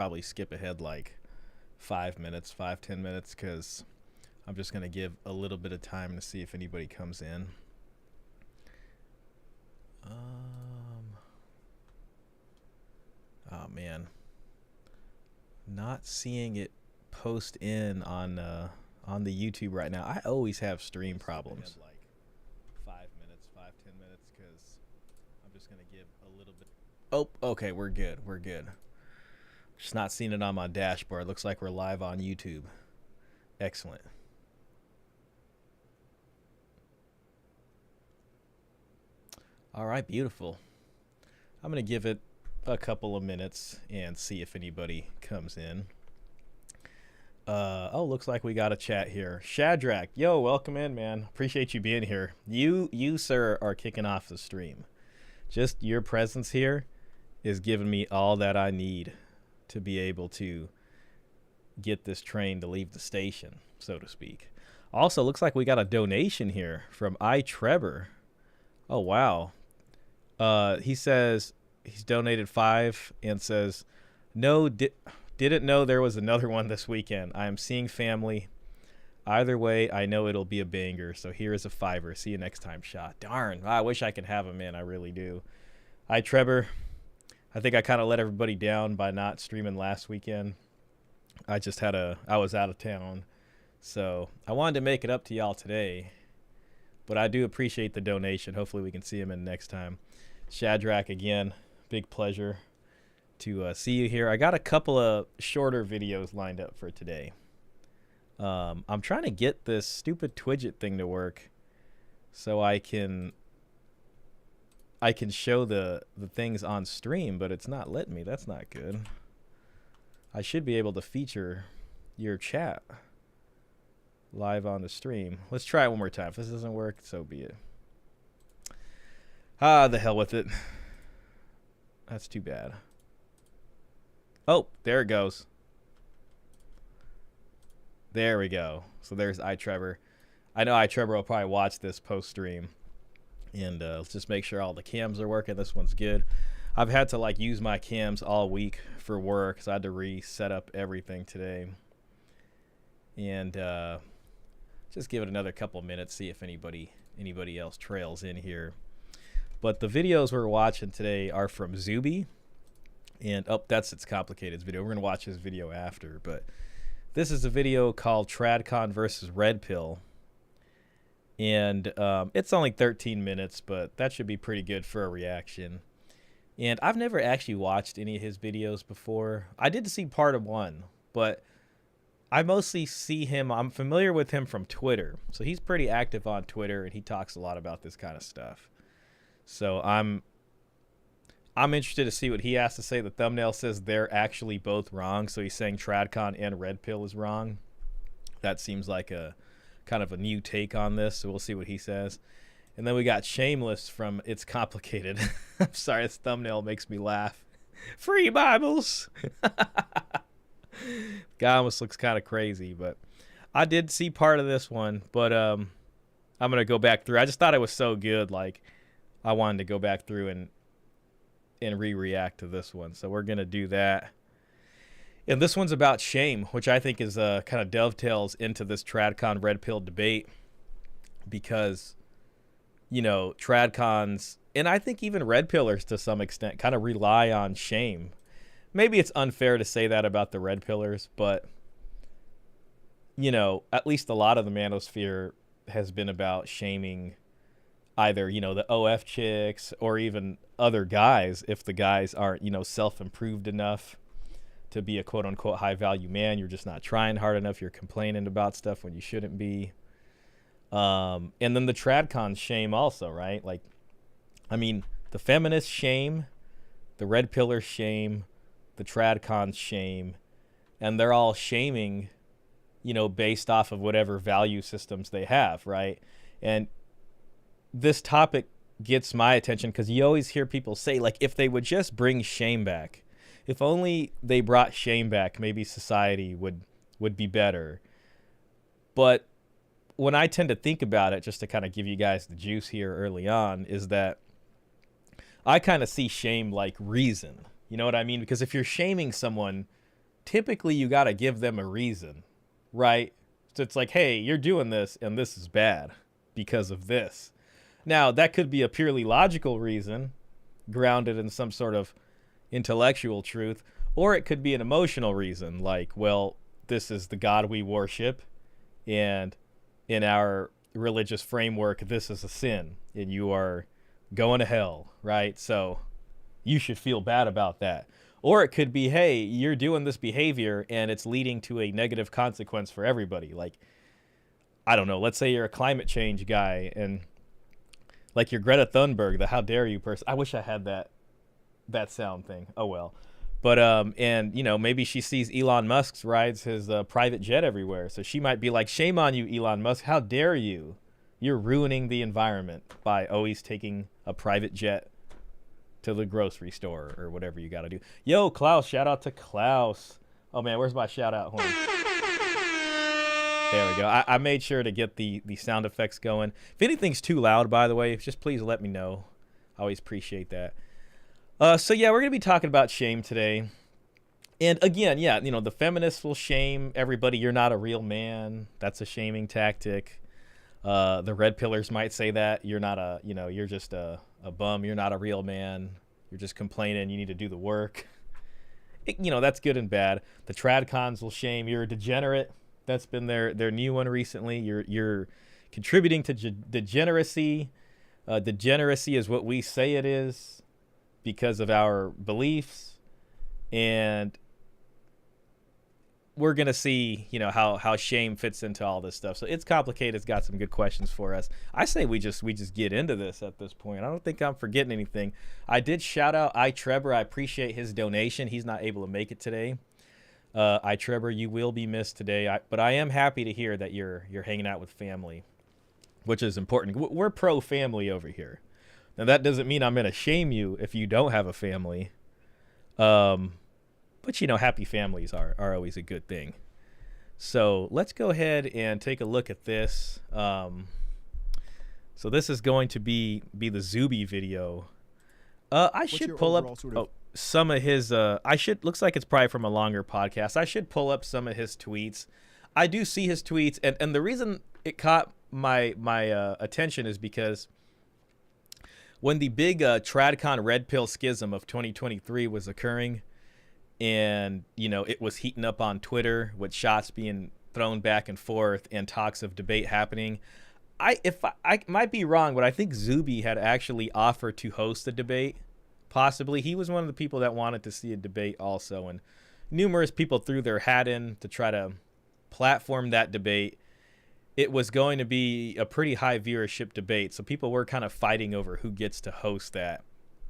probably skip ahead like 5 minutes, 5-10 minutes, because I'm just going to give a little bit of time to see if anybody comes in. Oh man, not seeing it post in on the YouTube right now. I always have stream problems. Like 5 minutes, 5-10 minutes, because I'm just gonna give a little bit. Oh, okay, we're good. We're good. Just not seeing it on my dashboard. Looks like we're live on YouTube. Excellent. All right, beautiful. I'm gonna give it a couple of minutes and see if anybody comes in. Oh, looks like we got a chat here. Shadrach, yo, welcome in, man. Appreciate you being here. You sir are kicking off the stream. Just your presence here is giving me all that I need to be able to get this train to leave the station, so to speak. Also, looks like we got a donation here from iTrevor. Oh wow. He says he's donated 5 and says, no, didn't know there was another one this weekend. I am seeing family. Either way, I know it'll be a banger. So here is a $5. See you next time, shot. Darn, I wish I could have him in. I really do. Hi, Trevor. I think I kind of let everybody down by not streaming last weekend. I was out of town. So I wanted to make it up to y'all today. But I do appreciate the donation. Hopefully we can see him in next time. Shadrach, again, big pleasure to see you here. I got a couple of shorter videos lined up for today. I'm trying to get this stupid Twidget thing to work so I can show the things on stream, but it's not letting me. That's not good. I should be able to feature your chat live on the stream. Let's try it one more time. If this doesn't work, so be it. The hell with it. That's too bad. Oh, there it goes. There we go. So there's iTrevor. I know iTrevor will probably watch this post-stream. And let's just make sure all the cams are working. This one's good. I've had to like use my cams all week for work, so I had to reset up everything today. And just give it another couple minutes, see if anybody else trails in here. But the videos we're watching today are from Zuby. And, oh, that's ItsComplicated's video. We're going to watch his video after. But this is a video called Tradcon versus Redpill. And it's only 13 minutes, but that should be pretty good for a reaction. And I've never actually watched any of his videos before. I did see part of one, but I mostly see him. I'm familiar with him from Twitter. So he's pretty active on Twitter, and he talks a lot about this kind of stuff. So I'm interested to see what he has to say. The thumbnail says they're actually both wrong. So he's saying Tradcon and Redpill is wrong. That seems like a kind of a new take on this. So we'll see what he says. And then we got Shameless from It's Complicated. I'm sorry, this thumbnail makes me laugh. Free Bibles. Guy almost looks kind of crazy, but I did see part of this one. But I'm going to go back through. I just thought it was so good. Like, I wanted to go back through and re-react to this one. So we're going to do that. And this one's about shame, which I think is kind of dovetails into this Tradcon Redpill debate. Because, you know, Tradcons, and I think even Redpillers to some extent, kind of rely on shame. Maybe it's unfair to say that about the Redpillers, but, you know, at least a lot of the manosphere has been about shaming either, you know, the OF chicks or even other guys if the guys aren't, you know, self-improved enough to be a quote-unquote high-value man. You're just not trying hard enough. You're complaining about stuff when you shouldn't be. And then the Tradcon shame also, right? Like, I mean, the feminist shame, the Red Pillar shame, the Tradcon shame, and they're all shaming, you know, based off of whatever value systems they have, right? And this topic gets my attention because you always hear people say, like, if they would just bring shame back, if only they brought shame back, maybe society would be better. But when I tend to think about it, just to kind of give you guys the juice here early on, is that I kind of see shame like reason. You know what I mean? Because if you're shaming someone typically you got to give them a reason, right? So it's like, hey, you're doing this and this is bad because of this. Now, that could be a purely logical reason grounded in some sort of intellectual truth, or it could be an emotional reason like, well, this is the God we worship, and in our religious framework, this is a sin and you are going to hell, right? So you should feel bad about that. Or it could be, hey, you're doing this behavior and it's leading to a negative consequence for everybody. Like, I don't know, let's say you're a climate change guy and like you're Greta Thunberg, the how dare you person. I wish I had that sound thing. Oh well. But and you know, maybe she sees Elon Musk rides his private jet everywhere, so she might be like, shame on you, Elon Musk, how dare you, you're ruining the environment by always taking a private jet to the grocery store or whatever you got to do. Yo, Klaus, shout out to Klaus. Oh man, where's my shout out horn? There we go. I made sure to get the sound effects going. If anything's too loud, by the way, just please let me know. I always appreciate that. So yeah, we're going to be talking about shame today. And again, yeah, you know, the feminists will shame everybody. You're not a real man. That's a shaming tactic. The red pillars might say that you're not a, you know, you're just a bum. You're not a real man. You're just complaining. You need to do the work. You know, that's good and bad. The Tradcons will shame you're a degenerate. That's been their new one recently. You're contributing to degeneracy. Degeneracy is what we say it is because of our beliefs, and we're gonna see, you know, how shame fits into all this stuff. So It's Complicated. It's got some good questions for us. I say we just get into this at this point. I don't think I'm forgetting anything. I did shout out Trevor. I appreciate his donation. He's not able to make it today. Trevor, you will be missed today. But I am happy to hear that you're hanging out with family, which is important. We're pro family over here. Now that doesn't mean I'm gonna shame you if you don't have a family. But you know, happy families are always a good thing. So let's go ahead and take a look at this. So this is going to be the Zuby video. I should pull up some of his. Looks like it's probably from a longer podcast. I should pull up some of his tweets. I do see his tweets, and the reason it caught my attention is because when the big Tradcon Redpill schism of 2023 was occurring, and you know, it was heating up on Twitter with shots being thrown back and forth and talks of debate happening. I might be wrong, but I think Zuby had actually offered to host the debate. Possibly he was one of the people that wanted to see a debate also, and numerous people threw their hat in to try to platform that debate. It was going to be a pretty high viewership debate, so people were kind of fighting over who gets to host that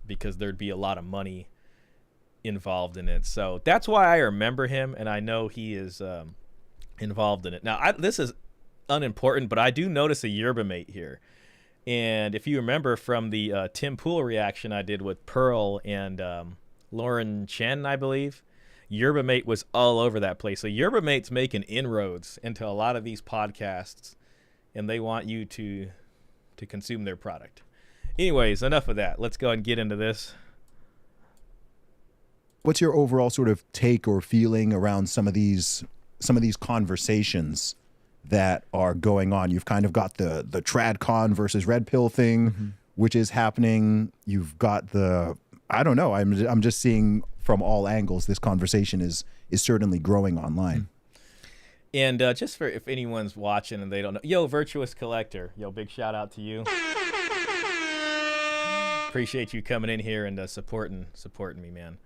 because there'd be a lot of money involved in it. So that's why I remember him, and I know he is involved in it. Now, this is unimportant, but I do notice a yerba mate here. And if you remember from the Tim Pool reaction I did with Pearl and Lauren Chen, I believe, yerba mate was all over that place. So yerba mate's making inroads into a lot of these podcasts, and they want you to consume their product. Anyways, enough of that. Let's go ahead and get into this. What's your overall sort of take or feeling around some of these conversations that are going on? You've kind of got the Tradcon versus Redpill thing, which is happening. You've got I don't know. I'm just seeing from all angles this conversation is certainly growing online. And just for if anyone's watching and they don't know, yo, Virtuous Collector, yo, big shout out to you. Appreciate you coming in here and supporting me, man.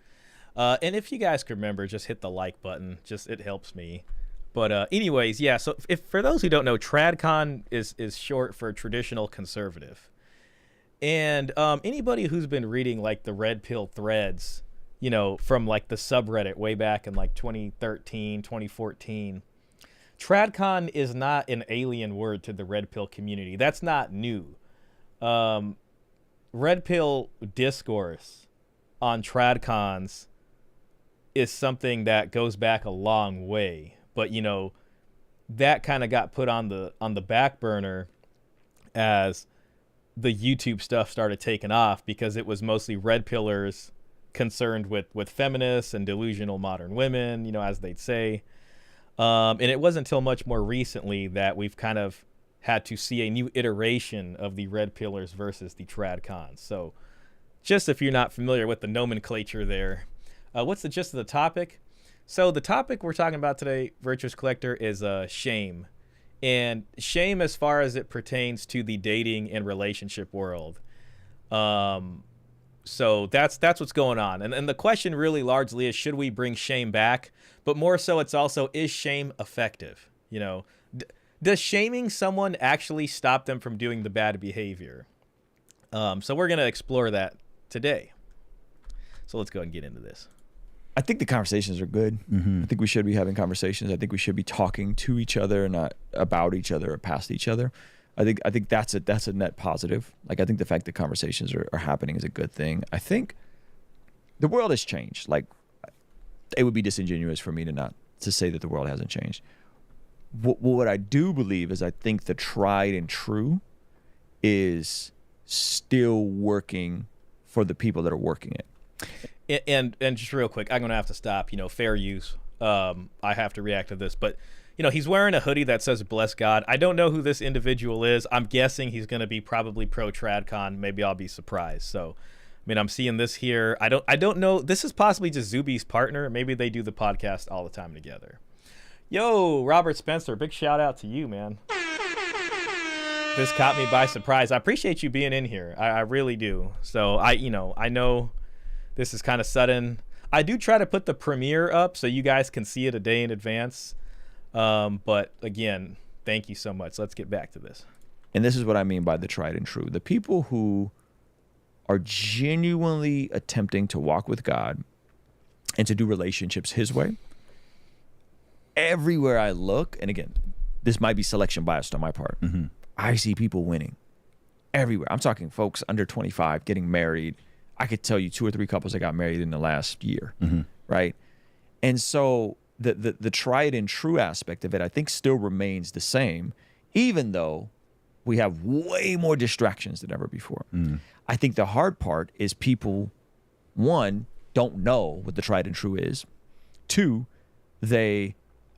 And if you guys could remember, just hit the like button. It helps me. But anyways, yeah, so if for those who don't know, Tradcon is short for traditional conservative. And anybody who's been reading like the Red Pill threads, you know, from like the subreddit way back in like 2013, 2014, Tradcon is not an alien word to the Red Pill community. That's not new. Red Pill discourse on Tradcons is something that goes back a long way. But, you know, that kind of got put on the back burner as the YouTube stuff started taking off because it was mostly red pillars concerned with feminists and delusional modern women, as they'd say. And it wasn't until much more recently that we've kind of had to see a new iteration of the Red Pillars versus the Tradcons. So just if you're not familiar with the nomenclature there, what's the gist of the topic? So the topic we're talking about today, Virtuous Collector, is shame. And shame as far as it pertains to the dating and relationship world. So that's what's going on. And the question really largely is, should we bring shame back? But more so, it's also, is shame effective? Does shaming someone actually stop them from doing the bad behavior? So we're going to explore that today. So let's go ahead and get into this. I think the conversations are good. I think we should be having conversations. I think we should be talking to each other, not about each other or past each other. I think that's a net positive. Like, I think the fact that conversations are happening is a good thing. I think the world has changed. Like, it would be disingenuous for me to say that the world hasn't changed. What I do believe is, I think the tried and true is still working for the people that are working it. And just real quick, I'm gonna have to stop. Fair use. I have to react to this, but he's wearing a hoodie that says "Bless God." I don't know who this individual is. I'm guessing he's gonna be probably pro Tradcon. Maybe I'll be surprised. So, I'm seeing this here. I don't know. This is possibly just Zuby's partner. Maybe they do the podcast all the time together. Yo, Robert Spencer, big shout out to you, man. This caught me by surprise. I appreciate you being in here. I really do. So I know this is kind of sudden. I do try to put the premiere up so you guys can see it a day in advance. But again, thank you so much. Let's get back to this. And this is what I mean by the tried and true. The people who are genuinely attempting to walk with God and to do relationships his way, everywhere I look, and again, this might be selection biased on my part, I see people winning everywhere. I'm talking folks under 25 getting married. I could tell you 2 or 3 couples that got married in the last year, right? And so the tried and true aspect of it, I think, still remains the same, even though we have way more distractions than ever before. I think the hard part is people, one, don't know what the tried and true is. 2, they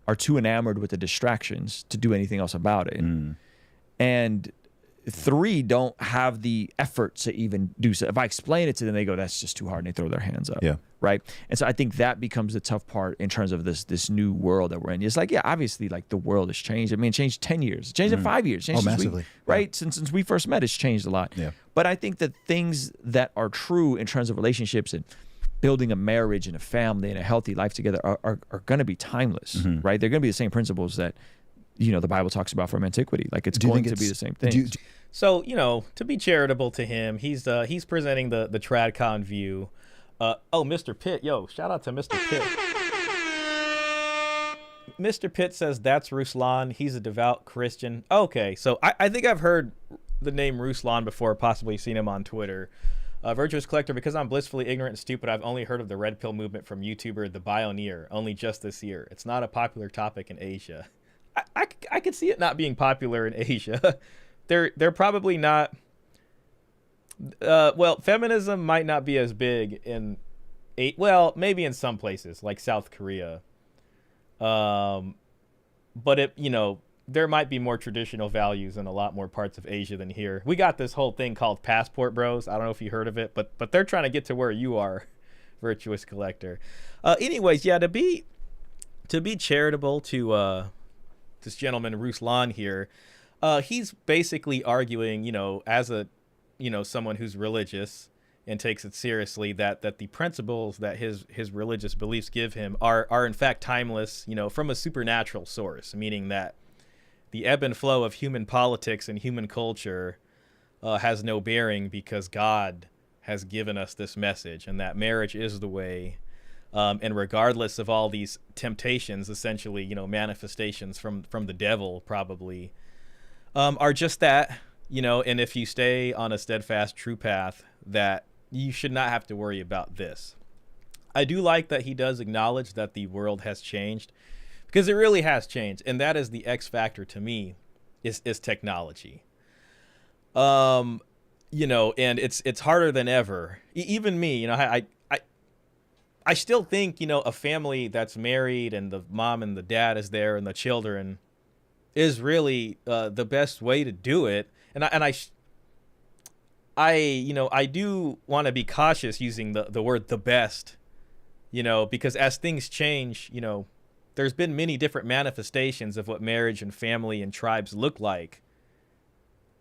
are too enamored with the distractions to do anything else about it. And 3, don't have the effort to even do so. If I explain it to them, they go, that's just too hard, and they throw their hands up. Yeah. Right. And so I think that becomes the tough part in terms of this new world that we're in. It's like, yeah, obviously, like, the world has changed. I mean, it changed 10 years. It changed in 5 years. It changed massively. Right. Since we first met, it's changed a lot. Yeah. But I think that things that are true in terms of relationships and building a marriage and a family and a healthy life together are going to be timeless. Right. They're going to be the same principles that, the Bible talks about from antiquity. Like, it's going to be the same thing. So, to be charitable to him, he's presenting the Tradcon view. Mr. Pitt. Yo, shout out to Mr. Pitt. Mr. Pitt says that's Ruslan. He's a devout Christian. Okay, so I think I've heard the name Ruslan before, possibly seen him on Twitter. Virtuous Collector, because I'm blissfully ignorant and stupid, I've only heard of the Red Pill movement from YouTuber The Bioneer, only just this year. It's not a popular topic in Asia. I could see it not being popular in Asia. They're probably not. Feminism might not be as big in, maybe in some places like South Korea. But there might be more traditional values in a lot more parts of Asia than here. We got this whole thing called Passport Bros. I don't know if you heard of it, but they're trying to get to where you are, Virtuous Collector. Anyways, yeah, to be charitable to this gentleman Ruslan here, he's basically arguing, as a someone who's religious and takes it seriously, that the principles that his religious beliefs give him are in fact timeless, from a supernatural source, meaning that the ebb and flow of human politics and human culture has no bearing, because God has given us this message, and that marriage is the way. And regardless of all these temptations, essentially, manifestations from the devil probably, are just that, and if you stay on a steadfast, true path, that you should not have to worry about this. I do like that he does acknowledge that the world has changed, because it really has changed. And that is the X factor to me, is technology. And it's harder than ever. Even me, I still think, you know, a family that's married and the mom and the dad is there and the children is really the best way to do it. And you know, I do want to be cautious using the word the best, you know, because as things change, you know, there's been many different manifestations of what marriage and family and tribes look like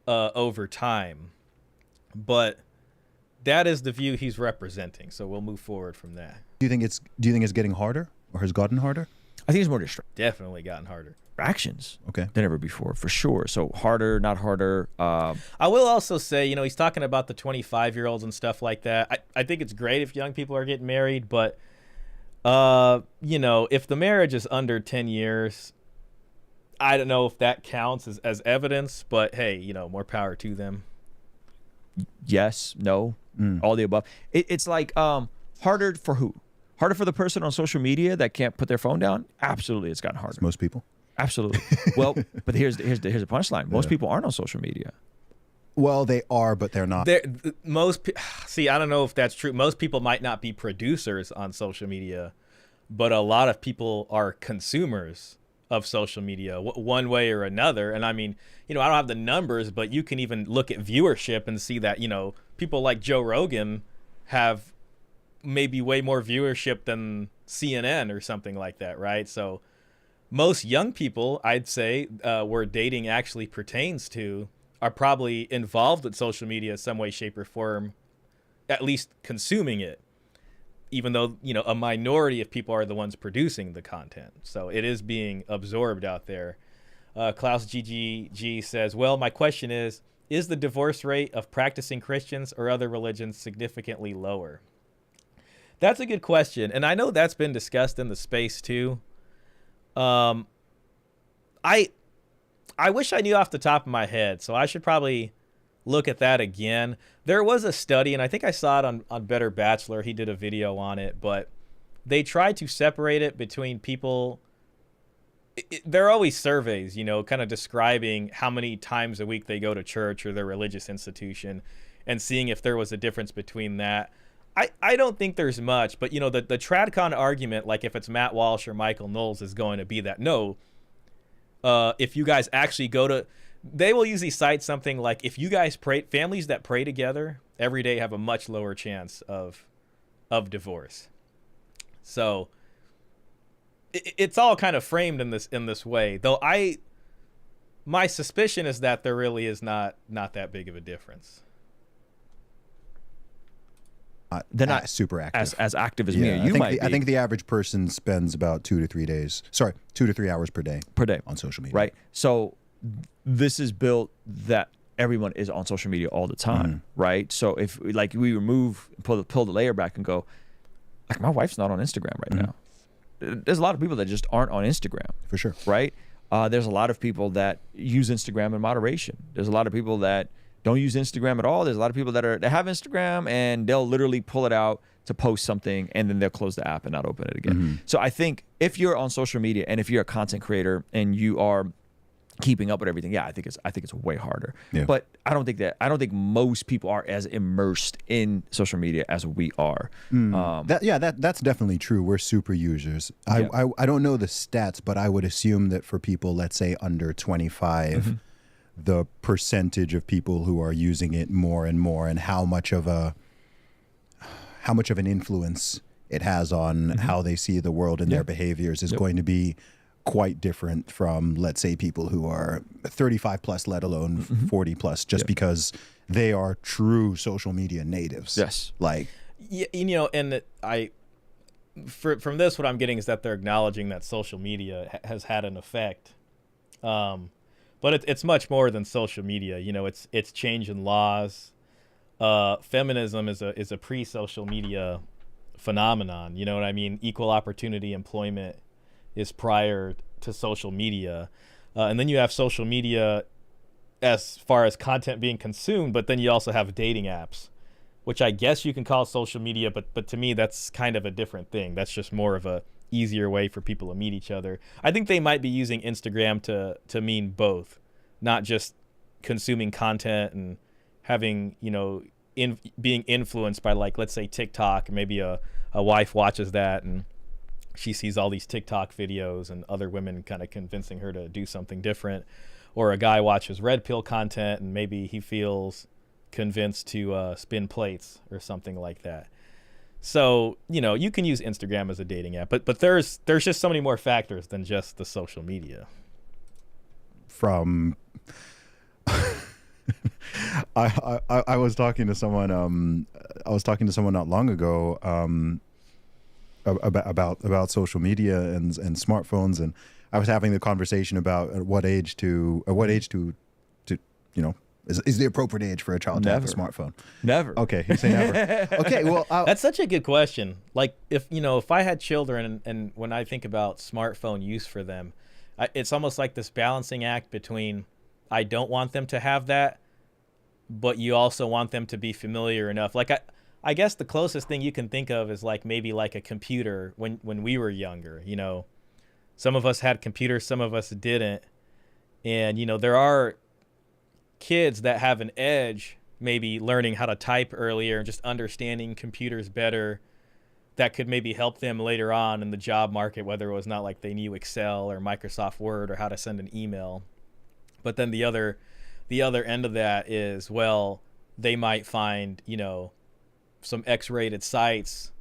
over time. But that is the view he's representing. So we'll move forward from that. Do you think it's getting harder or has gotten harder? I think it's more Definitely gotten harder. distractions Okay. than ever before, for sure. So harder, not harder. I will also say, you know, he's talking about the 25-year-olds and stuff like that. I think it's great if young people are getting married, but, you know, if the marriage is under 10 years, I don't know if that counts as evidence, but hey, you know, more power to them. Yes, no, all the above. It's like harder for who? Harder for the person on social media that can't put their phone down? Absolutely, it's gotten harder. It's most people. Absolutely. Well, but here's the punchline. Most people aren't on social media. Well, they are, but they're not. See, I don't know if that's true. Most people might not be producers on social media, but a lot of people are consumers of social media one way or another. And I mean, you know, I don't have the numbers, but you can even look at viewership and see that, you know, people like Joe Rogan have maybe way more viewership than CNN or something like that, right? So most young people, I'd say, where dating actually pertains to, are probably involved with social media some way, shape, or form, at least consuming it, even though, you know, a minority of people are the ones producing the content. So it is being absorbed out there. Klaus GGG says, well, my question is the divorce rate of practicing Christians or other religions significantly lower? That's a good question. And I know that's been discussed in the space too. I wish I knew off the top of my head, so I should probably look at that again. There was a study, and I think I saw it on Better Bachelor. He did a video on it, but they tried to separate it between people. There are always surveys, you know, kind of describing how many times a week they go to church or their religious institution and seeing if there was a difference between that. I don't think there's much, but, you know, the Tradcon argument, like if it's Matt Walsh or Michael Knowles, is going to be that, no, if you guys actually go to, they will usually cite something like, if you guys pray, families that pray together every day have a much lower chance of divorce. So it's all kind of framed in this way, though my suspicion is that there really is not that big of a difference. They're not super active. As active as me or you might be. I think the average person spends about 2 to 3 hours per day on social media. Right. So this is built that everyone is on social media all the time, right? So if like we pull the layer back and go, like my wife's not on Instagram right now. There's a lot of people that just aren't on Instagram. For sure. Right? There's a lot of people that use Instagram in moderation. There's a lot of people that don't use Instagram at all. There's a lot of people that have Instagram and they'll literally pull it out to post something and then they'll close the app and not open it again. So I think if you're on social media and if you're a content creator and you are keeping up with everything, yeah, I think it's way harder. Yeah. But I don't think most people are as immersed in social media as we are. That's definitely true. We're super users. I don't know the stats, but I would assume that for people, let's say under 25, the percentage of people who are using it more and more, and how much of an influence it has on how they see the world and their behaviors is going to be quite different from, let's say, people who are 35 plus, let alone 40 plus, just because they are true social media natives. Yes. Like, yeah, you know, and from this, what I'm getting is that they're acknowledging that social media has had an effect. But it's much more than social media. You know, it's changing laws. Feminism is a pre-social media phenomenon. You know what I mean? Equal opportunity employment is prior to social media. And then you have social media as far as content being consumed, but then you also have dating apps, which I guess you can call social media, but to me, that's kind of a different thing. That's just more of a easier way for people to meet each other. I think they might be using Instagram to mean both, not just consuming content and having, you know, being influenced by, like, let's say TikTok, maybe a a wife watches that and she sees all these TikTok videos and other women kind of convincing her to do something different, or a guy watches red pill content and maybe he feels convinced to spin plates or something like that. So, you know, you can use Instagram as a dating app, but there's just so many more factors than just the social media. From I was talking to someone not long ago about social media and smartphones, and I was having the conversation about at what age to you know, is the appropriate age for a child to have a smartphone. Never. Okay, you say never. Okay, well, that's such a good question. Like, if I had children and when I think about smartphone use for them, it's almost like this balancing act between I don't want them to have that, but you also want them to be familiar enough. Like, I guess the closest thing you can think of is like maybe like a computer when we were younger. You know, some of us had computers, some of us didn't. And, you know, there are kids that have an edge, maybe learning how to type earlier and just understanding computers better, that could maybe help them later on in the job market, whether it was not like they knew Excel or Microsoft Word or how to send an email. But then the other end of that is, well, they might find, you know, some X-rated sites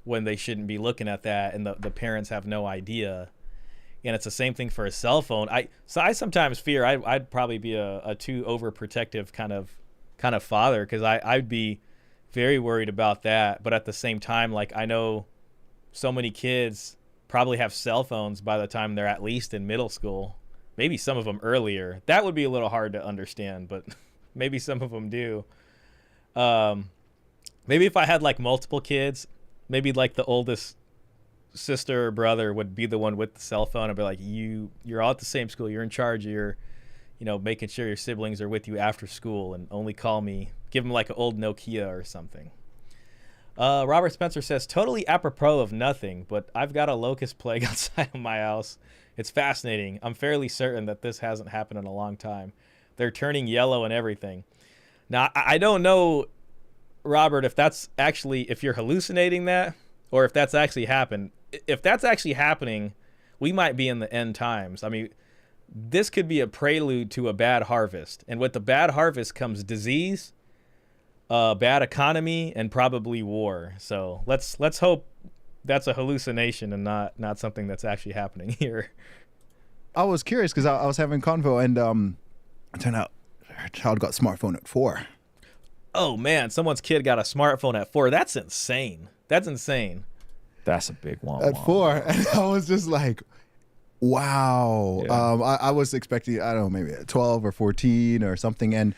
when they shouldn't be looking at that, and the parents have no idea. And it's the same thing for a cell phone. I sometimes fear I'd probably be a too overprotective kind of father, because I'd be very worried about that. But at the same time, like, I know so many kids probably have cell phones by the time they're at least in middle school, maybe some of them earlier. That would be a little hard to understand, but maybe some of them do. Maybe if I had like multiple kids, maybe like the oldest sister or brother would be the one with the cell phone and be like, you're all at the same school, you're in charge of your, you know, making sure your siblings are with you after school, and only call me. Give them like an old Nokia or something. Robert Spencer says, totally apropos of nothing, but I've got a locust plague outside of my house. It's fascinating. I'm fairly certain that this hasn't happened in a long time. They're turning yellow and everything. Now, I don't know, Robert, if that's actually, if you're hallucinating that, or if that's actually happened. If that's actually happening, we might be in the end times. I mean, this could be a prelude to a bad harvest. And with the bad harvest comes disease, bad economy, and probably war. So let's hope that's a hallucination and not something that's actually happening here. I was curious because I was having convo, and it turned out her child got a smartphone at 4. Oh man, someone's kid got a smartphone at 4. That's insane. That's insane. That's a big one. At 4, and I was just like, wow. Yeah. I was expecting, I don't know, maybe 12 or 14 or something, and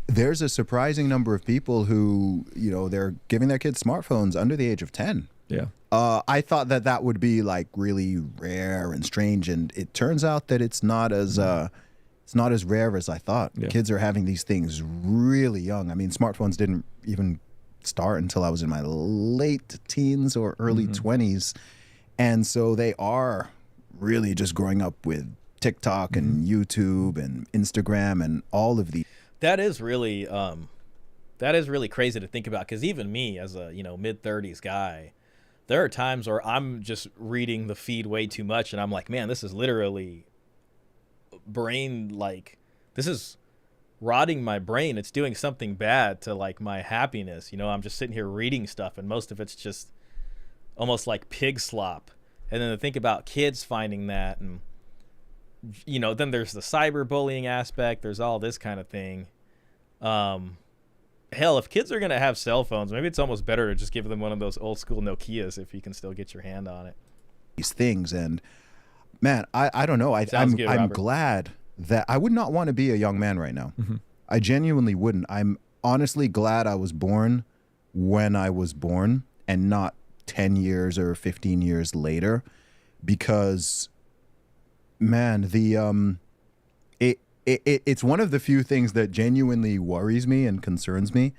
there's a surprising number of people who, you know, they're giving their kids smartphones under the age of 10. Yeah. I thought that would be like really rare and strange, and it turns out that it's not as rare as I thought. Yeah. Kids are having these things really young. I mean, smartphones didn't even start until I was in my late teens or early 20s, and so they are really just growing up with TikTok and YouTube and Instagram and all of these. That is really crazy to think about, because even me as a, you know, mid-30s guy, there are times where I'm just reading the feed way too much, and I'm like, man, this is literally brain, like, this is rotting my brain. It's doing something bad to like my happiness. You know, I'm just sitting here reading stuff, and most of it's just almost like pig slop. And then to think about kids finding that, and, you know, then there's the cyberbullying aspect, there's all this kind of thing. Hell, if kids are going to have cell phones, maybe it's almost better to just give them one of those old school Nokias if you can still get your hand on it. These things, and man, I don't know. I'm glad that I would not want to be a young man right now. Mm-hmm. I genuinely wouldn't. I'm honestly glad I was born when I was born and not 10 years or 15 years later, because man, it's one of the few things that genuinely worries me and concerns me.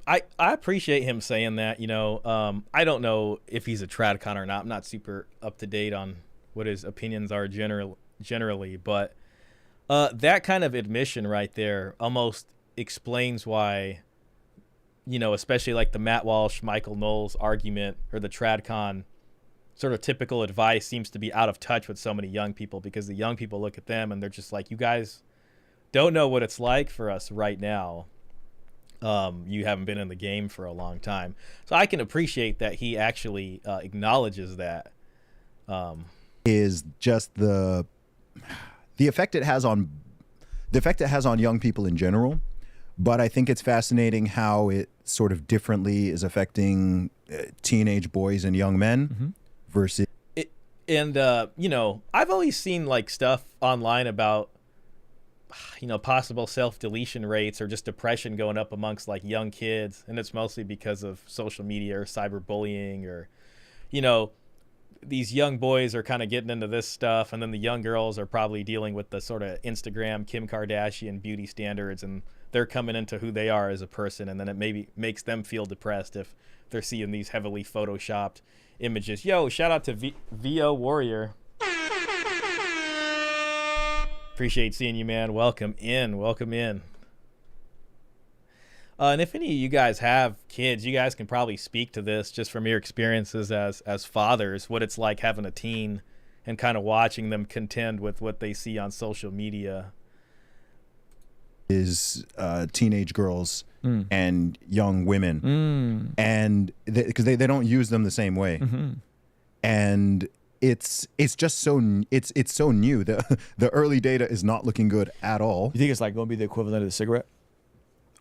I appreciate him saying that. You know, I don't know if he's a Tradcon or not. I'm not super up to date on what his opinions are generally, but that kind of admission right there almost explains why especially like the Matt Walsh, Michael Knowles argument, or the Tradcon sort of typical advice seems to be out of touch with so many young people, because the young people look at them and they're just like, you guys don't know what it's like for us right now. You haven't been in the game for a long time. So I can appreciate that he actually acknowledges that. Is just the effect it has on young people in general. But I think it's fascinating how it sort of differently is affecting teenage boys and young men versus it. And I've always seen like stuff online about possible self-deletion rates or just depression going up amongst like young kids, and it's mostly because of social media or cyberbullying, or these young boys are kind of getting into this stuff, and then the young girls are probably dealing with the sort of Instagram Kim Kardashian beauty standards, and they're coming into who they are as a person, and then it maybe makes them feel depressed if they're seeing these heavily photoshopped images. Yo, shout out to VO Warrior. Appreciate seeing you, man. Welcome in. And if any of you guys have kids, you guys can probably speak to this just from your experiences as fathers, what it's like having a teen and kind of watching them contend with what they see on social media. Is teenage girls and young women, and because they don't use them the same way, and it's just so it's so new. The early data is not looking good at all. You think it's like going to be the equivalent of the cigarette?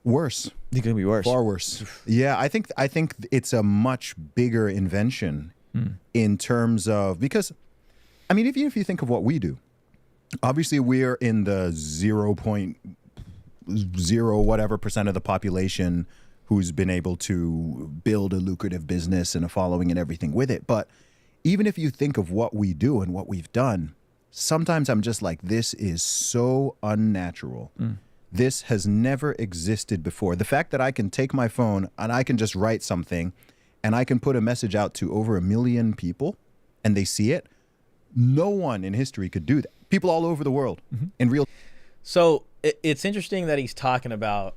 Worse. You think it's going to be worse? Far worse. Yeah, I think it's a much bigger invention in terms of, because I mean, even if you think of what we do, obviously we're in the 0.0 whatever percent of the population who's been able to build a lucrative business and a following and everything with it. But even if you think of what we do and what we've done, sometimes I'm just like, this is so unnatural. This has never existed before. The fact that I can take my phone and I can just write something and I can put a message out to over 1 million people and they see it, no one in history could do that. People all over the world in real. So it's interesting that he's talking about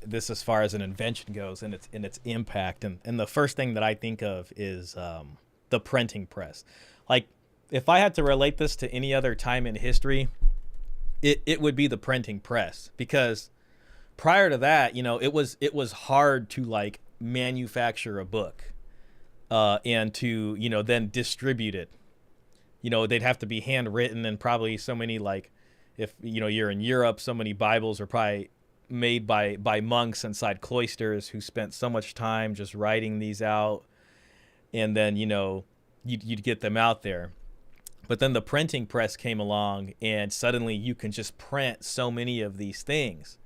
this as far as an invention goes and its impact. And the first thing that I think of is the printing press. Like, if I had to relate this to any other time in history, it would be the printing press, because prior to that, it was hard to like manufacture a book and to, then distribute it. They'd have to be handwritten, and probably so many, like, if you're in Europe, so many Bibles are probably made by monks inside cloisters who spent so much time just writing these out, and then you'd get them out there. But then the printing press came along, and suddenly you can just print so many of these things.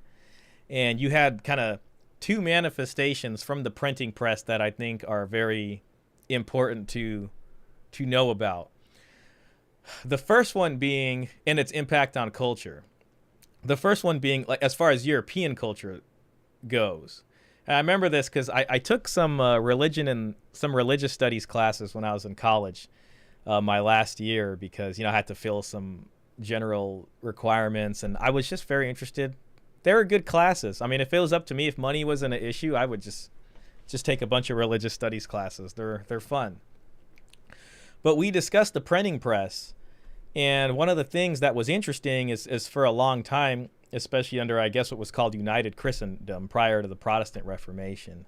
And you had kind of two manifestations from the printing press that I think are very important to know about. The first one being, and its impact on culture. The first one being, like, as far as European culture goes. And I remember this because I took some religion and some religious studies classes when I was in college. My last year, because I had to fill some general requirements, and I was just very interested. They were good classes. I mean, if it was up to me, if money wasn't an issue, I would just take a bunch of religious studies classes. They're fun. But we discussed the printing press, and one of the things that was interesting is for a long time, especially under, I guess, what was called United Christendom prior to the Protestant Reformation,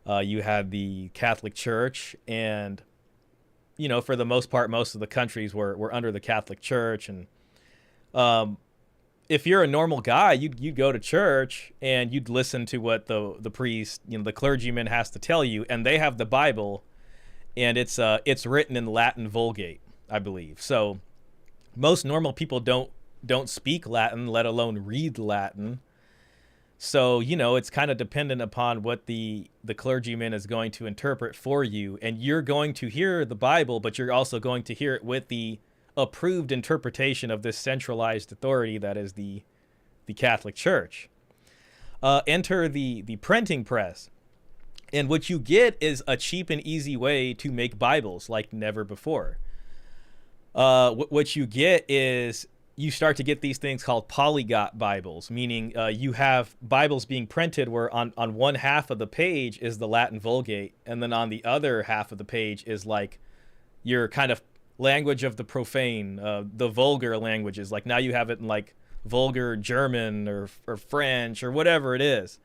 you had the Catholic Church, and for the most part, most of the countries were under the Catholic Church. And if you're a normal guy, you'd go to church and you'd listen to what the priest, the clergyman has to tell you. And they have the Bible, and it's written in Latin Vulgate, I believe. So most normal people don't speak Latin, let alone read Latin. So, it's kind of dependent upon what the clergyman is going to interpret for you. And you're going to hear the Bible, but you're also going to hear it with the approved interpretation of this centralized authority that is the Catholic Church. Enter the printing press. And what you get is a cheap and easy way to make Bibles like never before. What you get is you start to get these things called polyglot Bibles, meaning you have Bibles being printed where on one half of the page is the Latin Vulgate, and then on the other half of the page is like your kind of language of the profane, the vulgar languages. Like now you have it in like vulgar German or French or whatever it is.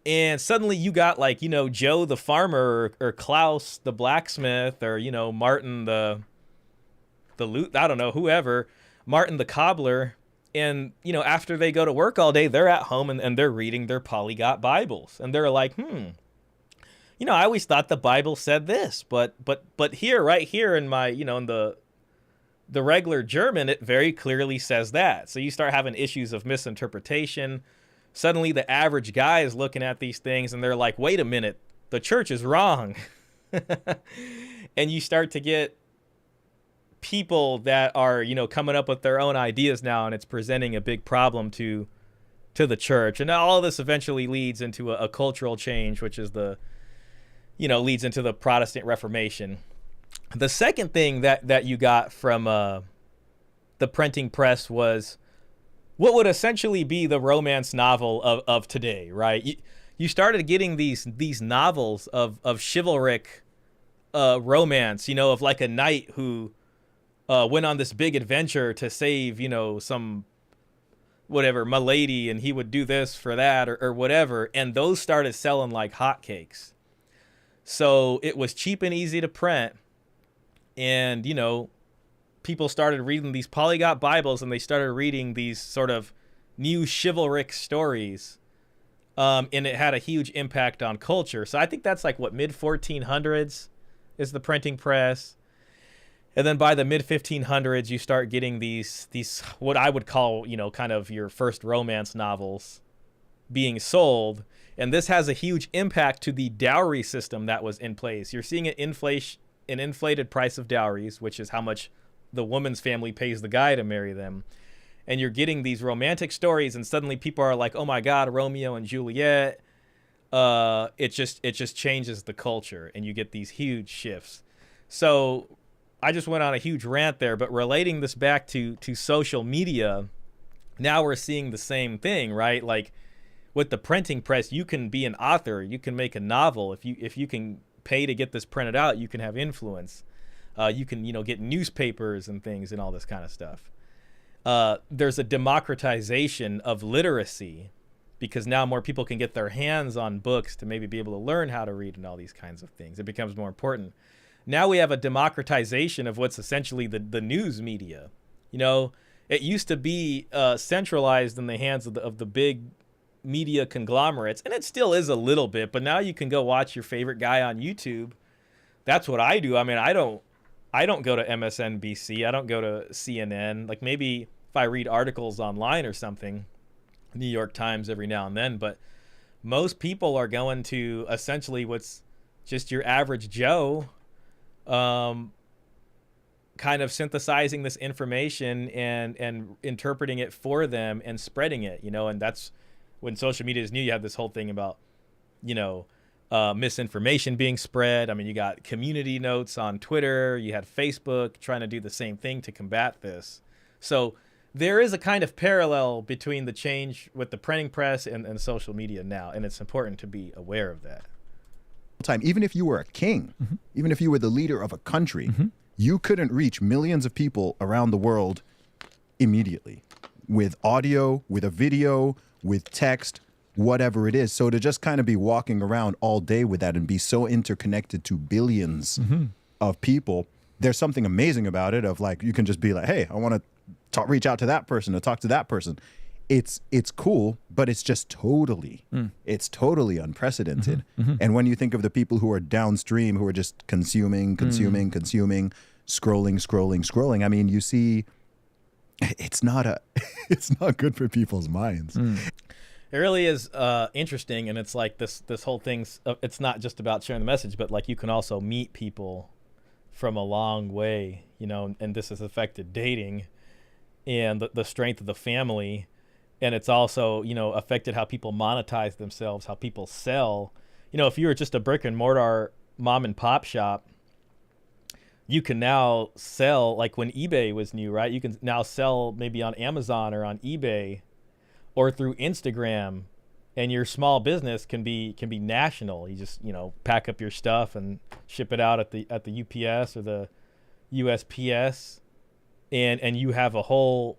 And suddenly you got like, you know, Joe the farmer or Klaus the blacksmith or, you know, Martin the I don't know, whoever, Martin the cobbler. And, you know, after they go to work all day, they're at home and they're reading their polyglot Bibles. And they're like, you know, I always thought the Bible said this, but here, right here in my, you know, in the regular German, it very clearly says that. So you start having issues of misinterpretation. Suddenly the average guy is looking at these things and they're like, wait a minute, the church is wrong. And you start to get people that are, you know, coming up with their own ideas now, and it's presenting a big problem to the church. And all of this eventually leads into a cultural change, which is leads into the Protestant Reformation. The second thing that you got from the printing press was what would essentially be the romance novel of today, right? You started getting these novels of chivalric romance, you know, of like a knight who went on this big adventure to save, you know, some whatever, my lady, and he would do this for that or whatever. And those started selling like hotcakes. So it was cheap and easy to print. And, you know, people started reading these polyglot Bibles and they started reading these sort of new chivalric stories. And it had a huge impact on culture. So I think that's like what, mid 1400s is the printing press. And then by the mid 1500s, you start getting these what I would call, you know, kind of your first romance novels being sold. And this has a huge impact to the dowry system that was in place. You're seeing an inflated price of dowries, which is how much the woman's family pays the guy to marry them. And you're getting these romantic stories, and suddenly people are like, oh my God, Romeo and Juliet. It just changes the culture, and you get these huge shifts. So I just went on a huge rant there, but relating this back to social media, now we're seeing the same thing, right? Like with the printing press, you can be an author, you can make a novel. If you can pay to get this printed out, you can have influence. You can, you know, get newspapers and things and all this kind of stuff. There's a democratization of literacy because now more people can get their hands on books to maybe be able to learn how to read and all these kinds of things. It becomes more important. Now we have a democratization of what's essentially the news media. You know, it used to be centralized in the hands of the big media conglomerates, and it still is a little bit, but now you can go watch your favorite guy on YouTube. That's what I do. I mean, I don't go to MSNBC. I don't go to CNN. Like maybe if I read articles online or something, New York Times every now and then, but most people are going to essentially what's just your average Joe, kind of synthesizing this information and interpreting it for them and spreading it, you know. And that's when social media is new. You have this whole thing about, you know, misinformation being spread. I mean, you got community notes on Twitter, you had Facebook trying to do the same thing to combat this. So there is a kind of parallel between the change with the printing press and social media now, and it's important to be aware of that. Time, even if you were a king, even if you were the leader of a country, you couldn't reach millions of people around the world immediately with audio, with a video, with text, whatever it is. So to just kind of be walking around all day with that and be so interconnected to billions of people, there's something amazing about it of like, you can just be like, hey, I want to reach out to that person, to talk to that person. It's cool, but it's just totally unprecedented. And when you think of the people who are downstream, who are just consuming, scrolling, I mean, you see, it's not good for people's minds. It really is interesting, and it's like this whole thing's, it's not just about sharing the message, but like you can also meet people from a long way, you know, and this has affected dating and the strength of the family. And it's also, you know, affected how people monetize themselves, how people sell. You know, if you were just a brick and mortar mom and pop shop, you can now sell, like when eBay was new, right? You can now sell maybe on Amazon or on eBay or through Instagram, and your small business can be national. You just, pack up your stuff and ship it out at the UPS or the USPS, and you have a whole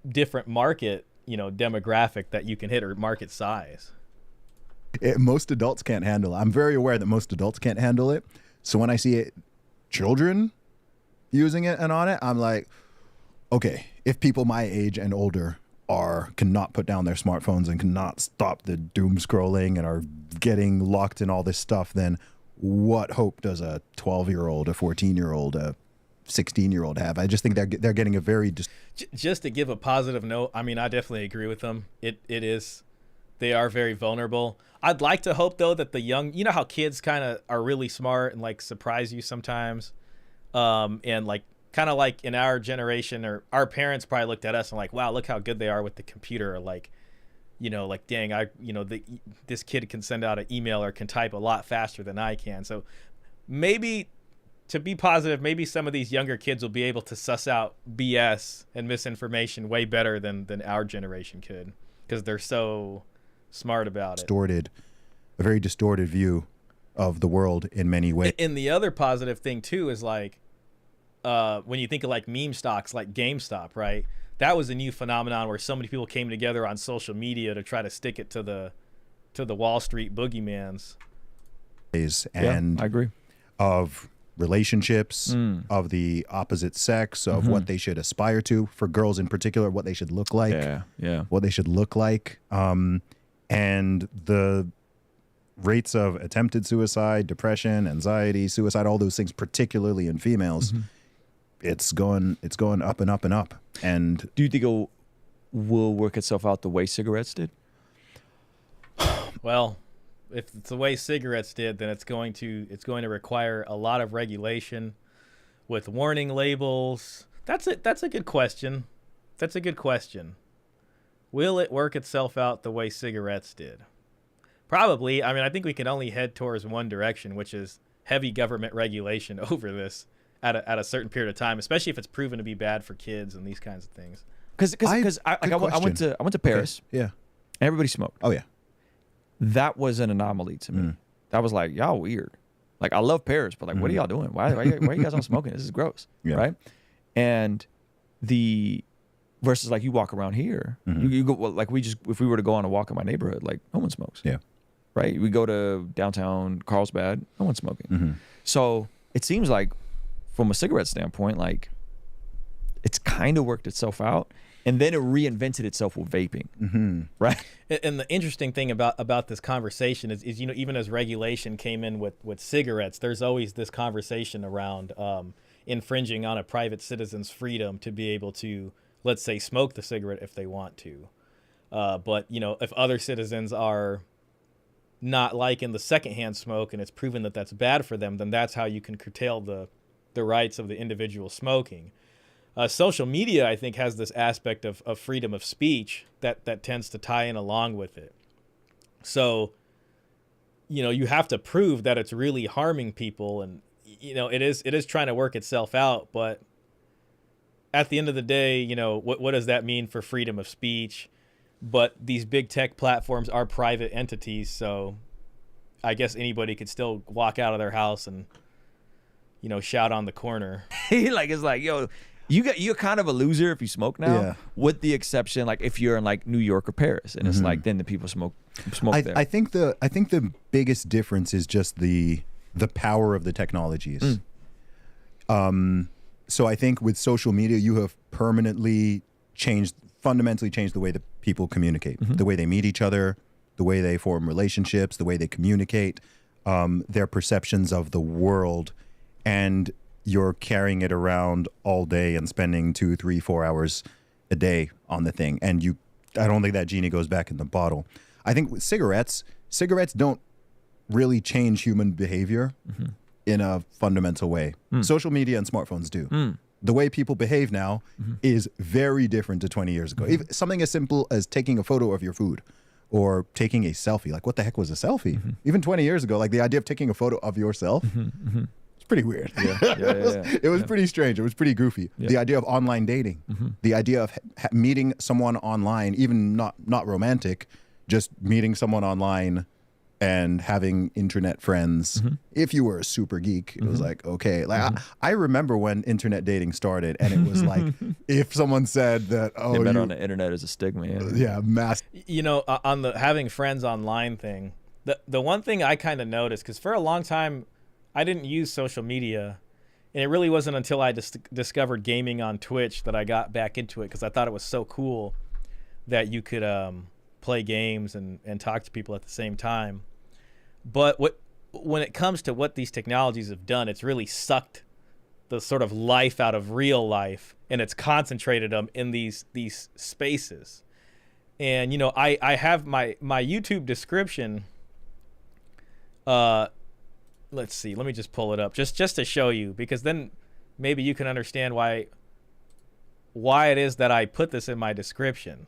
different market, demographic that you can hit, or market size. Most adults can't handle it. I'm very aware that most adults can't handle it. So when I see children using it and on it, I'm like, okay, if people my age and older cannot put down their smartphones and cannot stop the doom scrolling and are getting locked in all this stuff, then what hope does a 12-year-old, a 14-year-old, a 16-year-old have? I just think they're getting a very just to give a positive note. I mean, I definitely agree with them. They are very vulnerable. I'd like to hope though that the young, how kids kind of are really smart and like surprise you sometimes, and like kind of like in our generation, or our parents probably looked at us and like, wow, look how good they are with the computer, or like, like, dang, this kid can send out an email or can type a lot faster than I can. So maybe, to be positive, maybe some of these younger kids will be able to suss out BS and misinformation way better than our generation could, because they're so smart about it. A very distorted view of the world in many ways. And the other positive thing too is like, when you think of like meme stocks like GameStop, right? That was a new phenomenon where so many people came together on social media to try to stick it to the Wall Street boogeymans. And I agree. Of relationships, of the opposite sex, of what they should aspire to, for girls in particular, what they should look like, what they should look like, and the rates of attempted suicide, depression, anxiety, suicide, all those things, particularly in females, it's going up and up and up. And do you think it will work itself out the way cigarettes did? Well, if it's the way cigarettes did, then it's going to require a lot of regulation with warning labels. That's it. That's a good question. Will it work itself out the way cigarettes did? Probably. I mean, I think we can only head towards one direction, which is heavy government regulation over this at a certain period of time, especially if it's proven to be bad for kids and these kinds of things. Because I went to Paris. Okay. Yeah. And everybody smoked. Oh yeah. That was an anomaly to me. That was like, y'all weird. Like, I love Paris, but like, what are y'all doing? Why are you guys not smoking? This is gross. Yeah. Right. And versus like you walk around here, you go, well, like if we were to go on a walk in my neighborhood, like no one smokes. Yeah. Right. We go to downtown Carlsbad, no one's smoking. So it seems like from a cigarette standpoint, like it's kind of worked itself out. And then it reinvented itself with vaping, right? And the interesting thing about this conversation is even as regulation came in with cigarettes, there's always this conversation around infringing on a private citizen's freedom to be able to, let's say, smoke the cigarette if they want to. But if other citizens are not liking the secondhand smoke and it's proven that that's bad for them, then that's how you can curtail the rights of the individual smoking. Social media, I think, has this aspect of freedom of speech that tends to tie in along with it. So, you have to prove that it's really harming people, and it is trying to work itself out. But at the end of the day, what does that mean for freedom of speech? But these big tech platforms are private entities, so I guess anybody could still walk out of their house and shout on the corner. It's like, yo, you're kind of a loser if you smoke now, with the exception, like if you're in like New York or Paris, and it's like then the people smoke there. I think the biggest difference is just the power of the technologies. So I think with social media, you have fundamentally changed the way that people communicate, the way they meet each other, the way they form relationships, the way they communicate, their perceptions of the world, and you're carrying it around all day and spending 2, 3, 4 hours a day on the thing. And I don't think that genie goes back in the bottle. I think with cigarettes don't really change human behavior in a fundamental way. Social media and smartphones do. The way people behave now is very different to 20 years ago. Even something as simple as taking a photo of your food or taking a selfie. Like, what the heck was a selfie? Even 20 years ago, like the idea of taking a photo of yourself, It's pretty weird. Yeah. It was pretty strange. It was pretty goofy. Yeah. The idea of online dating, the idea of meeting someone online, even not romantic, just meeting someone online and having internet friends. If you were a super geek, it was like, okay. Like I remember when internet dating started, and it was like, if someone said that, oh, They met on the internet as a stigma. yeah, mass. You know, on the having friends online thing, the one thing I kind of noticed, because for a long time I didn't use social media, and it really wasn't until I discovered gaming on Twitch that I got back into it, because I thought it was so cool that you could play games and talk to people at the same time. But when it comes to what these technologies have done, it's really sucked the sort of life out of real life, and it's concentrated them in these spaces. And you know, I have my YouTube description. Let's see, let me just pull it up just to show you, because then maybe you can understand why it is that I put this in my description.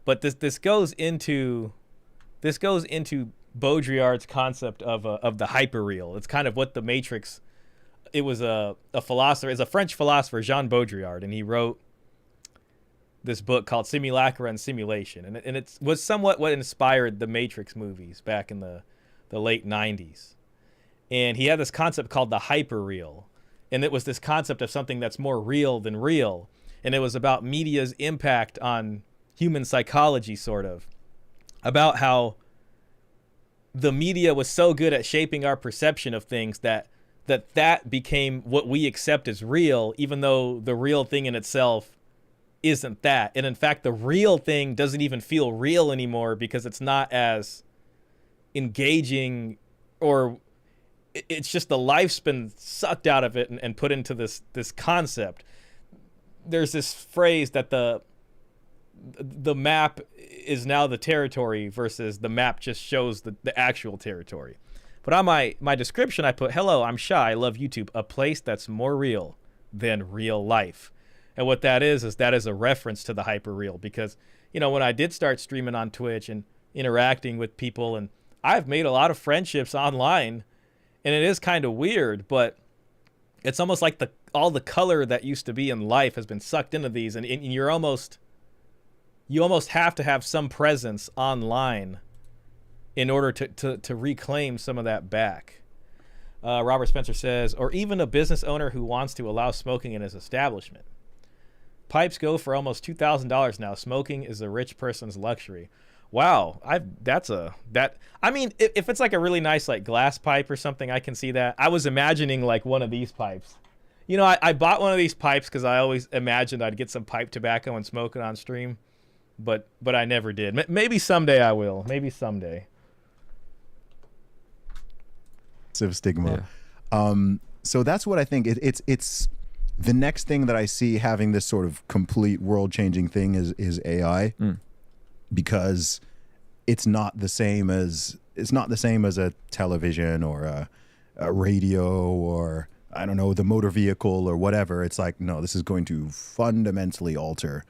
But this goes into Baudrillard's concept of the hyperreal. It's kind of what the Matrix. It was a philosopher, is a French philosopher, Jean Baudrillard, and he wrote this book called Simulacra and Simulation, and it was somewhat what inspired the Matrix movies back in the late 90s. And he had this concept called the hyperreal, and it was this concept of something that's more real than real, and it was about media's impact on human psychology, sort of, about how the media was so good at shaping our perception of things that became what we accept as real, even though the real thing in itself isn't that. And in fact, the real thing doesn't even feel real anymore, because it's not as engaging, or it's just the life's been sucked out of it and put into this concept. There's this phrase that the map is now the territory, versus the map just shows the actual territory. But on my description, I put, hello, I'm Shy, I love YouTube, a place that's more real than real life. And what that is a reference to the hyperreal, because, you know, when I did start streaming on Twitch and interacting with people, and I've made a lot of friendships online, and it is kind of weird, but it's almost like all the color that used to be in life has been sucked into these, and you almost have to have some presence online in order to reclaim some of that back. Robert Spencer says, or even a business owner who wants to allow smoking in his establishment. Pipes go for almost $2,000 now. Smoking is a rich person's luxury. Wow, I mean, if it's like a really nice like glass pipe or something, I can see that. I was imagining like one of these pipes. You know, I bought one of these pipes because I always imagined I'd get some pipe tobacco and smoke it on stream, but I never did. Maybe someday I will. Maybe someday. Stigma. Yeah. So that's what I think. It's the next thing that I see having this sort of complete world-changing thing is AI, because it's not the same as a television or a radio or, I don't know, the motor vehicle or whatever. It's like, no, this is going to fundamentally alter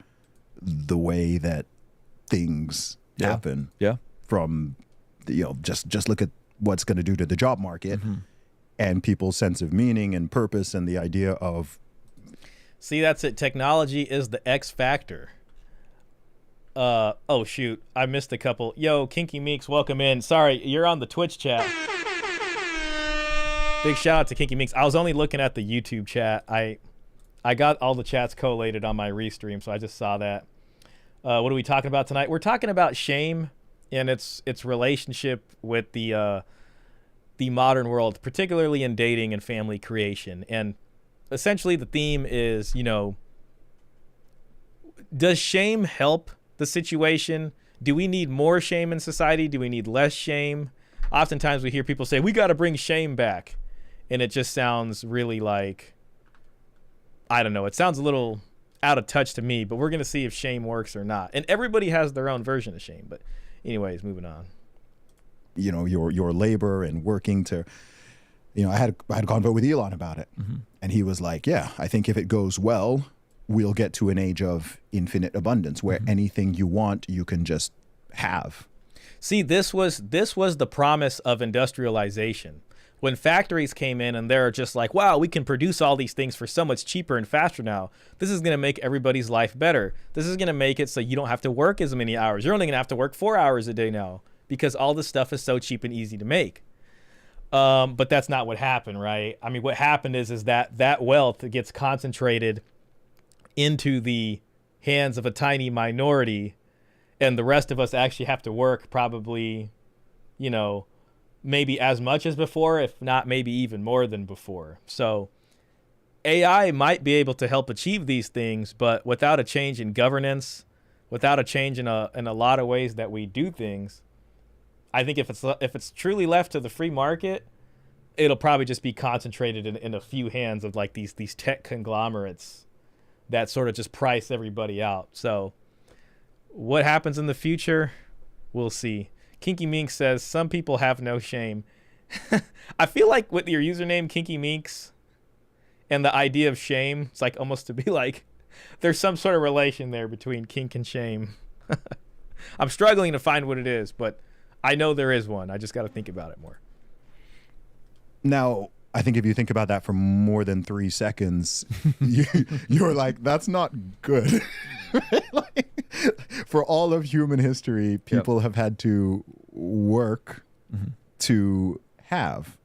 the way that things happen. Yeah. From just look at what's going to do to the job market and people's sense of meaning and purpose and the idea of. See, that's it. Technology is the X factor. Oh shoot, I missed a couple. Yo, Kinky Meeks, welcome in. Sorry, you're on the Twitch chat. Big shout out to Kinky Meeks. I was only looking at the YouTube chat. I got all the chats collated on my restream, so I just saw that. What are we talking about tonight? We're talking about shame and its relationship with the modern world, particularly in dating and family creation. And essentially the theme is, you know, does shame help the situation? Do we need more shame in society? Do we need less shame? Oftentimes we hear people say, we got to bring shame back. And it just sounds really like, I don't know, it sounds a little out of touch to me, but we're going to see if shame works or not. And everybody has their own version of shame. But anyways, moving on. You know, your labor and working to, you know, I had a convo with Elon about it. And he was like, yeah, I think if it goes well, we'll get to an age of infinite abundance where anything you want, you can just have. See, this was the promise of industrialization. when factories came in and they're just like, wow, we can produce all these things for so much cheaper and faster now. This is going to make everybody's life better. This is going to make it so you don't have to work as many hours. You're only going to have to work 4 hours a day now because all this stuff is so cheap and easy to make. But that's not what happened, right? I mean, what happened is that wealth gets concentrated into the hands of a tiny minority, and the rest of us actually have to work probably, you know, maybe as much as before, if not maybe even more than before. So AI might be able to help achieve these things, but without a change in governance, without a change in a lot of ways that we do things, I think if it's truly left to the free market, it'll probably just be concentrated in a few hands of like these tech conglomerates that sort of just price everybody out. So what happens in the future, we'll see. Kinky Minx says, some people have no shame. I feel like with your username, Kinky Minx, and the idea of shame, it's like almost to be like there's some sort of relation there between kink and shame. I'm struggling to find what it is, but I know there is one. I just got to think about it more. Now, I think if you think about that for more than 3 seconds, you're like, that's not good. Like, for all of human history, people have had to work to have.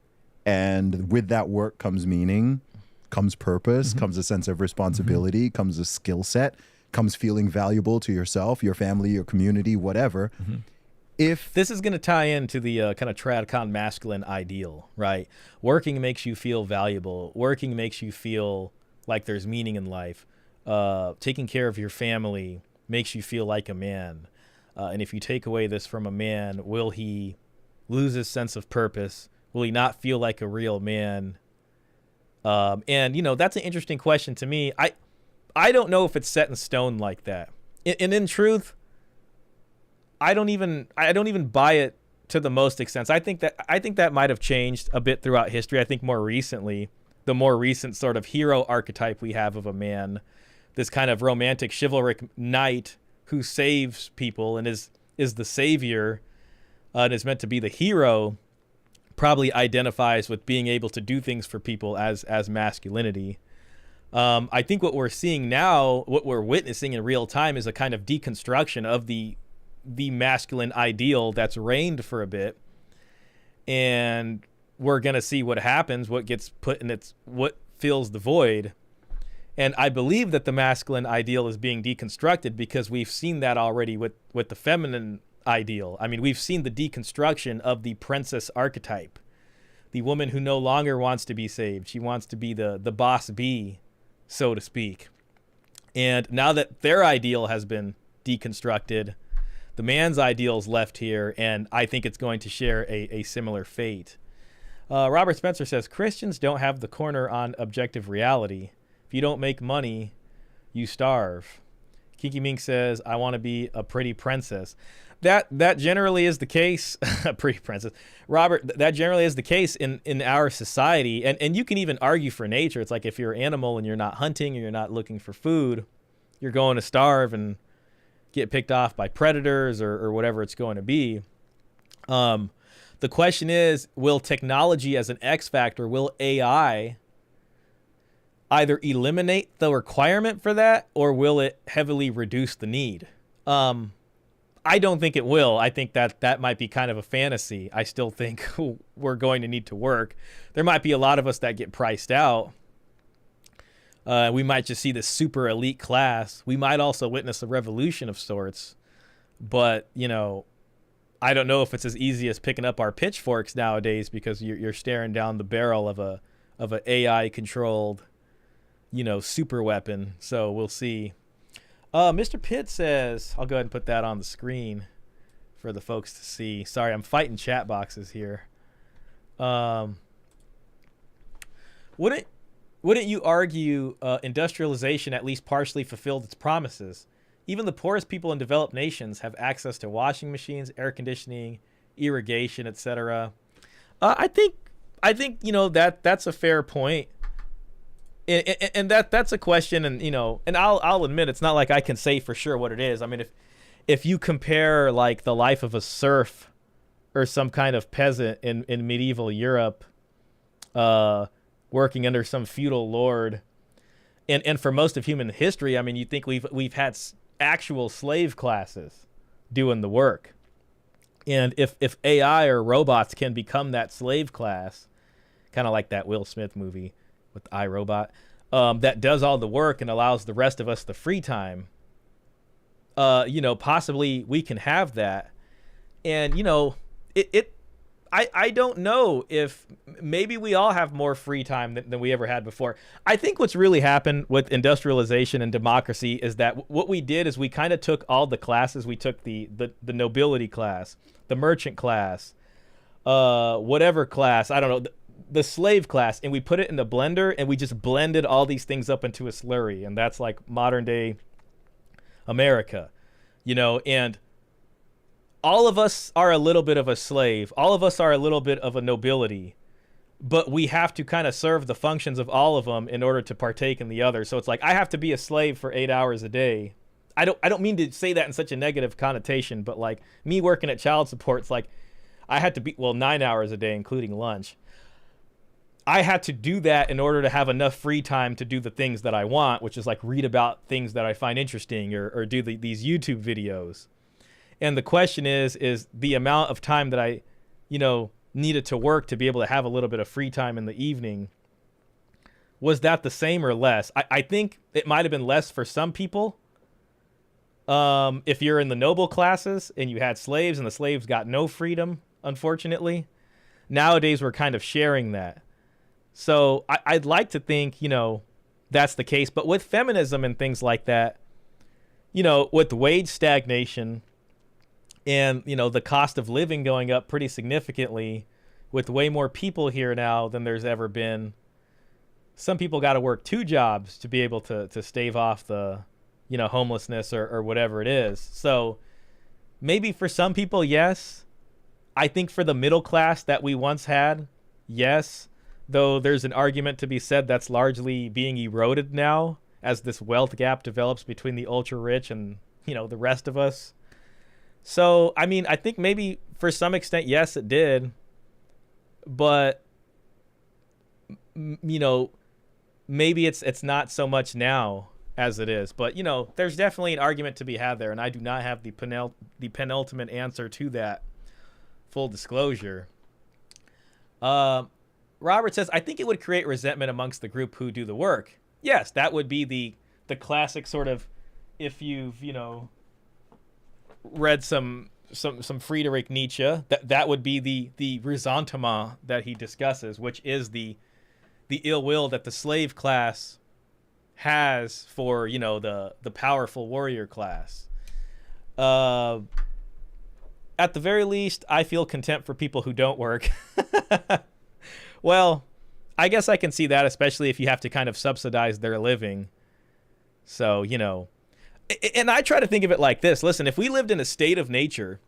And with that work comes meaning, comes purpose, comes a sense of responsibility, comes a skill set, comes feeling valuable to yourself, your family, your community, whatever. If this is going to tie into the kind of Tradcon masculine ideal, right? Working makes you feel valuable. Working makes you feel like there's meaning in life. Taking care of your family makes you feel like a man. And if you take away this from a man, will he lose his sense of purpose? Will he not feel like a real man? And, you know, that's an interesting question to me. I don't know if it's set in stone like that. And in truth, I don't even buy it to the most extent. I think that might have changed a bit throughout history. I think more recently, the more recent sort of hero archetype we have of a man, this kind of romantic chivalric knight who saves people and is the savior and is meant to be the hero, probably identifies with being able to do things for people as masculinity. I think what we're seeing now, what we're witnessing in real time, is a kind of deconstruction of the masculine ideal that's reigned for a bit, and we're gonna see what happens, what gets put in what fills the void. And I believe that the masculine ideal is being deconstructed because we've seen that already with the feminine ideal. I mean, we've seen the deconstruction of the princess archetype, the woman who no longer wants to be saved. She wants to be the boss bee, so to speak. And now that their ideal has been deconstructed, the man's ideal is left here, and I think it's going to share a similar fate. Robert Spencer says, Christians don't have the corner on objective reality. If you don't make money, you starve. Kiki Mink says, I want to be a pretty princess. That generally is the case. A pretty princess. Robert, that generally is the case in our society. And you can even argue for nature. It's like if you're an animal and you're not hunting or you're not looking for food, you're going to starve and get picked off by predators or whatever it's going to be. The question is, will technology as an X factor, will AI either eliminate the requirement for that, or will it heavily reduce the need? I don't think it will. I think that might be kind of a fantasy. I still think we're going to need to work. There might be a lot of us that get priced out. We might just see this super elite class. We might also witness a revolution of sorts. But, you know, I don't know if it's as easy as picking up our pitchforks nowadays, because you're staring down the barrel of a AI controlled, you know, super weapon. So we'll see. Mr. Pitt says, I'll go ahead and put that on the screen for the folks to see. Sorry, I'm fighting chat boxes here. Wouldn't you argue industrialization at least partially fulfilled its promises? Even the poorest people in developed nations have access to washing machines, air conditioning, irrigation, etc. I think you know that's a fair point. And that's a question, and you know, and I'll admit it's not like I can say for sure what it is. I mean, if you compare like the life of a serf or some kind of peasant in medieval Europe working under some feudal lord. And for most of human history, I mean, you think we've had actual slave classes doing the work. And if AI or robots can become that slave class, kind of like that Will Smith movie with iRobot, that does all the work and allows the rest of us the free time, possibly we can have that. And, I don't know if maybe we all have more free time than we ever had before. I think what's really happened with industrialization and democracy is that what we did is we kind of took all the classes. We took the nobility class, the merchant class, whatever class, I don't know, the slave class, and we put it in the blender, and we just blended all these things up into a slurry. And that's like modern day America, and all of us are a little bit of a slave. All of us are a little bit of a nobility, but we have to kind of serve the functions of all of them in order to partake in the other. So it's like, I have to be a slave for 8 hours a day. I don't mean to say that in such a negative connotation, but like me working at child support, it's like I had to be, 9 hours a day, including lunch. I had to do that in order to have enough free time to do the things that I want, which is like read about things that I find interesting or do these YouTube videos. And the question is the amount of time that I, needed to work to be able to have a little bit of free time in the evening, was that the same or less? I think it might have been less for some people. If you're in the noble classes and you had slaves and the slaves got no freedom, unfortunately. Nowadays, we're kind of sharing that. So I'd like to think, that's the case. But with feminism and things like that, with wage stagnation, and, the cost of living going up pretty significantly with way more people here now than there's ever been. Some people got to work 2 jobs to be able to stave off the, homelessness or whatever it is. So maybe for some people, yes. I think for the middle class that we once had, yes. Though there's an argument to be said that's largely being eroded now as this wealth gap develops between the ultra rich and, the rest of us. So, I mean, I think maybe for some extent, yes, it did. But, maybe it's not so much now as it is. But, there's definitely an argument to be had there. And I do not have the penultimate answer to that, full disclosure. Robert says, I think it would create resentment amongst the group who do the work. Yes, that would be the classic sort of, if you've, read some Friedrich Nietzsche, that would be the ressentiment that he discusses, which is the ill will that the slave class has for, the powerful warrior class. At the very least, I feel contempt for people who don't work. Well, I guess I can see that, especially if you have to kind of subsidize their living. So, and I try to think of it like this. Listen, if we lived in a state of nature,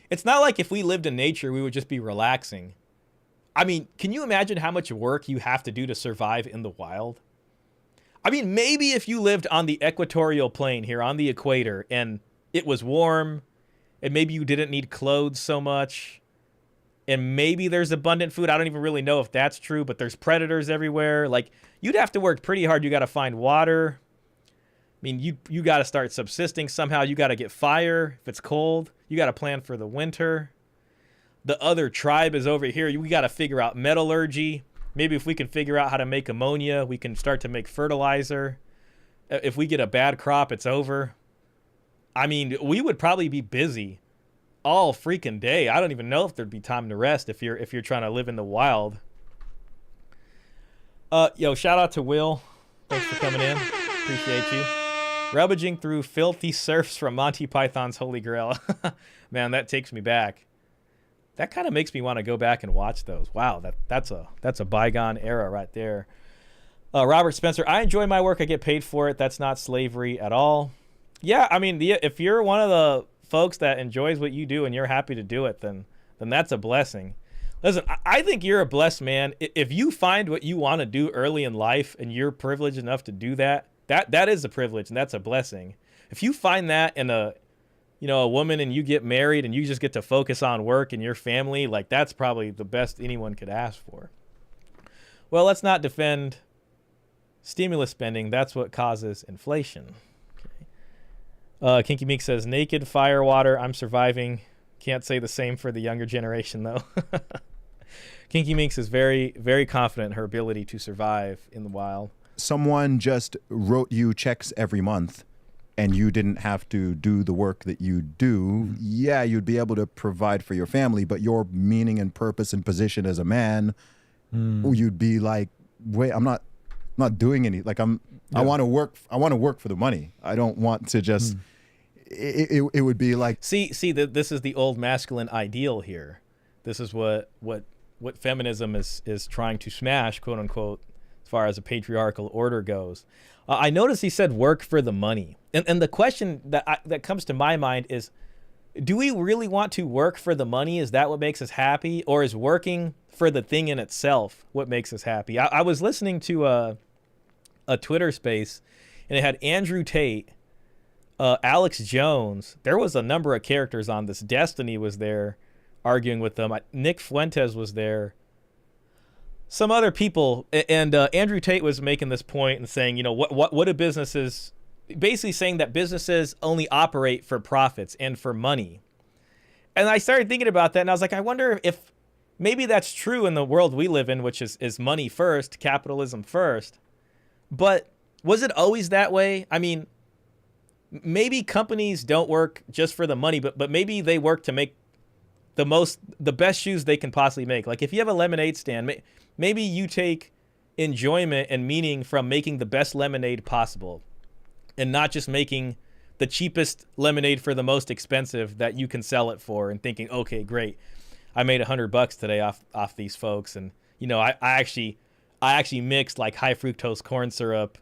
it's not like if we lived in nature, we would just be relaxing. I mean, can you imagine how much work you have to do to survive in the wild? I mean, maybe if you lived on the equatorial plane here on the equator and it was warm and maybe you didn't need clothes so much, and maybe there's abundant food. I don't even really know if that's true, but there's predators everywhere. Like, you'd have to work pretty hard. You got to find water. I mean, you got to start subsisting somehow. You got to get fire if it's cold. You got to plan for the winter. The other tribe is over here. We got to figure out metallurgy. Maybe if we can figure out how to make ammonia, we can start to make fertilizer. If we get a bad crop, it's over. I mean, we would probably be busy all freaking day. I don't even know if there'd be time to rest if you're trying to live in the wild. Shout out to Will. Thanks for coming in. Appreciate you. Rummaging through filthy surfs from Monty Python's Holy Grail. Man, that takes me back. That kind of makes me want to go back and watch those. Wow, that's a bygone era right there. Robert Spencer, I enjoy my work. I get paid for it. That's not slavery at all. Yeah, I mean, if you're one of the folks that enjoys what you do and you're happy to do it, then that's a blessing. Listen, I think you're a blessed man. If you find what you want to do early in life and you're privileged enough to do that is a privilege and that's a blessing. If you find that in a woman and you get married and you just get to focus on work and your family, like, that's probably the best anyone could ask for. Well, let's not defend stimulus spending. That's what causes inflation. Okay. Kinky Meek says, naked, fire, water, I'm surviving. Can't say the same for the younger generation, though. Kinky Meeks is very, very confident in her ability to survive in the wild. Someone just wrote you checks every month and you didn't have to do the work that you do. Yeah, you'd be able to provide for your family, but your meaning and purpose and position as a man, you'd be like, wait, I'm not doing any, like I want to work for the money. I don't want to just it would be like, see this is the old masculine ideal here. This is what feminism is trying to smash, quote unquote, as far as a patriarchal order goes. I noticed he said work for the money, and the question that comes to my mind is, do we really want to work for the money? Is that what makes us happy, or is working for the thing in itself what makes us happy? I was listening to a Twitter space, and it had Andrew Tate, Alex Jones. There was a number of characters on this. Destiny was there arguing with them. Nick Fuentes was there. Some other people, and Andrew Tate was making this point and saying, you know, what do businesses, basically saying that businesses only operate for profits and for money. And I started thinking about that, and I was like, I wonder if maybe that's true in the world we live in, which is money first, capitalism first. But was it always that way? I mean, maybe companies don't work just for the money, but maybe they work to make the best shoes they can possibly make. Like if you have a lemonade stand, maybe you take enjoyment and meaning from making the best lemonade possible and not just making the cheapest lemonade for the most expensive that you can sell it for and thinking, okay, great, I made $100 today off these folks. And, you know, I actually mixed like high fructose corn syrup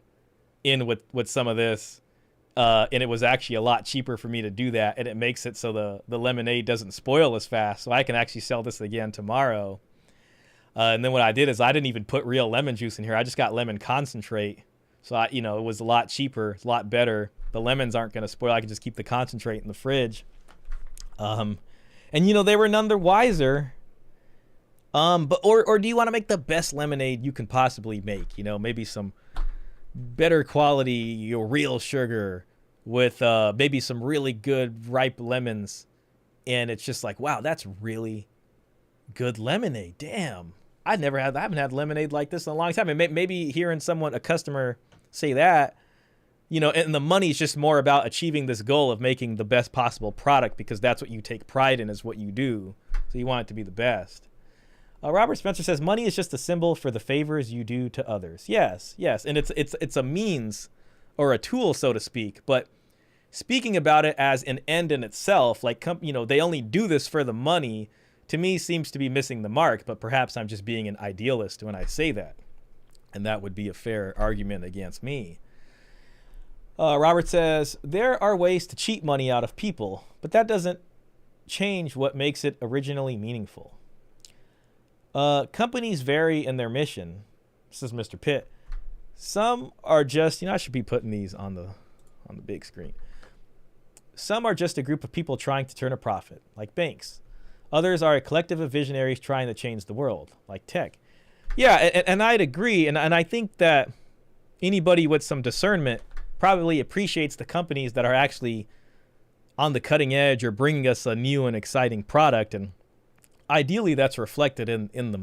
in with some of this. And it was actually a lot cheaper for me to do that. And it makes it so the lemonade doesn't spoil as fast. So I can actually sell this again tomorrow. And then what I did is I didn't even put real lemon juice in here. I just got lemon concentrate. So it was a lot cheaper, a lot better. The lemons aren't going to spoil. I can just keep the concentrate in the fridge. And they were none the wiser. Or do you want to make the best lemonade you can possibly make? You know, maybe some better quality, real sugar with maybe some really good ripe lemons, and it's just like, wow, that's really good lemonade. Damn, I haven't had lemonade like this in a long time. And maybe hearing a customer say that, and the money is just more about achieving this goal of making the best possible product, because that's what you take pride in, is what you do. So you want it to be the best. Robert Spencer says, money is just a symbol for the favors you do to others. Yes. And it's a means or a tool, so to speak. But speaking about it as an end in itself, like, they only do this for the money, to me seems to be missing the mark. But perhaps I'm just being an idealist when I say that. And that would be a fair argument against me. Robert says, there are ways to cheat money out of people, but that doesn't change what makes it originally meaningful. Companies vary in their mission. This is Mr. Pitt. Some are just, I should be putting these on the big screen. Some are just a group of people trying to turn a profit, like banks. Others are a collective of visionaries trying to change the world, like tech. Yeah, and I'd agree. And I think that anybody with some discernment probably appreciates the companies that are actually on the cutting edge or bringing us a new and exciting product. And ideally that's reflected in the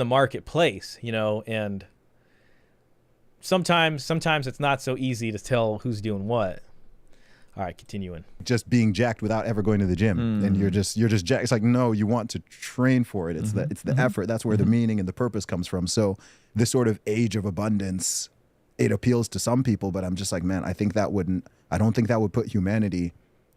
marketplace, and sometimes it's not so easy to tell who's doing what. All right, continuing. Just being jacked without ever going to the gym, and you're just jacked. It's like, no, you want to train for it. It's the effort. That's where the meaning and the purpose comes from. So this sort of age of abundance, it appeals to some people, but I'm just like, man, I don't think that would put humanity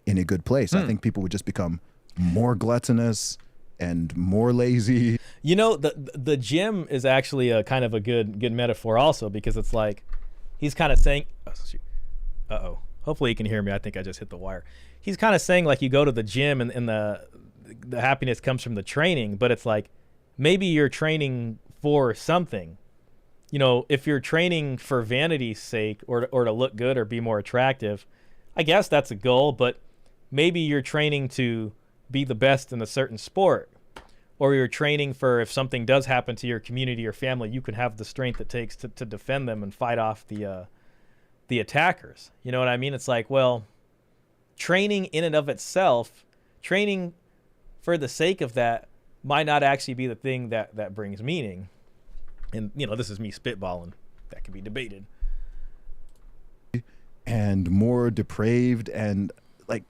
in a good place. I think people would just become more gluttonous and more lazy. The gym is actually a kind of a good metaphor also, because it's like he's kind of saying, hopefully you can hear me. I think I just hit the wire. He's kind of saying, like, you go to the gym and the happiness comes from the training, but it's like maybe you're training for something. If you're training for vanity's sake or to look good or be more attractive, I guess that's a goal, but maybe you're training to be the best in a certain sport, or you're training for if something does happen to your community or family, you can have the strength it takes to defend them and fight off the attackers. You know what I mean? It's like, well, training in and of itself, training for the sake of that might not actually be the thing that brings meaning. And, you know, this is me spitballing. That can be debated. And more depraved, and like,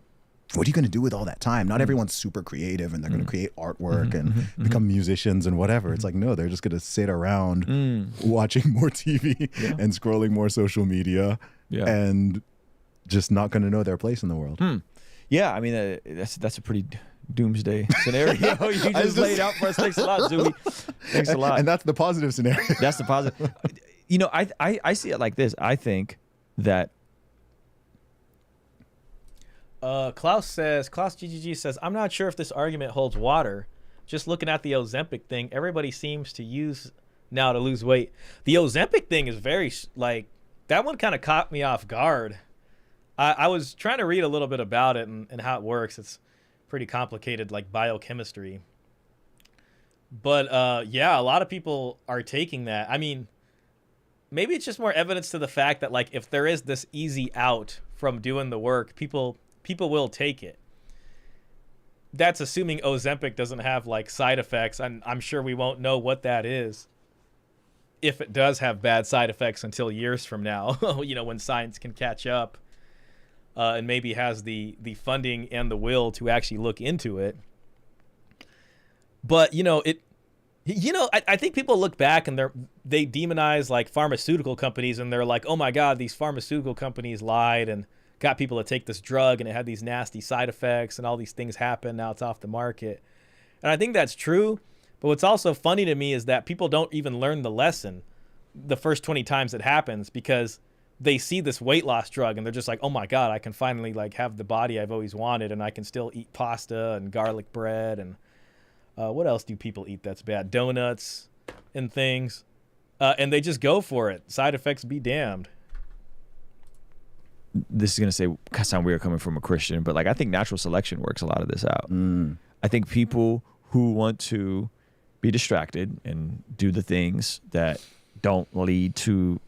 what are you going to do with all that time? Not everyone's super creative and they're going to create artwork and become musicians and whatever. It's like, no, they're just going to sit around watching more TV and scrolling more social media and just not going to know their place in the world. Yeah, I mean, that's a pretty doomsday scenario you just laid out for us. Thanks a lot, Zuby. Thanks a lot. And that's the positive scenario. That's the positive. You know, I see it like this. I think that Klaus GGG says, I'm not sure if this argument holds water. Just looking at the Ozempic thing, everybody seems to use now to lose weight. The Ozempic thing is very, like, that one kind of caught me off guard. I was trying to read a little bit about it and how it works. It's pretty complicated, like biochemistry. But yeah, a lot of people are taking that. I mean, maybe it's just more evidence to the fact that, like, if there is this easy out from doing the work, people will take it. That's assuming Ozempic doesn't have like side effects, and I'm sure we won't know what that is if it does have bad side effects until years from now, you know, when science can catch up and maybe has the funding and the will to actually look into it. But, you know, I think people look back and they demonize like pharmaceutical companies, and they're like, oh my God, these pharmaceutical companies lied and got people to take this drug and it had these nasty side effects and all these things happen. Now it's off the market. And I think that's true. But what's also funny to me is that people don't even learn the lesson the first 20 times it happens, because they see this weight loss drug and they're just like, oh my God, I can finally like have the body I've always wanted, and I can still eat pasta and garlic bread. And what else do people eat that's bad? Donuts and things. And they just go for it. Side effects be damned. This is going to sound weird coming from a Christian, but like, I think natural selection works a lot of this out. I think people who want to be distracted and do the things that don't lead to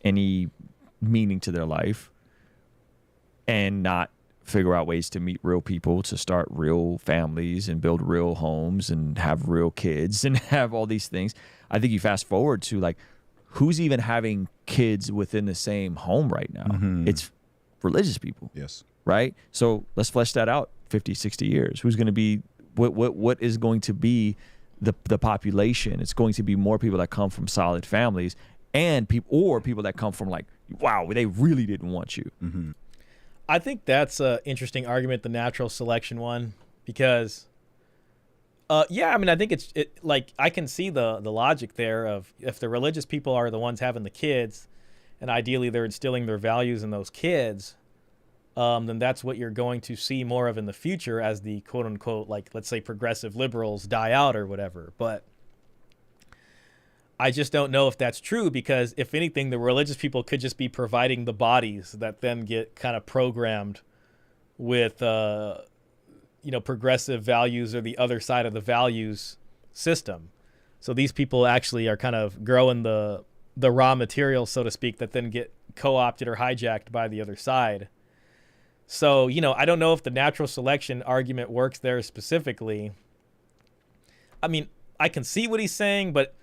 any meaning to their life and not figure out ways to meet real people, to start real families and build real homes and have real kids and have all these things. I think you fast forward to like, who's even having kids within the same home right now? It's religious people. Yes. Right? So let's flesh that out 50, 60 years. Who's going to be, what is going to be the population? It's going to be more people that come from solid families, and people that come from like, wow, they really didn't want you. I think that's an interesting argument, the natural selection one, because yeah, I mean, I think it's like, I can see the logic there of, if the religious people are the ones having the kids, and ideally they're instilling their values in those kids, then that's what you're going to see more of in the future as the quote unquote, like, let's say progressive liberals die out or whatever. But I just don't know if that's true, because if anything, the religious people could just be providing the bodies that then get kind of programmed with, you know, progressive values or the other side of the values system. So these people actually are kind of growing the raw material, so to speak, that then get co-opted or hijacked by the other side. So, you know, I don't know if the natural selection argument works there specifically. I mean, I can see what he's saying, but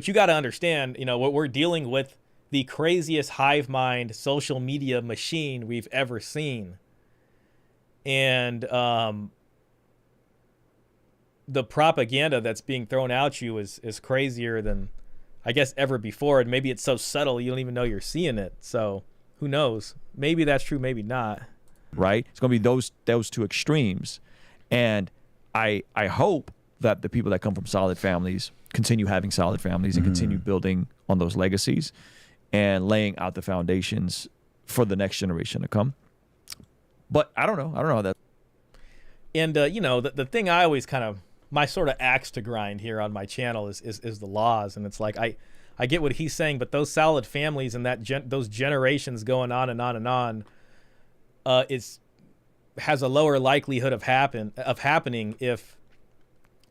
you got to understand, you know, what we're dealing with, the craziest hive mind social media machine we've ever seen. And the propaganda that's being thrown at you is crazier than, I guess, ever before. And maybe it's so subtle you don't even know you're seeing it. So who knows? Maybe that's true, maybe not. Right? It's going to be those two extremes. And I hope that the people that come from solid families continue having solid families and continue building on those legacies and laying out the foundations for the next generation to come. But I don't know how that. And, you know, the thing I always kind of, my sort of axe to grind here on my channel is the laws. And it's like, I get what he's saying, but those solid families and those generations going on and on and on, has a lower likelihood of happening if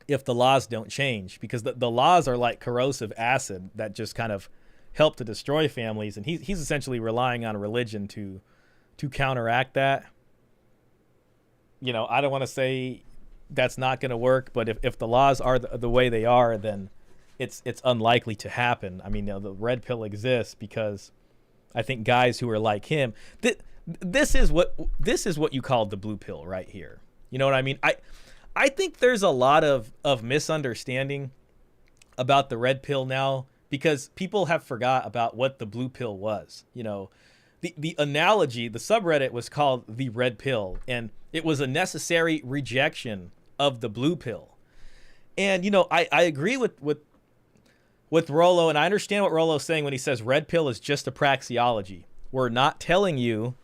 if the laws don't change, because the laws are like corrosive acid that just kind of help to destroy families. And he's essentially relying on religion to counteract that. You know, I don't want to say that's not going to work, but if the laws are the way they are, then it's unlikely to happen. I mean, you know, the red pill exists because I think guys who are like him, this is what you call the blue pill right here. You know what I mean? I think there's a lot of misunderstanding about the red pill now, because people have forgot about what the blue pill was. You know, the analogy, the subreddit was called the red pill, and it was a necessary rejection of the blue pill. And, you know, I agree with Rollo, and I understand what Rollo's saying when he says red pill is just a praxeology. We're not telling you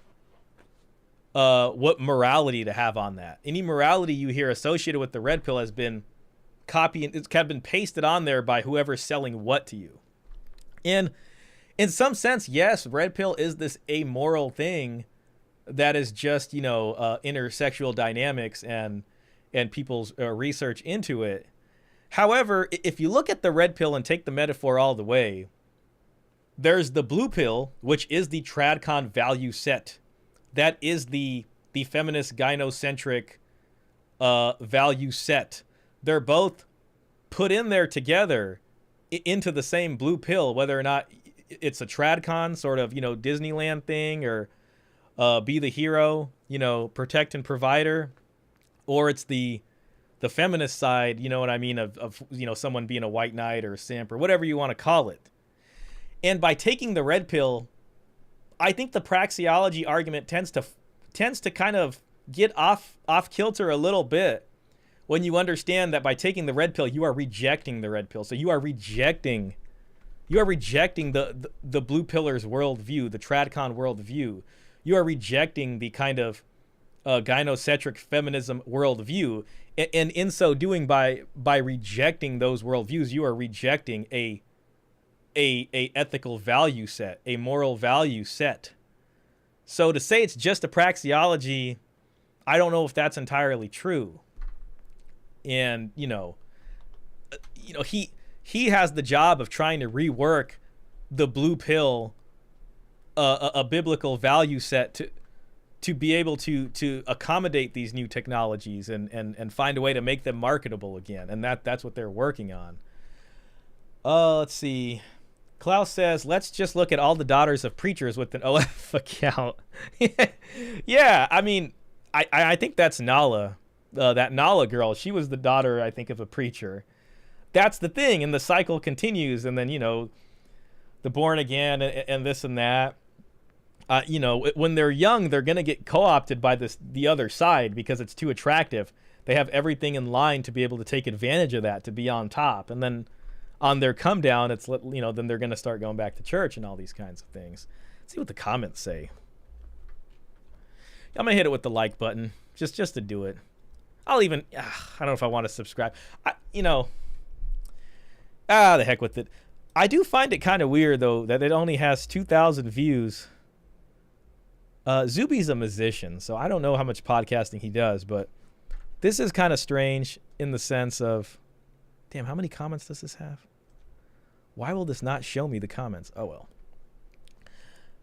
what morality to have on that. Any morality you hear associated with the red pill has been copied, it's kind of been pasted on there by whoever's selling what to you. And in some sense, yes, red pill is this amoral thing that is just, you know, intersexual dynamics and people's research into it. However, if you look at the red pill and take the metaphor all the way, there's the blue pill, which is the Tradcon value set. That is the feminist gynocentric value set. They're both put in there together into the same blue pill, whether or not it's a Tradcon sort of, you know, Disneyland thing, or be the hero, you know, protect and provider, or it's the feminist side, you know what I mean, of you know, someone being a white knight or a simp or whatever you want to call it. And by taking the red pill, I think the praxeology argument tends to kind of get off kilter a little bit when you understand that by taking the red pill, you are rejecting the red pill. So you are rejecting the blue pillar's worldview, the Tradcon worldview. You are rejecting the kind of gynocentric feminism worldview. And in so doing, by rejecting those worldviews, you are rejecting a ethical value set, a moral value set. So to say it's just a praxeology, I don't know if that's entirely true. And you know, he has the job of trying to rework the blue pill, a biblical value set to be able to accommodate these new technologies and find a way to make them marketable again. And that's what they're working on. Let's see. Klaus says, let's just look at all the daughters of preachers with an OF account. Yeah, I mean, I think that's Nala. That Nala girl, she was the daughter, I think, of a preacher. That's the thing, and the cycle continues, and then, you know, the born again and this and that. You know, when they're young, they're going to get co-opted by the other side because it's too attractive. They have everything in line to be able to take advantage of that, to be on top. And then on their come down, it's, you know, then they're going to start going back to church and all these kinds of things. Let's see what the comments say. I'm going to hit it with the like button just to do it. I'll even, I don't know if I want to subscribe. The heck with it. I do find it kind of weird, though, that it only has 2,000 views. Zuby's a musician, so I don't know how much podcasting he does, but this is kind of strange in the sense of, damn, how many comments does this have? Why will this not show me the comments? Oh, well.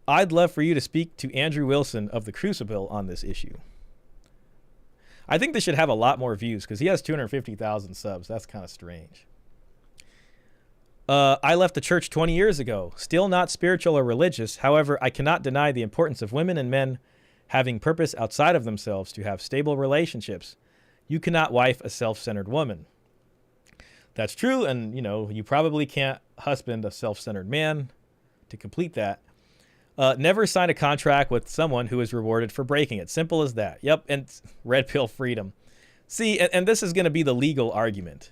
I'd love for you to speak to Andrew Wilson of The Crucible on this issue. I think this should have a lot more views because he has 250,000 subs. That's kind of strange. I left the church 20 years ago, still not spiritual or religious. However, I cannot deny the importance of women and men having purpose outside of themselves to have stable relationships. You cannot wife a self-centered woman. That's true, and you know, you probably can't husband a self-centered man to complete that. Never sign a contract with someone who is rewarded for breaking it. Simple as that. Yep, and red pill freedom. See, and this is going to be the legal argument,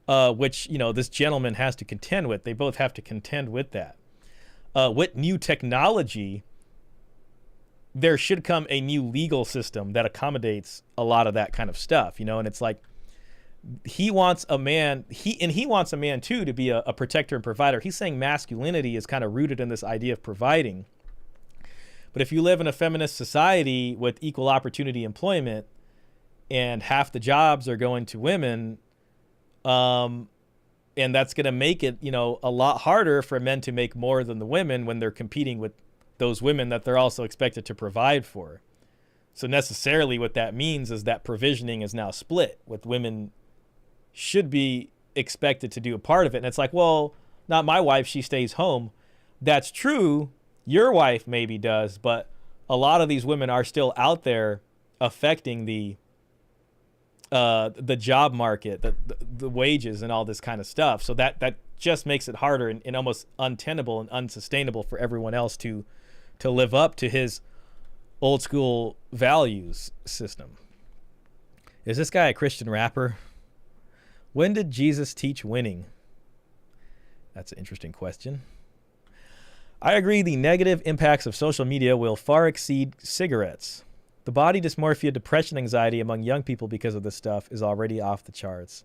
which, you know, this gentleman has to contend with. They both have to contend with that. With new technology, there should come a new legal system that accommodates a lot of that kind of stuff, you know, and it's like, he wants a man, he wants a man too to be a protector and provider. He's saying masculinity is kind of rooted in this idea of providing. But if you live in a feminist society with equal opportunity employment and half the jobs are going to women, And that's going to make it, you know, a lot harder for men to make more than the women when they're competing with those women that they're also expected to provide for. So necessarily what that means is that provisioning is now split, with women should be expected to do a part of it. And it's like, well, not my wife, she stays home. That's true. Your wife maybe does, but a lot of these women are still out there affecting the job market, the wages and all this kind of stuff. So that just makes it harder and almost untenable and unsustainable for everyone else to live up to his old school values system. Is this guy a Christian rapper? When did Jesus teach winning? That's an interesting question. I agree the negative impacts of social media will far exceed cigarettes. The body dysmorphia, depression, anxiety among young people because of this stuff is already off the charts.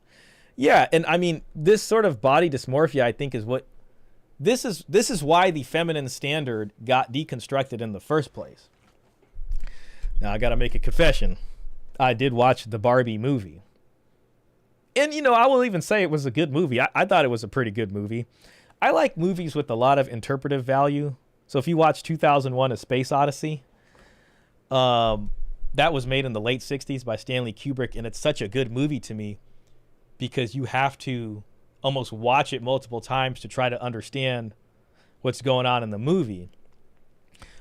Yeah, and I mean, this sort of body dysmorphia, I think, is what this is why the feminine standard got deconstructed in the first place. Now I got to make a confession. I did watch the Barbie movie. And, you know, I will even say it was a good movie. I thought it was a pretty good movie. I like movies with a lot of interpretive value. So if you watch 2001: A Space Odyssey, that was made in the late 60s by Stanley Kubrick, and it's such a good movie to me because you have to almost watch it multiple times to try to understand what's going on in the movie.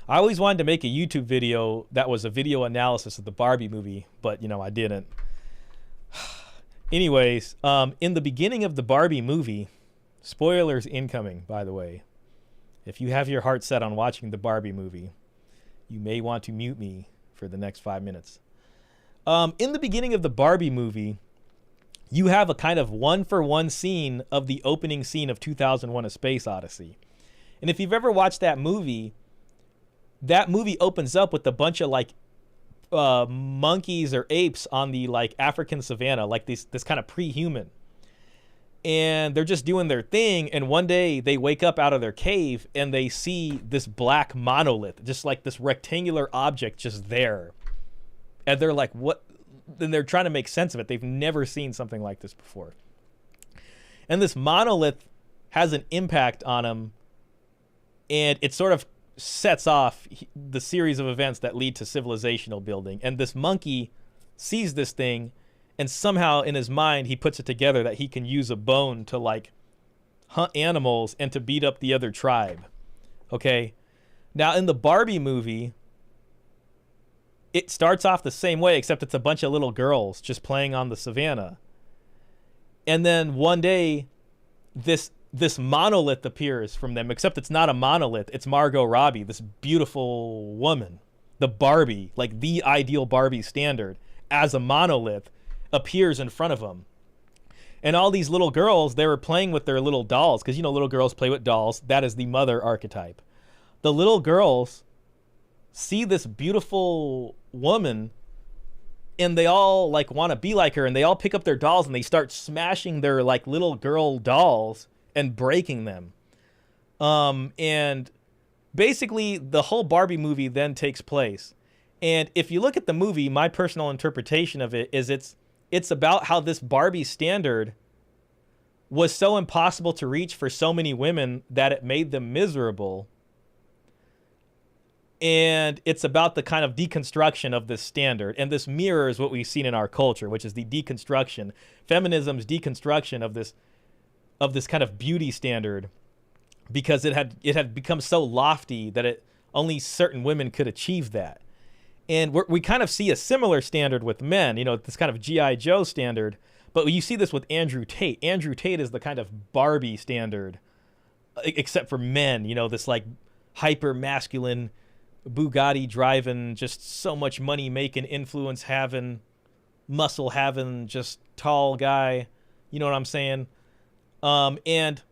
I always wanted to make a YouTube video that was a video analysis of the Barbie movie, but, you know, I didn't. Anyways, in the beginning of the Barbie movie, spoilers incoming, by the way. If you have your heart set on watching the Barbie movie, you may want to mute me for the next 5 minutes. In the beginning of the Barbie movie, you have a kind of one-for-one scene of the opening scene of 2001: A Space Odyssey. And if you've ever watched that movie opens up with a bunch of like monkeys or apes on the like African savannah, like this kind of pre-human. And they're just doing their thing, and one day they wake up out of their cave and they see this black monolith, just like this rectangular object just there. And they're like, what? Then they're trying to make sense of it. They've never seen something like this before. And this monolith has an impact on them, and it sort of sets off the series of events that lead to civilizational building. And this monkey sees this thing, and somehow in his mind he puts it together that he can use a bone to like hunt animals and to beat up the other tribe. Okay, now in the Barbie movie, it starts off the same way, except it's a bunch of little girls just playing on the savannah. And then one day this monolith appears from them, except it's not a monolith. It's Margot Robbie, this beautiful woman, the Barbie, like the ideal Barbie standard, as a monolith appears in front of them. And all these little girls, they were playing with their little dolls, because, you know, little girls play with dolls. That is the mother archetype. The little girls see this beautiful woman, and they all like want to be like her, and they all pick up their dolls and they start smashing their like little girl dolls and breaking them. And basically the whole Barbie movie then takes place. And if you look at the movie, my personal interpretation of it is it's about how this Barbie standard was so impossible to reach for so many women that it made them miserable. And it's about the kind of deconstruction of this standard. And this mirrors what we've seen in our culture, which is the deconstruction, feminism's deconstruction of this kind of beauty standard, because it had become so lofty that only certain women could achieve that. And we kind of see a similar standard with men, you know, this kind of G.I. Joe standard. But you see this with Andrew Tate. Andrew Tate is the kind of Barbie standard, except for men, you know, this like hyper masculine, Bugatti driving, just so much money making, influence having, muscle having, just tall guy. You know what I'm saying? And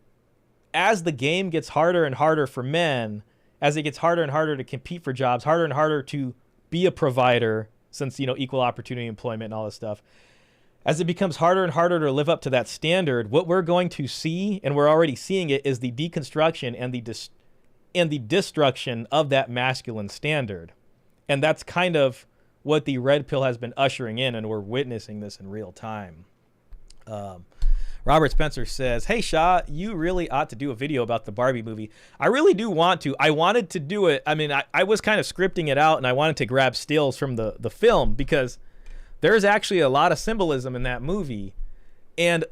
as the game gets harder and harder for men, as it gets harder and harder to compete for jobs, harder and harder to be a provider, since, you know, equal opportunity employment and all this stuff, as it becomes harder and harder to live up to that standard, what we're going to see, and we're already seeing it, is the deconstruction and the destruction of that masculine standard. And that's kind of what the Red Pill has been ushering in, and we're witnessing this in real time. Robert Spencer says, "Hey Shaw, you really ought to do a video about the Barbie movie." I really do want to. I wanted to do it. I mean, I was kind of scripting it out, and I wanted to grab stills from the film because there's actually a lot of symbolism in that movie. And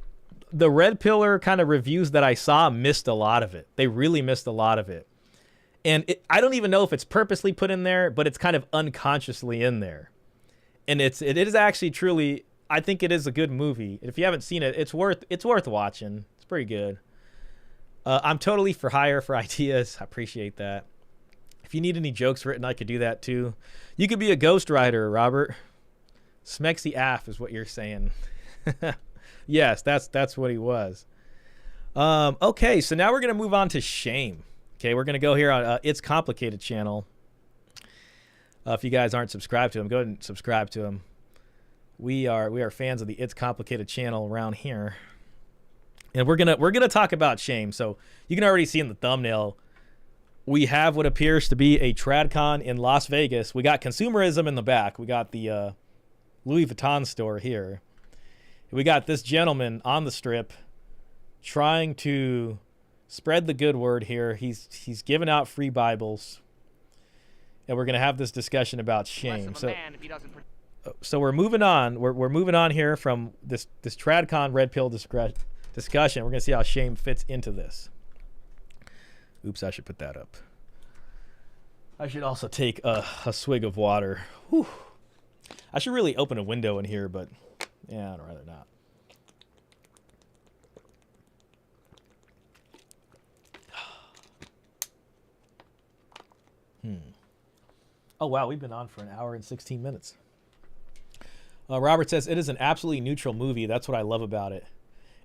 the Red Pillar kind of reviews that I saw missed a lot of it. They really missed a lot of it. And I don't even know if it's purposely put in there, but it's kind of unconsciously in there. And it is actually truly, I think it is a good movie. If you haven't seen it, it's worth watching. It's pretty good. I'm totally for hire for ideas. I appreciate that. If you need any jokes written, I could do that too. You could be a ghostwriter, Robert. Smexy Aff is what you're saying. Yes, that's what he was. Okay, so now we're gonna move on to shame. Okay, we're gonna go here on It's Complicated channel. If you guys aren't subscribed to him, go ahead and subscribe to him. We are fans of the It's Complicated channel around here, and we're gonna talk about shame. So you can already see in the thumbnail, we have what appears to be a Tradcon in Las Vegas. We got consumerism in the back. We got the Louis Vuitton store here. We got this gentleman on the strip trying to spread the good word here. He's giving out free Bibles, and we're going to have this discussion about shame. So we're moving on. We're moving on here from this Tradcon Red Pill discussion. We're going to see how shame fits into this. Oops, I should put that up. I should also take a swig of water. Whew. I should really open a window in here, but yeah, I'd rather not. Oh, wow, we've been on for an hour and 16 minutes. Robert says, it is an absolutely neutral movie. That's what I love about it.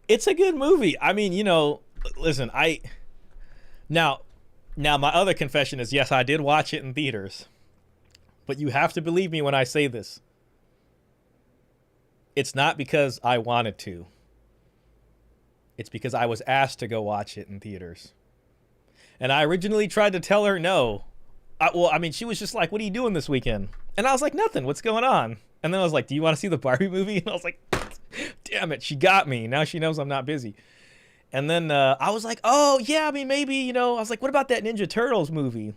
It's a good movie. I mean, you know, listen, Now, my other confession is, yes, I did watch it in theaters. But you have to believe me when I say this. It's not because I wanted to. It's because I was asked to go watch it in theaters. And I originally tried to tell her no. She was just like, what are you doing this weekend? And I was like, nothing. What's going on? And then I was like, do you want to see the Barbie movie? And I was like, damn it, she got me. Now she knows I'm not busy. And then I was like, oh, yeah, I mean, maybe, you know. I was like, what about that Ninja Turtles movie?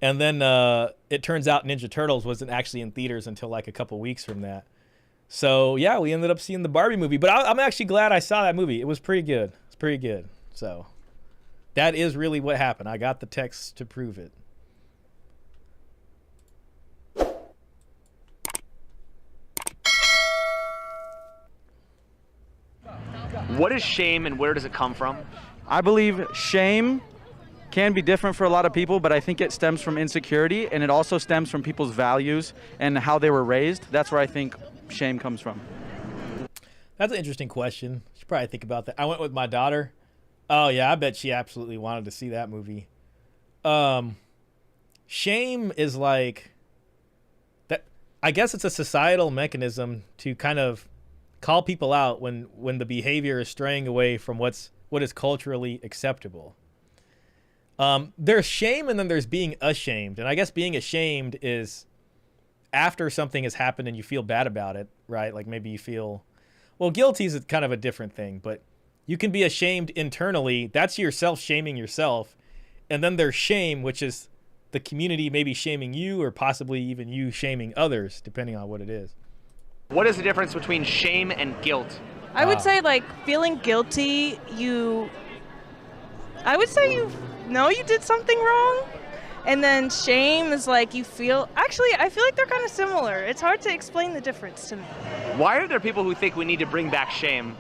And then it turns out Ninja Turtles wasn't actually in theaters until like a couple weeks from that. So, yeah, we ended up seeing the Barbie movie. But I'm actually glad I saw that movie. It was pretty good. It's pretty good. So that is really what happened. I got the text to prove it. What is shame and where does it come from? I believe shame can be different for a lot of people, but I think it stems from insecurity, and it also stems from people's values and how they were raised. That's where I think shame comes from. That's an interesting question. You should probably think about that. I went with my daughter. Oh, yeah, I bet she absolutely wanted to see that movie. Shame is like that. I guess it's a societal mechanism to kind of call people out when the behavior is straying away from what is culturally acceptable. There's shame, and then there's being ashamed. And I guess being ashamed is after something has happened and you feel bad about it, right? Like maybe you feel, well, guilty is kind of a different thing, but you can be ashamed internally. That's yourself shaming yourself. And then there's shame, which is the community maybe shaming you, or possibly even you shaming others, depending on what it is. What is the difference between shame and guilt? I would say, like, feeling guilty, I would say you know you did something wrong. And then shame is like you feel, actually, I feel like they're kind of similar. It's hard to explain the difference to me. Why are there people who think we need to bring back shame?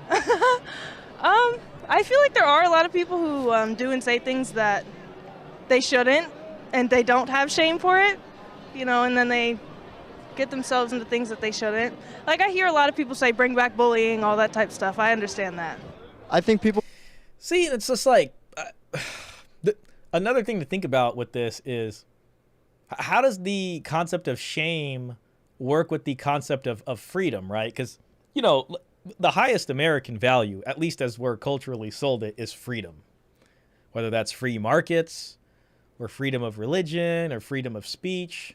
I feel like there are a lot of people who do and say things that they shouldn't, and they don't have shame for it, you know, and then they get themselves into things that they shouldn't. Like, I hear a lot of people say bring back bullying, all that type of stuff. I understand that. I think people... See, it's just like, another thing to think about with this is, how does the concept of shame work with the concept of freedom, right? Because, you know, the highest American value, at least as we're culturally sold it, is freedom. Whether that's free markets, or freedom of religion, or freedom of speech.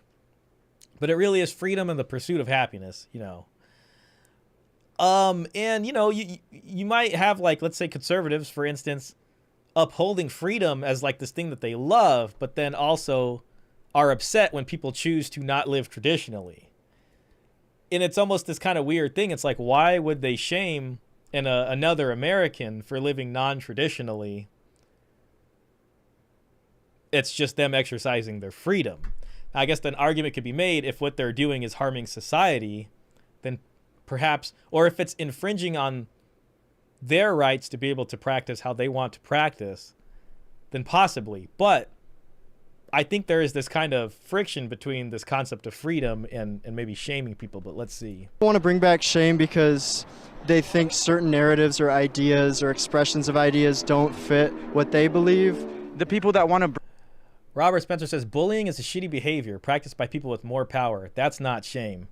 But it really is freedom and the pursuit of happiness, you know. And you know, you might have, like, let's say conservatives, for instance, upholding freedom as like this thing that they love, but then also are upset when people choose to not live traditionally. And it's almost this kind of weird thing. It's like, why would they shame another American for living non-traditionally? It's just them exercising their freedom. I guess an argument could be made, if what they're doing is harming society, then perhaps, or if it's infringing on their rights to be able to practice how they want to practice, then possibly. But I think there is this kind of friction between this concept of freedom and maybe shaming people, but let's see. I want to bring back shame because they think certain narratives or ideas or expressions of ideas don't fit what they believe. The people that want to... Robert Spencer says, bullying is a shitty behavior practiced by people with more power. That's not shame.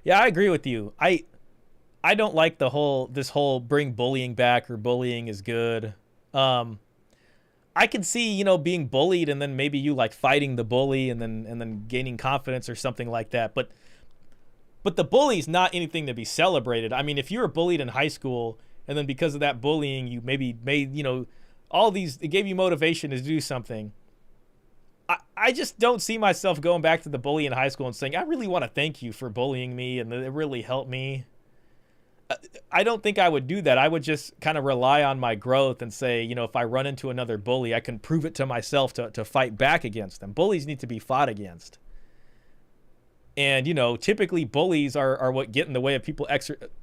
Yeah, I agree with you. I don't like this whole bring bullying back or bullying is good. I can see, you know, being bullied and then maybe you like fighting the bully and then gaining confidence or something like that. But the bully's not anything to be celebrated. I mean, if you were bullied in high school and then because of that bullying, you maybe made, you know, it gave you motivation to do something. I just don't see myself going back to the bully in high school and saying, I really want to thank you for bullying me and it really helped me. I don't think I would do that. I would just kind of rely on my growth and say, you know, if I run into another bully, I can prove it to myself to fight back against them. Bullies need to be fought against. And, you know, typically bullies are what get in the way of people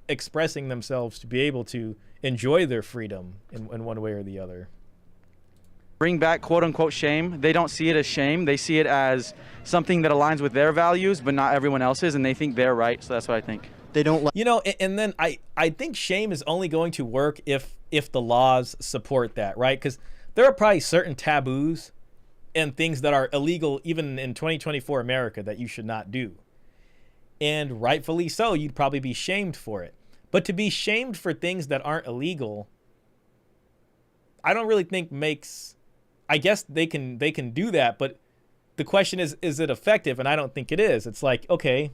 expressing themselves to be able to enjoy their freedom in one way or the other. Bring back quote unquote shame. They don't see it as shame. They see it as something that aligns with their values, but not everyone else's, and they think they're right. So that's what I think. They don't like, you know, and then I think shame is only going to work if the laws support that, right? Because there are probably certain taboos and things that are illegal even in 2024 America that you should not do. And rightfully so, you'd probably be shamed for it. But to be shamed for things that aren't illegal, I don't really think makes... I guess they can do that, but the question is it effective? And I don't think it is. It's like, okay,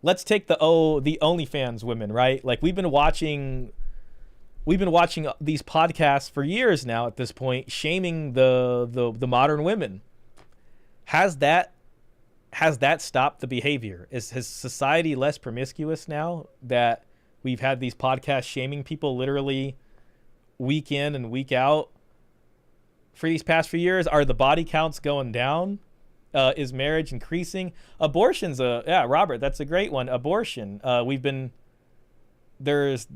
let's take the OnlyFans women, right? Like we've been watching these podcasts for years now at this point, shaming the modern women. Has that stopped the behavior? Has society less promiscuous now that we've had these podcasts shaming people literally week in and week out for these past few years? Are the body counts going down? Is marriage increasing? Abortion's Robert, that's a great one. Abortion. There's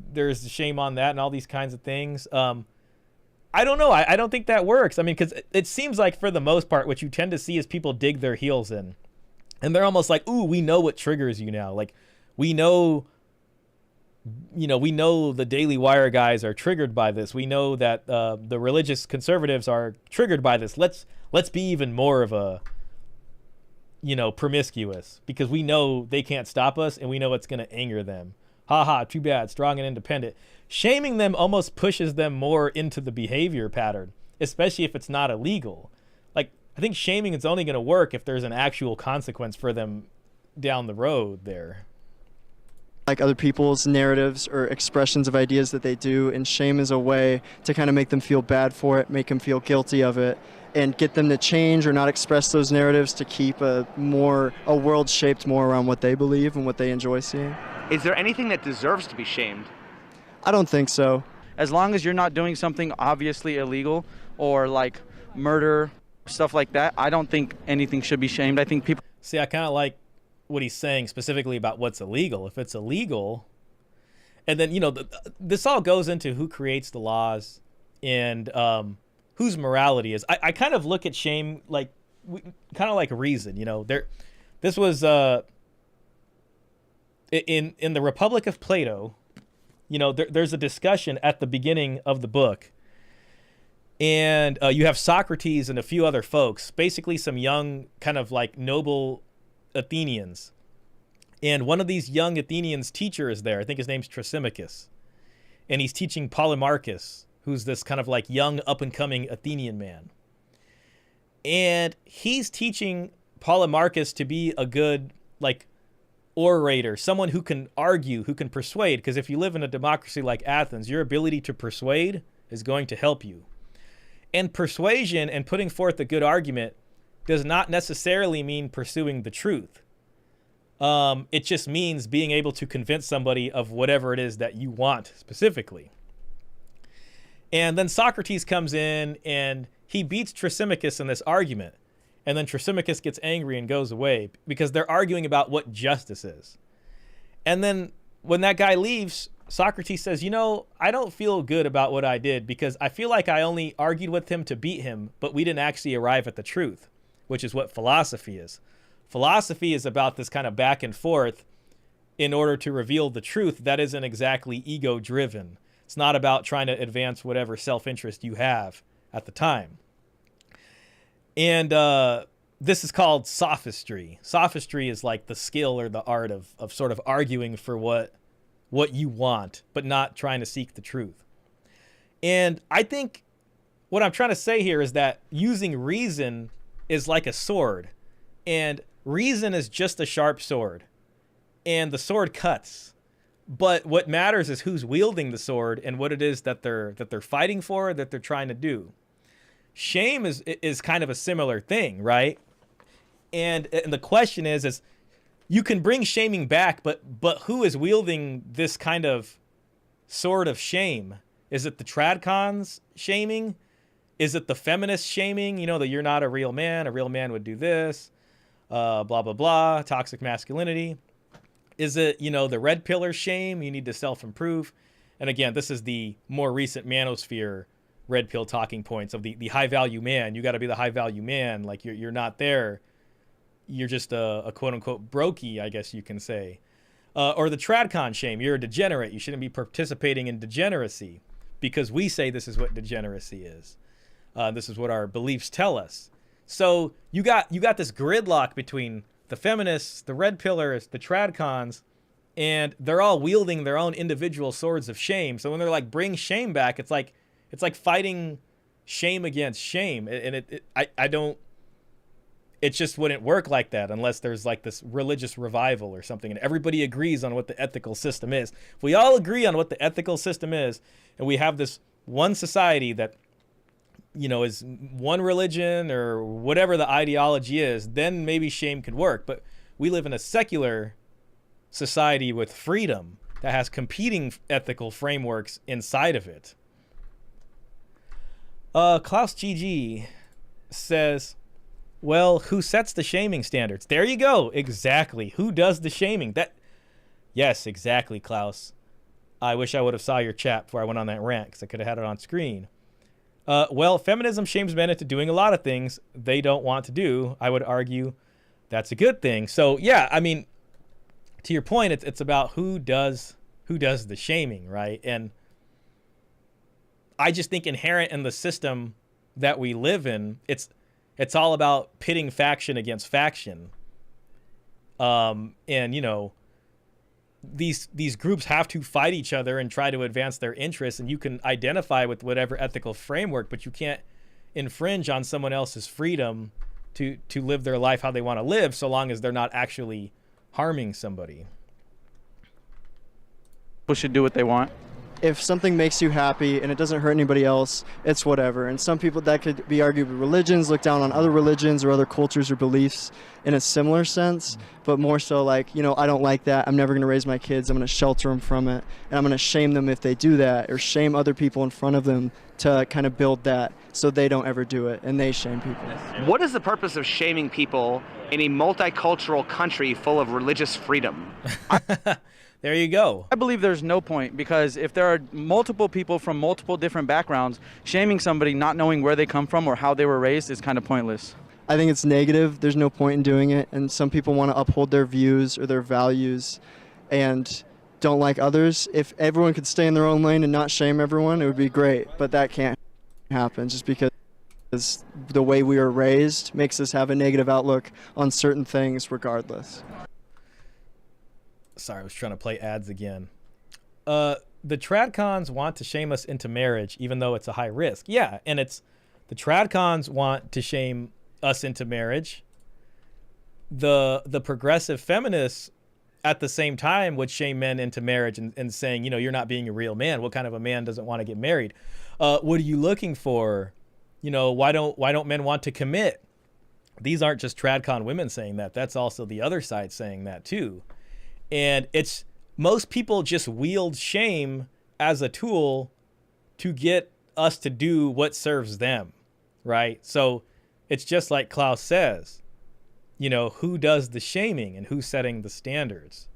shame on that and all these kinds of things. I don't know. I don't think that works. I mean, because it seems like for the most part, what you tend to see is people dig their heels in. And they're almost like, ooh, we know what triggers you now. Like, we know the Daily Wire guys are triggered by this. We know that the religious conservatives are triggered by this. Let's be even more of a, promiscuous, because we know they can't stop us and we know it's going to anger them. Ha, too bad, strong and independent. Shaming them almost pushes them more into the behavior pattern, especially if it's not illegal. Like, I think shaming is only going to work if there's an actual consequence for them down the road there. like other people's narratives or expressions of ideas that they do, and shame is a way to kind of make them feel bad for it, make them feel guilty of it, and get them to change or not express those narratives to keep a world shaped more around what they believe and what they enjoy seeing. Is there anything that deserves to be shamed? I don't think so. As long as you're not doing something obviously illegal or like murder, stuff like that, I don't think anything should be shamed. I think people... See, I kind of like what he's saying specifically about what's illegal. If it's illegal, and then, this all goes into who creates the laws and whose morality is. I kind of look at shame like, kind of like reason, this was in the Republic of Plato, there's a discussion at the beginning of the book, and you have Socrates and a few other folks, basically some young kind of like noble Athenians. And one of these young Athenians' teacher is there. I think his name's Thrasymachus. And he's teaching Polemarchus, who's this kind of like young up-and-coming Athenian man. And he's teaching Polemarchus to be a good, like, orator, someone who can argue, who can persuade. Because if you live in a democracy like Athens, your ability to persuade is going to help you. And persuasion and putting forth a good argument does not necessarily mean pursuing the truth. It just means being able to convince somebody of whatever it is that you want specifically. And then Socrates comes in and he beats Thrasymachus in this argument. And then Thrasymachus gets angry and goes away because they're arguing about what justice is. And then when that guy leaves, Socrates says, you know, I don't feel good about what I did because I feel like I only argued with him to beat him, but we didn't actually arrive at the truth, which is what philosophy is. Philosophy is about this kind of back and forth in order to reveal the truth that isn't exactly ego-driven. It's not about trying to advance whatever self-interest you have at the time. And this is called sophistry. Sophistry is like the skill or the art of sort of arguing for what you want, but not trying to seek the truth. And I think what I'm trying to say here is that using reason is like a sword. And reason is just a sharp sword. And the sword cuts. But what matters is who's wielding the sword and what it is that they're fighting for, that they're trying to do. Shame is kind of a similar thing, right? And the question is you can bring shaming back, but who is wielding this kind of sword of shame? Is it the Tradcons shaming? Is it the feminist shaming? You know, that you're not a real man would do this, blah, blah, blah, toxic masculinity. Is it, you know, the red pillar shame? You need to self-improve. And again, this is the more recent manosphere red pill talking points of the high value man. You got to be the high value man. Like you're not there. You're just a quote unquote brokey, I guess you can say. Or the Tradcon shame. You're a degenerate. You shouldn't be participating in degeneracy because we say this is what degeneracy is. This is what our beliefs tell us. So you got this gridlock between the feminists, the red pillars, the Tradcons, and they're all wielding their own individual swords of shame. So when they're like, bring shame back, it's like fighting shame against shame. And it just wouldn't work like that unless there's like this religious revival or something and everybody agrees on what the ethical system is. If we all agree on what the ethical system is and we have this one society that, you know, is one religion or whatever the ideology is, then maybe shame could work. But we live in a secular society with freedom that has competing ethical frameworks inside of it. Klaus GG says, well, who sets the shaming standards? There you go. Exactly. Who does the shaming? Yes, exactly, Klaus. I wish I would have saw your chat before I went on that rant because I could have had it on screen. Well, feminism shames men into doing a lot of things they don't want to do. I would argue that's a good thing. So, yeah, I mean, to your point, it's about who does the shaming, right? And I just think inherent in the system that we live in, it's all about pitting faction against faction. And, you know, these groups have to fight each other and try to advance their interests, and you can identify with whatever ethical framework, but you can't infringe on someone else's freedom to live their life how they want to live, so long as they're not actually harming somebody. People should do what they want. If something makes you happy and it doesn't hurt anybody else, it's whatever. And some people, that could be argued with religions, look down on other religions or other cultures or beliefs in a similar sense, but more so like, you know, I don't like that. I'm never going to raise my kids. I'm going to shelter them from it. And I'm going to shame them if they do that, or shame other people in front of them to kind of build that so they don't ever do it and they shame people. What is the purpose of shaming people in a multicultural country full of religious freedom? There you go. I believe there's no point, because if there are multiple people from multiple different backgrounds, shaming somebody not knowing where they come from or how they were raised is kind of pointless. I think it's negative. There's no point in doing it. And some people want to uphold their views or their values and don't like others. If everyone could stay in their own lane and not shame everyone, it would be great. But that can't happen just because the way we are raised makes us have a negative outlook on certain things regardless. Sorry, I was trying to play ads again. The Tradcons want to shame us into marriage, even though it's a high risk. Yeah, and it's the Tradcons want to shame us into marriage. The progressive feminists at the same time would shame men into marriage and saying, you know, you're not being a real man. What kind of a man doesn't want to get married? What are you looking for? You know, why don't men want to commit? These aren't just Tradcon women saying that. That's also the other side saying that too. And it's most people just wield shame as a tool to get us to do what serves them, right? So it's just like Klaus says, you know, who does the shaming and who's setting the standards?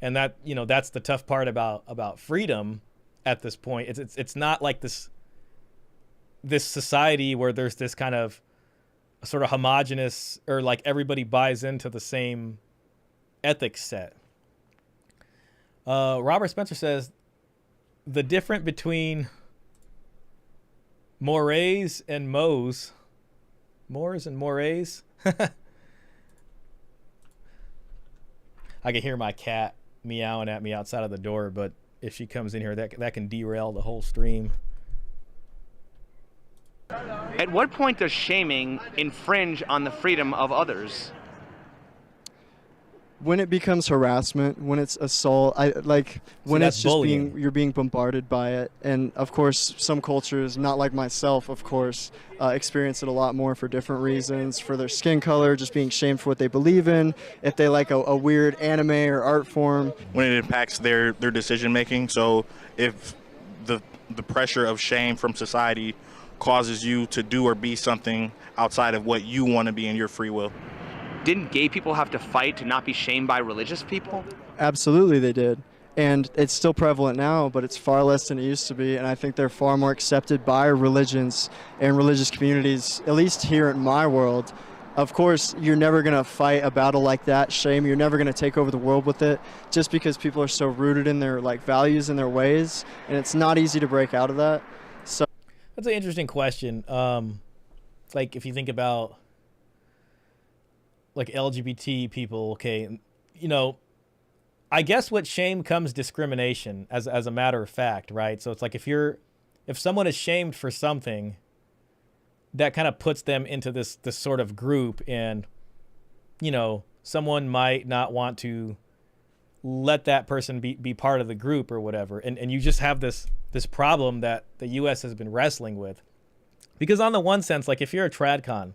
And that, you know, that's the tough part about freedom at this point. It's not like this society where there's this kind of sort of homogenous, or like everybody buys into the same ethics set. Robert Spencer says the difference between mores and moes, mores and mores. I can hear my cat meowing at me outside of the door, but if she comes in here, that can derail the whole stream. At what point does shaming infringe on the freedom of others? When it becomes harassment, when it's assault, when that's it's just bullying. you're being bombarded by it. And of course, some cultures, not like myself, of course, experience it a lot more for different reasons, for their skin color, just being shamed for what they believe in, if they like a weird anime or art form. When it impacts their decision making. So if the pressure of shame from society causes you to do or be something outside of what you want to be in your free will. Didn't gay people have to fight to not be shamed by religious people? Absolutely they did. And it's still prevalent now, but it's far less than it used to be. And I think they're far more accepted by religions and religious communities, at least here in my world. Of course, you're never going to fight a battle like that, shame. You're never going to take over the world with it, just because people are so rooted in their values and their ways. And it's not easy to break out of that. So That's an interesting question. Like if you think about like LGBT people, okay, you know, I guess with shame comes discrimination as a matter of fact, right? So it's like if someone is shamed for something, that kind of puts them into this sort of group, and you know, someone might not want to let that person be part of the group or whatever, and you just have this problem that the US has been wrestling with. Because on the one sense, like if you're a Tradcon,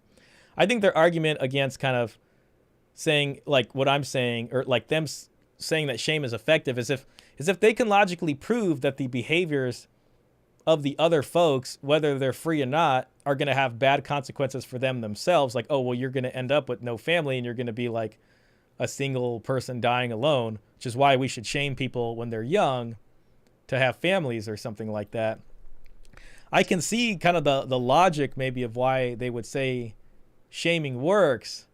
I think their argument against kind of saying like what I'm saying, or like them saying that shame is effective, is if they can logically prove that the behaviors of the other folks, whether they're free or not, are going to have bad consequences for them themselves. Like, oh, well, you're going to end up with no family and you're going to be like a single person dying alone, which is why we should shame people when they're young to have families or something like that. I can see kind of the logic maybe of why they would say shaming works,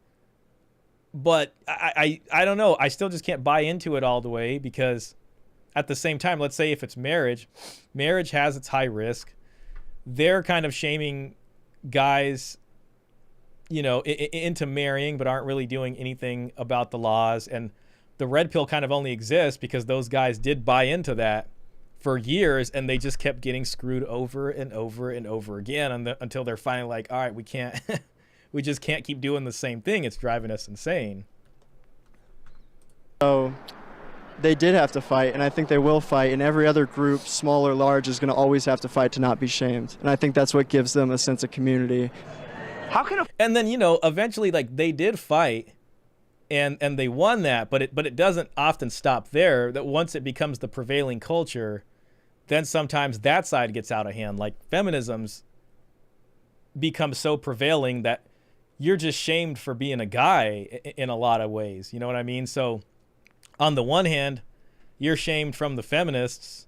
but I don't know. I still just can't buy into it all the way, because at the same time, let's say if it's marriage has its high risk. They're kind of shaming guys, you know, into marrying, but aren't really doing anything about the laws. And the red pill kind of only exists because those guys did buy into that for years, and they just kept getting screwed over and over and over again until they're finally like, all right, we can't, we just can't keep doing the same thing. It's driving us insane. So they did have to fight, and I think they will fight, and every other group, small or large, is going to always have to fight to not be shamed. And I think that's what gives them a sense of community. And then, you know, eventually, like, they did fight, and they won that, but it doesn't often stop there. That once it becomes the prevailing culture, then sometimes that side gets out of hand. Like, feminism's become so prevailing that you're just shamed for being a guy in a lot of ways. You know what I mean? So on the one hand, you're shamed from the feminists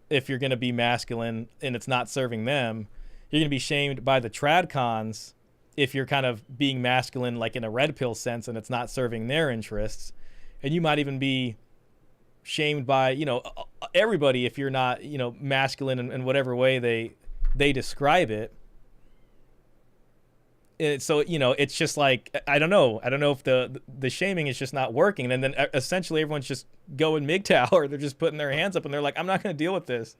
if you're going to be masculine and it's not serving them. You're going to be shamed by the Tradcons if you're kind of being masculine, like in a red pill sense, and it's not serving their interests. And you might even be shamed by, you know, everybody if you're not, you know, masculine in whatever way they describe it. So, you know, it's just like, I don't know if the shaming is just not working, and then essentially everyone's just going MGTOW, or they're just putting their hands up and they're like, I'm not going to deal with this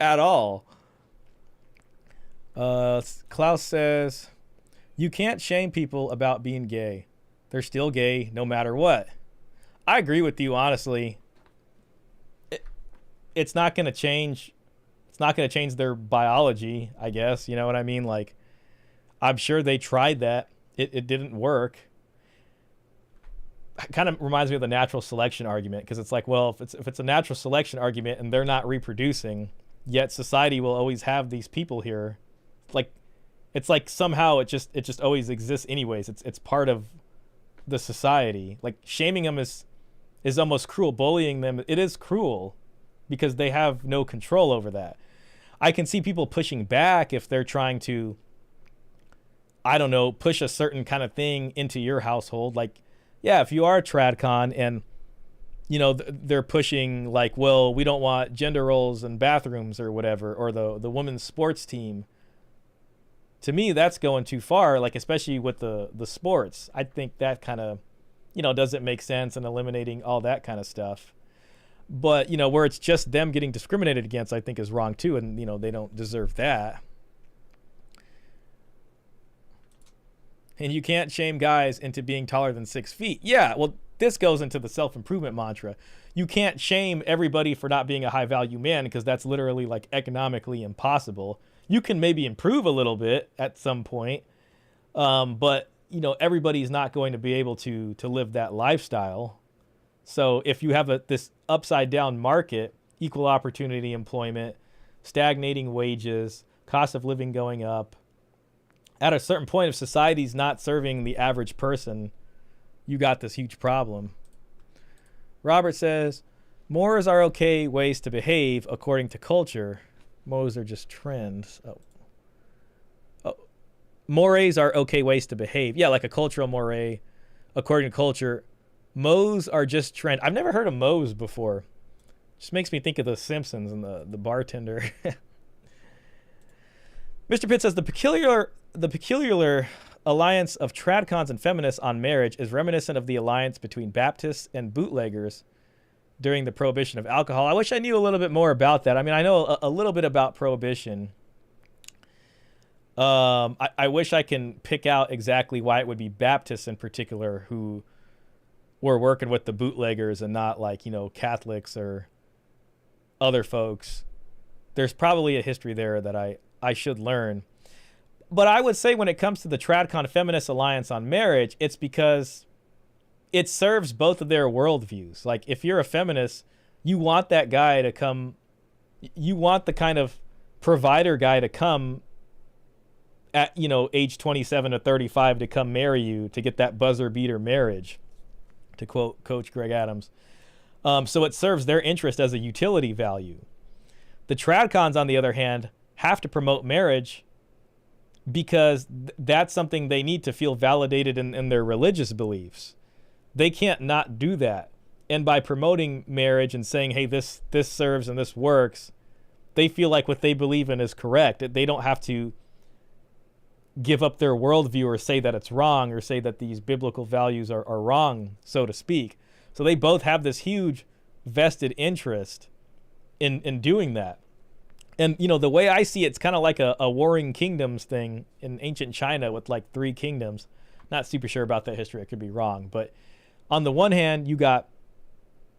at all. Klaus says, you can't shame people about being gay. They're still gay no matter what. I agree with you, honestly. It's not going to change. It's not going to change their biology, I guess. You know what I mean? Like, I'm sure they tried that. It didn't work. It kind of reminds me of the natural selection argument, because it's like, well, if it's a natural selection argument and they're not reproducing, yet society will always have these people here. Like, it's like somehow it just always exists anyways. It's part of the society. Like, shaming them is almost cruel. Bullying them, it is cruel because they have no control over that. I can see people pushing back if they're trying to, I don't know, push a certain kind of thing into your household. Like, yeah, if you are a Tradcon and, you know, they're pushing like, well, we don't want gender roles in bathrooms or whatever, or the women's sports team. To me, that's going too far, like, especially with the sports. I think that kind of, you know, doesn't make sense, and eliminating all that kind of stuff. But, you know, where it's just them getting discriminated against, I think is wrong too. And, you know, they don't deserve that. And you can't shame guys into being taller than 6 feet. Yeah, well, this goes into the self-improvement mantra. You can't shame everybody for not being a high-value man, because that's literally, like, economically impossible. You can maybe improve a little bit at some point, but, you know, everybody's not going to be able to live that lifestyle. So if you have this upside-down market, equal opportunity employment, stagnating wages, cost of living going up, at a certain point, if society's not serving the average person, you got this huge problem. Robert says, mores are okay ways to behave according to culture. Mores are just trends. Mores are okay ways to behave. Yeah, like a cultural moray. According to culture, moes are just trend. I've never heard of moes before. Just makes me think of The Simpsons and the bartender. Mr. Pitt says, the peculiar alliance of Tradcons and feminists on marriage is reminiscent of the alliance between Baptists and bootleggers during the prohibition of alcohol. I wish I knew a little bit more about that. I mean, I know a little bit about prohibition. I wish I can pick out exactly why it would be Baptists in particular who were working with the bootleggers and not, like, you know, Catholics or other folks. There's probably a history there that I should learn. But I would say when it comes to the Tradcon Feminist Alliance on marriage, it's because it serves both of their worldviews. Like, if you're a feminist, you want that guy to come, you want the kind of provider guy to come at, you know, age 27 to 35 to come marry you, to get that buzzer beater marriage, to quote Coach Greg Adams. So it serves their interest as a utility value. The Tradcons, on the other hand, have to promote marriage because that's something they need to feel validated in their religious beliefs. They can't not do that. And by promoting marriage and saying, hey, this serves and this works, they feel like what they believe in is correct. They don't have to give up their worldview or say that it's wrong or say that these biblical values are wrong, so to speak. So they both have this huge vested interest in doing that. And, you know, the way I see it, it's kind of like a warring kingdoms thing in ancient China with like 3 kingdoms. Not super sure about that history. I could be wrong. But on the one hand, you got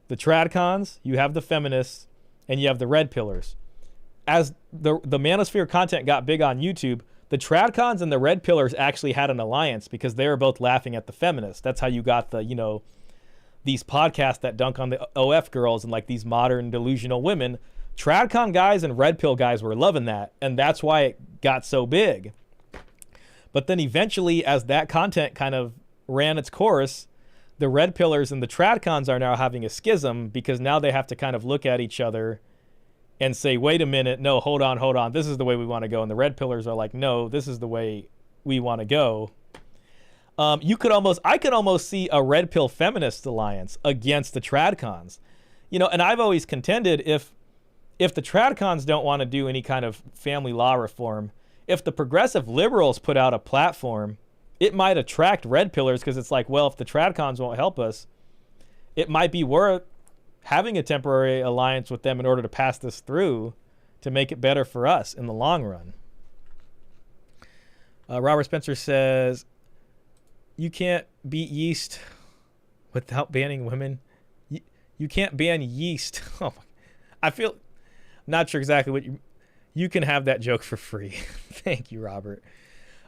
the Tradcons, you have the feminists, and you have the Red Pillars. As the Manosphere content got big on YouTube, the Tradcons and the Red Pillars actually had an alliance because they were both laughing at the feminists. That's how you got the, you know, these podcasts that dunk on the OF girls and like these modern delusional women. Tradcon guys and Red Pill guys were loving that, and that's why it got so big. But then eventually, as that content kind of ran its course, the Red Pillars and the Tradcons are now having a schism because now they have to kind of look at each other and say, wait a minute, no, hold on, this is the way we want to go. And the Red Pillars are like, no, this is the way we want to go. I could almost see a Red Pill feminist alliance against the Tradcons. You know, and I've always contended if the Tradcons don't want to do any kind of family law reform, if the progressive liberals put out a platform, it might attract Red Pillars because it's like, well, if the Tradcons won't help us, it might be worth having a temporary alliance with them in order to pass this through to make it better for us in the long run. Robert Spencer says, you can't beat yeast without banning women. You can't ban yeast. Oh, I feel not sure exactly what you can have that joke for free. Thank you, Robert.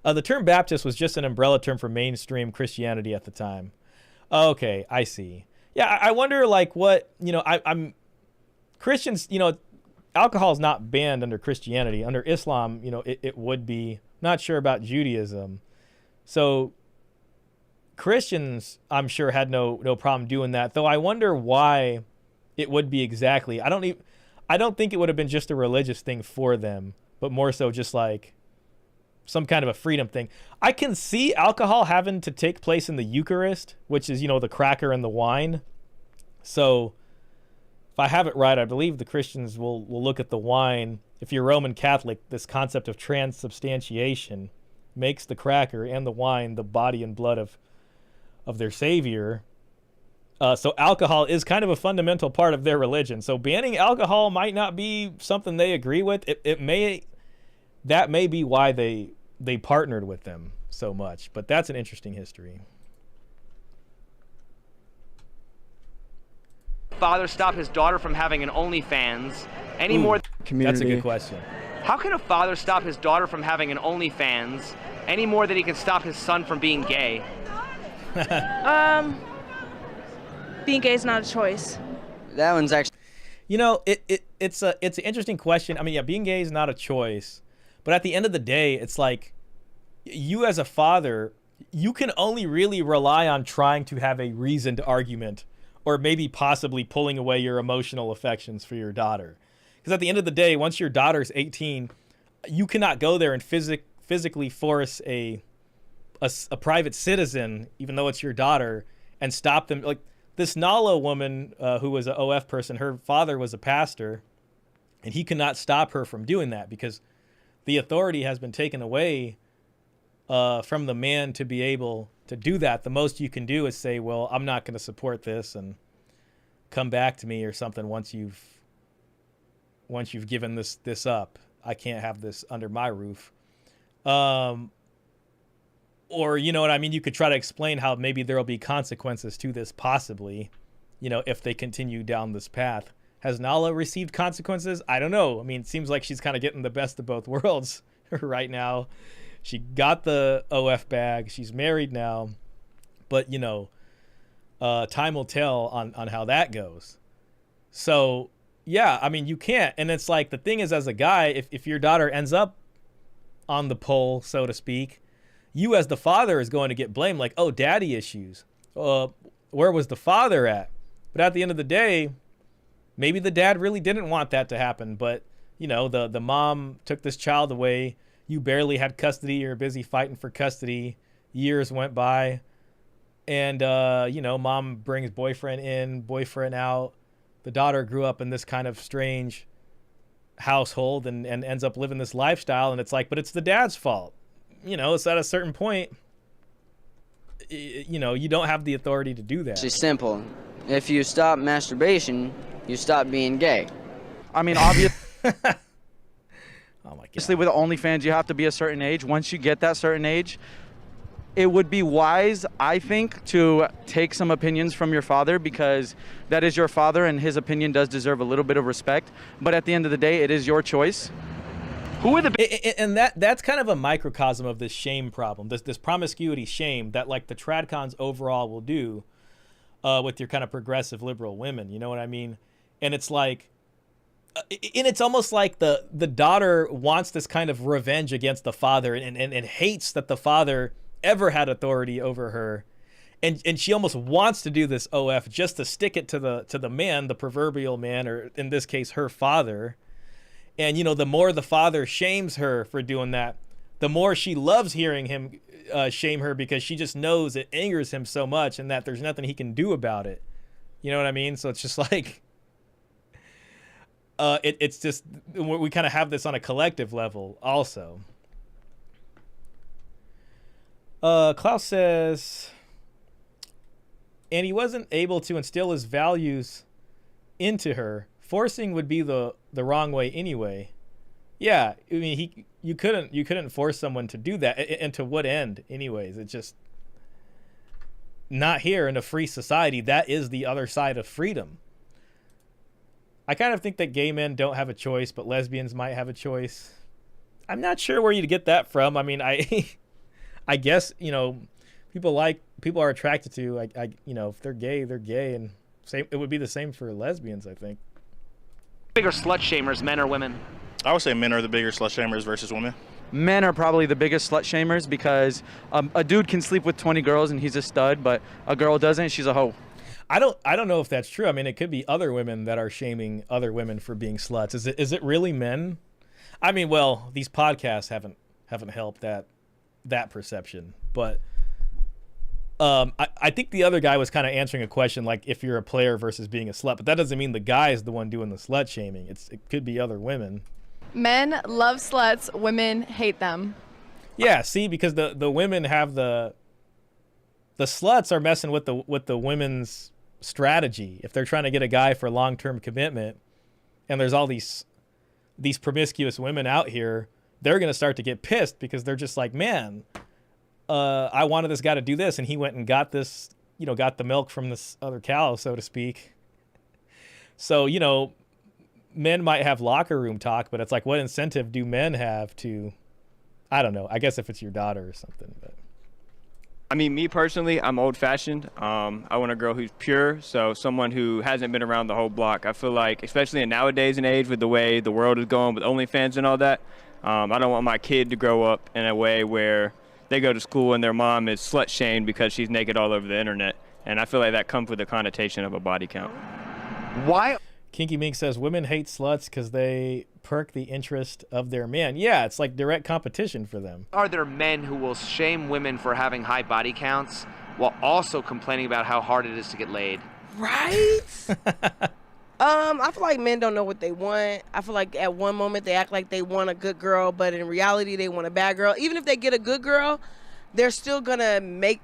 The term Baptist was just an umbrella term for mainstream Christianity at the time. Okay, I see. Yeah, I wonder like what, I'm Christians, alcohol is not banned under Christianity. Under Islam, it would be. Not sure about Judaism. So Christians, I'm sure, had no problem doing that. Though I wonder why it would be exactly. I don't think it would have been just a religious thing for them, but more so just like some kind of a freedom thing. I can see alcohol having to take place in the Eucharist, which is, the cracker and the wine. So if I have it right, I believe the Christians will look at the wine. If you're Roman Catholic, this concept of transubstantiation makes the cracker and the wine the body and blood of their Savior. So alcohol is kind of a fundamental part of their religion. So banning alcohol might not be something they agree with. That may be why they partnered with them so much. But that's an interesting history. Father stop his daughter from having an OnlyFans any more? Community. That's a good question. How can a father stop his daughter from having an OnlyFans any more than he can stop his son from being gay? Being gay is not a choice. That one's actually. It's an interesting question. I mean, yeah, being gay is not a choice, but at the end of the day, it's like you as a father, you can only really rely on trying to have a reasoned argument, or maybe possibly pulling away your emotional affections for your daughter. Because at the end of the day, once your daughter's 18, you cannot go there and physically force a private citizen, even though it's your daughter, and stop them. Like this Nala woman who was an OF person, her father was a pastor, and he cannot stop her from doing that because the authority has been taken away from the man to be able to do that. The most you can do is say, well, I'm not going to support this and come back to me or something once you've given this up. I can't have this under my roof. Or, you know what I mean? You could try to explain how maybe there'll be consequences to this possibly, if they continue down this path. Has Nala received consequences? I don't know. I mean, it seems like she's kind of getting the best of both worlds right now. She got the OF bag. She's married now. But, time will tell on how that goes. So, yeah, I mean, you can't. And it's like the thing is, as a guy, if your daughter ends up on the pole, so to speak, you as the father is going to get blamed like, oh, daddy issues. Where was the father at? But at the end of the day, maybe the dad really didn't want that to happen. But, the mom took this child away. You barely had custody. You're busy fighting for custody. Years went by. And, mom brings boyfriend in, boyfriend out. The daughter grew up in this kind of strange household and ends up living this lifestyle. And it's like, but it's the dad's fault. It's at a certain point, you don't have the authority to do that. It's simple. If you stop masturbation, you stop being gay. I mean, obviously. Oh my God. Obviously, with OnlyFans, you have to be a certain age. Once you get that certain age, it would be wise, I think, to take some opinions from your father because that is your father and his opinion does deserve a little bit of respect. But at the end of the day, it is your choice. Who are the and that's kind of a microcosm of this shame problem, this promiscuity shame that like the Tradcons overall will do with your kind of progressive liberal women. You know what I mean? And it's like, and it's almost like the daughter wants this kind of revenge against the father and hates that the father ever had authority over her. And she almost wants to do this OF just to stick it to the man, the proverbial man, or in this case, her father. And, the more the father shames her for doing that, the more she loves hearing him shame her because she just knows it angers him so much and that there's nothing he can do about it. You know what I mean? So it's just like, it's just, we kind of have this on a collective level also. Klaus says, and he wasn't able to instill his values into her. Forcing would be the wrong way anyway. Yeah, I mean, you couldn't force someone to do that. And to what end anyways? It's just not here in a free society. That is the other side of freedom. I kind of think that gay men don't have a choice, but lesbians might have a choice. I'm not sure where you'd get that from. I mean, I guess, you know, people are attracted to, you know, if they're gay, and it would be the same for lesbians, I think. Bigger slut shamers, men or women? I would say men are the bigger slut shamers versus women. Men are probably the biggest slut shamers because a dude can sleep with 20 girls and he's a stud, but a girl doesn't, she's a hoe. I don't know if that's true. I mean, it could be other women that are shaming other women for being sluts. Is it really men? I mean, well, these podcasts haven't helped that perception, but I think the other guy was kind of answering a question like if you're a player versus being a slut, but that doesn't mean the guy is the one doing the slut shaming. It could be other women. Men love sluts, women hate them. Yeah, see, because the women have the sluts are messing with the women's strategy. If they're trying to get a guy for long-term commitment, and there's all these promiscuous women out here, they're gonna start to get pissed because they're just like, man, I wanted this guy to do this, and he went and got this, you know, got the milk from this other cow, so to speak. So, you know, men might have locker room talk, but it's like, what incentive do men have to, I don't know, I guess if it's your daughter or something, but. I mean, me personally, I'm old-fashioned. I want a girl who's pure, so someone who hasn't been around the whole block. I feel like, especially in nowadays and age with the way the world is going with OnlyFans and all that, I don't want my kid to grow up in a way where they go to school and their mom is slut-shamed because she's naked all over the internet. And I feel like that comes with the connotation of a body count. Why? Kinky Mink says women hate sluts because they perk the interest of their man. Yeah, it's like direct competition for them. Are there men who will shame women for having high body counts while also complaining about how hard it is to get laid? Right? I feel like men don't know what they want. I feel like at one moment they act like they want a good girl, but in reality they want a bad girl. Even if they get a good girl, they're still gonna make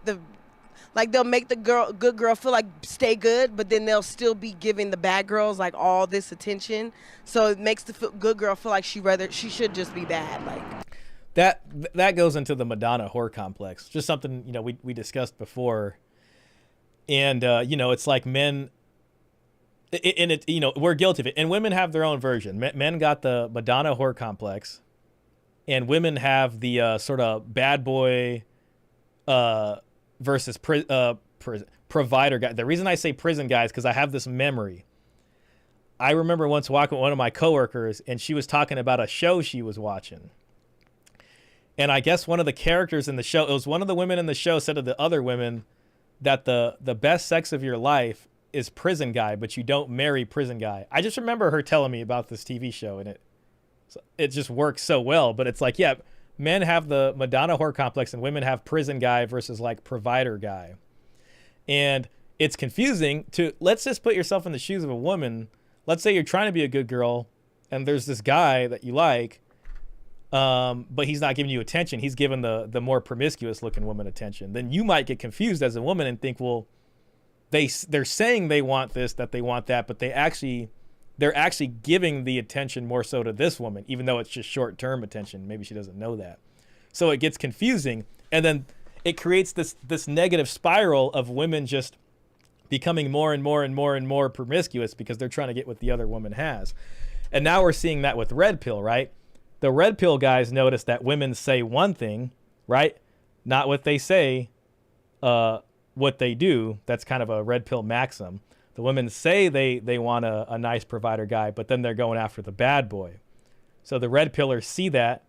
they'll make the good girl feel like stay good, but then they'll still be giving the bad girls like all this attention. So it makes the good girl feel like she should just be bad. Like that goes into the Madonna whore complex. Just something, you know, we discussed before. And you know, it's like men, and it, you know, we're guilty of it, and women have their own version. Men got the Madonna whore complex, and women have the sort of bad boy versus provider guy. The reason I say prison guy is because I have this memory. I remember once walking with one of my coworkers, and she was talking about a show she was watching. And I guess one of the characters in the show, it was one of the women in the show, said to the other women that the best sex of your life is prison guy, but you don't marry prison guy. I just remember her telling me about this TV show, and it just works so well. But it's like, yeah, men have the Madonna whore complex and women have prison guy versus like provider guy. And it's confusing let's just put yourself in the shoes of a woman. Let's say you're trying to be a good girl and there's this guy that you like, but he's not giving you attention. He's giving the more promiscuous looking woman attention. Then you might get confused as a woman and think, well, they're saying they want this, that they want that, but they're actually giving the attention more so to this woman, even though it's just short-term attention. Maybe she doesn't know that. So it gets confusing. And then it creates this negative spiral of women just becoming more and more and more and more promiscuous because they're trying to get what the other woman has. And now we're seeing that with Redpill, right? The Redpill guys notice that women say one thing, right? Not what they say, what they do. That's kind of a Redpill maxim. The women say they want a nice provider guy, but then they're going after the bad boy. So the red pillars see that,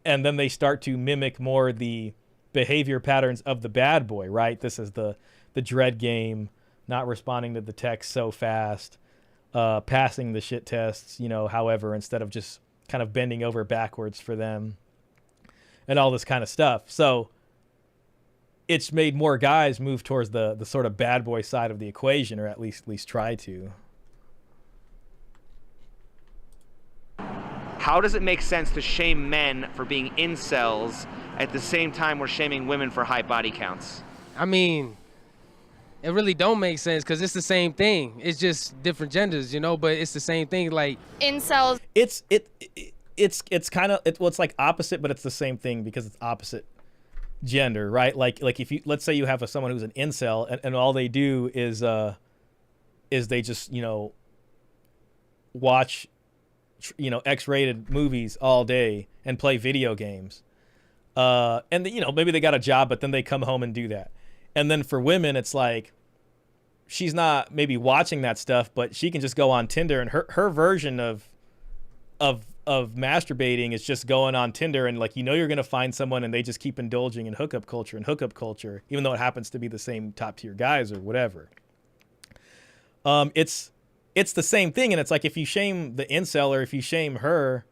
and then they start to mimic more the behavior patterns of the bad boy, right? This is the dread game, not responding to the text so fast, passing the shit tests, you know, however, instead of just kind of bending over backwards for them and all this kind of stuff. So it's made more guys move towards the sort of bad boy side of the equation, or at least try to. How does it make sense to shame men for being incels at the same time we're shaming women for high body counts? I mean, it really don't make sense because it's the same thing. It's just different genders, you know, but it's the same thing. Like incels. It's kind of well, it's like opposite, but it's the same thing because it's opposite gender, right? Like if you, let's say you have someone who's an incel and all they do is they just, you know, watch, X-rated movies all day and play video games. And maybe they got a job, but then they come home and do that. And then for women, it's like, she's not maybe watching that stuff, but she can just go on Tinder, and her version of masturbating is just going on Tinder, and like, you're going to find someone, and they just keep indulging in hookup culture, even though it happens to be the same top tier guys or whatever. It's the same thing. And it's like, if you shame the incel, or if you shame her,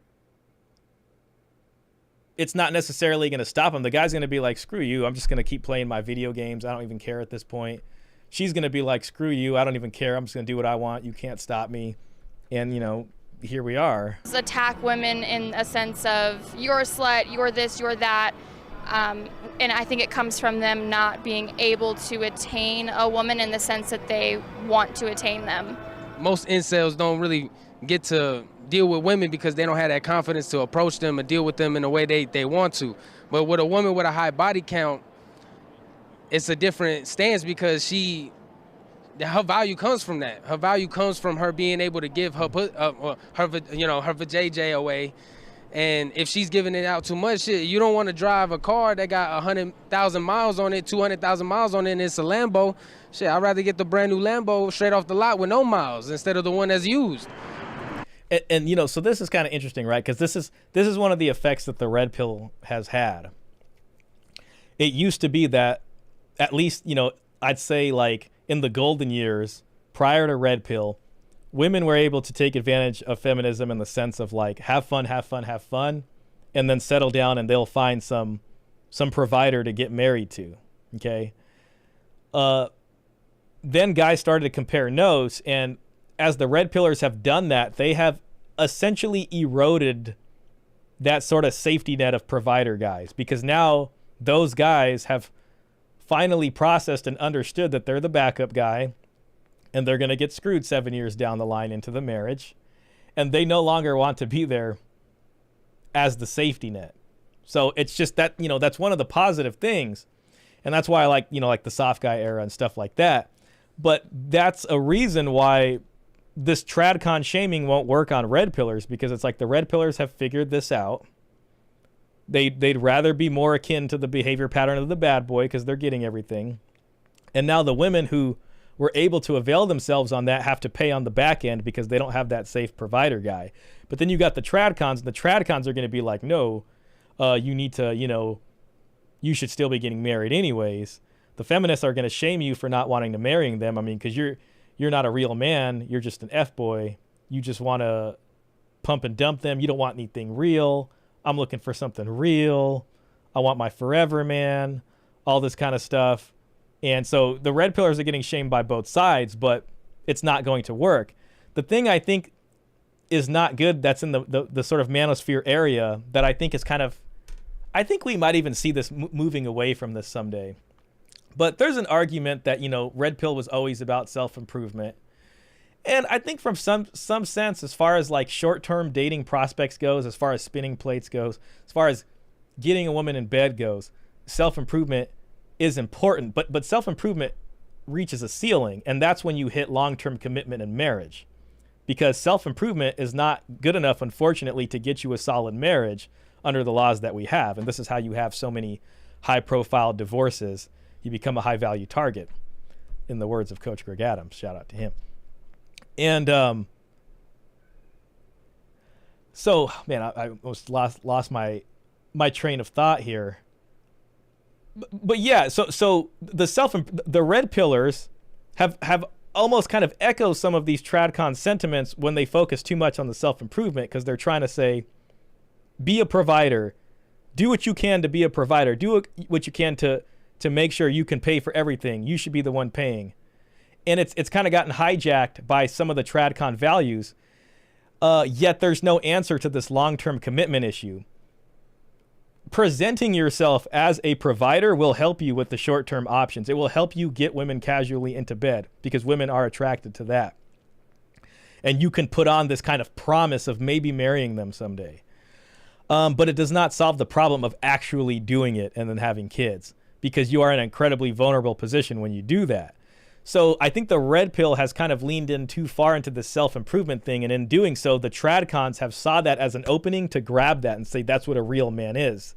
it's not necessarily going to stop him. The guy's going to be like, screw you, I'm just going to keep playing my video games. I don't even care at this point. She's going to be like, screw you, I don't even care. I'm just going to do what I want. You can't stop me. And, here we are. Attack women in a sense of, you're a slut, you're this, you're that. And I think it comes from them not being able to attain a woman in the sense that they want to attain them. Most incels don't really get to deal with women because they don't have that confidence to approach them and deal with them in the way they want to. But with a woman with a high body count, it's a different stance, because her value comes from that. Her value comes from her being able to give her vajayjay away. And if she's giving it out too much, shit, you don't want to drive a car that got 100,000 miles on it, 200,000 miles on it, and it's a Lambo. Shit, I'd rather get the brand new Lambo straight off the lot with no miles instead of the one that's used. And so this is kind of interesting, right? Because this is one of the effects that the red pill has had. It used to be that, at least, I'd say like in the golden years prior to red pill, women were able to take advantage of feminism in the sense of like, have fun, and then settle down, and they'll find some provider to get married to. Okay. Then guys started to compare notes, and as the red pillars have done that, they have essentially eroded that sort of safety net of provider guys, because now those guys have finally processed and understood that they're the backup guy, and they're going to get screwed 7 years down the line into the marriage, and they no longer want to be there as the safety net. So it's just that, that's one of the positive things. And that's why I like, like the soft guy era and stuff like that. But that's a reason why this Tradcon shaming won't work on red pillars, because it's like the red pillars have figured this out. They'd rather be more akin to the behavior pattern of the bad boy because they're getting everything. And now the women who were able to avail themselves on that have to pay on the back end because they don't have that safe provider guy. But then you got the Tradcons, and the Tradcons are going to be like, no, you need to, you should still be getting married anyways. The feminists are going to shame you for not wanting to marry them. I mean, because you're not a real man. You're just an F-boy. You just want to pump and dump them. You don't want anything real. I'm looking for something real. I want my forever man, all this kind of stuff. And so the red pillars are getting shamed by both sides, but it's not going to work. The thing I think is not good that's in the sort of manosphere area that I think is kind of, I think we might even see this moving away from this someday. But there's an argument that, red pill was always about self-improvement. And I think from some sense, as far as like short-term dating prospects goes, as far as spinning plates goes, as far as getting a woman in bed goes, self-improvement is important. But self-improvement reaches a ceiling, and that's when you hit long-term commitment in marriage. Because self-improvement is not good enough, unfortunately, to get you a solid marriage under the laws that we have. And this is how you have so many high-profile divorces. You become a high-value target, in the words of Coach Greg Adams. Shout out to him. And so, man, I almost lost my train of thought here. But yeah, so the red pillars have almost kind of echoed some of these Tradcon sentiments when they focus too much on the self-improvement, because they're trying to say, be a provider, do what you can to be a provider, do what you can to make sure you can pay for everything. You should be the one paying. And it's kind of gotten hijacked by some of the Tradcon values, yet there's no answer to this long-term commitment issue. Presenting yourself as a provider will help you with the short-term options. It will help you get women casually into bed because women are attracted to that. And you can put on this kind of promise of maybe marrying them someday. But it does not solve the problem of actually doing it and then having kids, because you are in an incredibly vulnerable position when you do that. So I think the red pill has kind of leaned in too far into the self-improvement thing. And in doing so, the Tradcons have saw that as an opening to grab that and say that's what a real man is.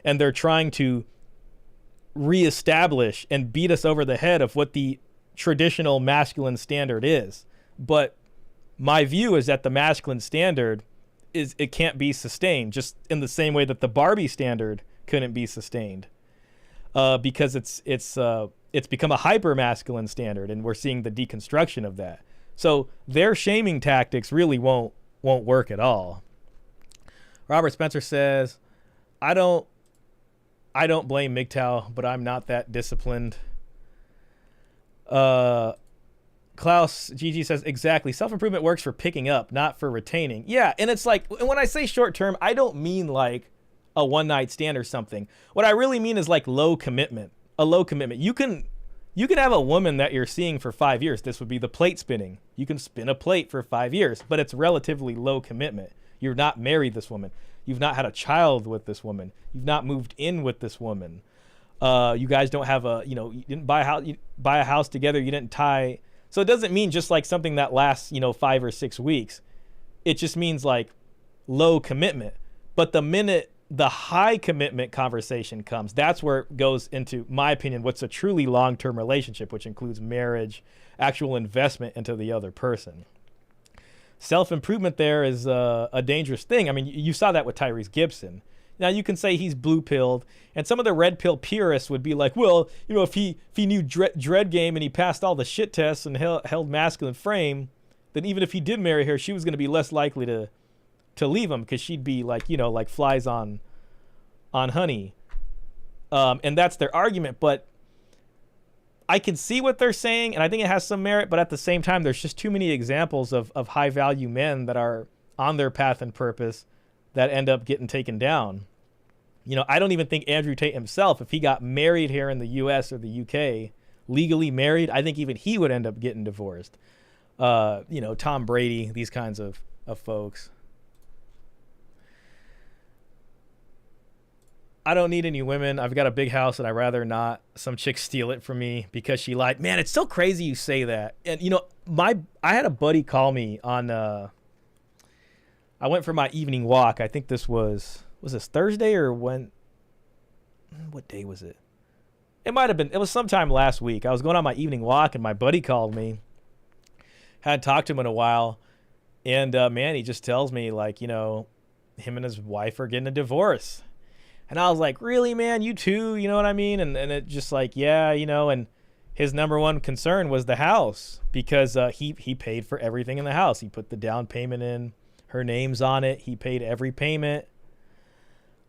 And they're trying to reestablish and beat us over the head of what the traditional masculine standard is. But my view is that the masculine standard it can't be sustained, just in the same way that the Barbie standard couldn't be sustained, because it's become a hyper masculine standard, and we're seeing the deconstruction of that. So their shaming tactics really won't work at all. Robert Spencer says, I don't blame MGTOW, but I'm not that disciplined. Klaus GG says, exactly. Self-improvement works for picking up, not for retaining. Yeah, and it's like, when I say short term, I don't mean like a one-night stand or something. What I really mean is like low commitment. A low commitment. You can have a woman that you're seeing for 5 years. This would be the plate spinning. You can spin a plate for 5 years, but it's relatively low commitment. You're not married this woman. You've not had a child with this woman. You've not moved in with this woman. You guys don't have you didn't buy a house together. You didn't tie. So it doesn't mean just like something that lasts, 5 or 6 weeks. It just means like low commitment. But the minute the high commitment conversation comes, that's where it goes into, my opinion, what's a truly long-term relationship, which includes marriage, actual investment into the other person. Self-improvement there is a dangerous thing. I mean, you saw that with Tyrese Gibson. Now you can say he's blue-pilled, and some of the red pill purists would be like, well, if he knew dread game and he passed all the shit tests and held masculine frame, then even if he did marry her, she was going to be less likely to leave him, because she'd be like, like flies on honey. And that's their argument. But I can see what they're saying, and I think it has some merit, but at the same time, there's just too many examples of high-value men that are on their path and purpose that end up getting taken down. I don't even think Andrew Tate himself, if he got married here in the US or the UK, legally married, I think even he would end up getting divorced. Tom Brady, these kinds of folks. I don't need any women. I've got a big house and I'd rather not some chick steal it from me because she lied. Man, it's so crazy you say that. And I had a buddy call me on I went for my evening walk. I think this was this Thursday or what day was it? It was sometime last week. I was going on my evening walk and my buddy called me. Hadn't talked to him in a while. And man, he just tells me like, him and his wife are getting a divorce. And I was like, really, man, you too? You know what I mean? And it just like, yeah, and his number one concern was the house, because he paid for everything in the house. He put the down payment in, her name's on it. He paid every payment.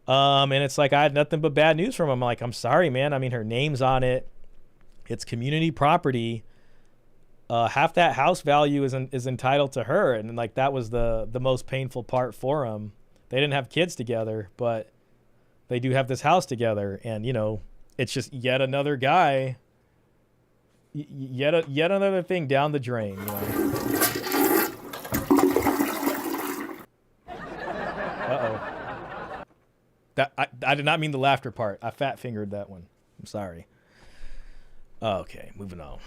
And it's like, I had nothing but bad news from him. I'm like, I'm sorry, man. I mean, her name's on it. It's community property. Half that house value is entitled to her. And like, that was the most painful part for him. They didn't have kids together, but they do have this house together. And, it's just yet another guy, yet another thing down the drain, Uh-oh. I did not mean the laughter part. I fat fingered that one. I'm sorry. Okay, moving on.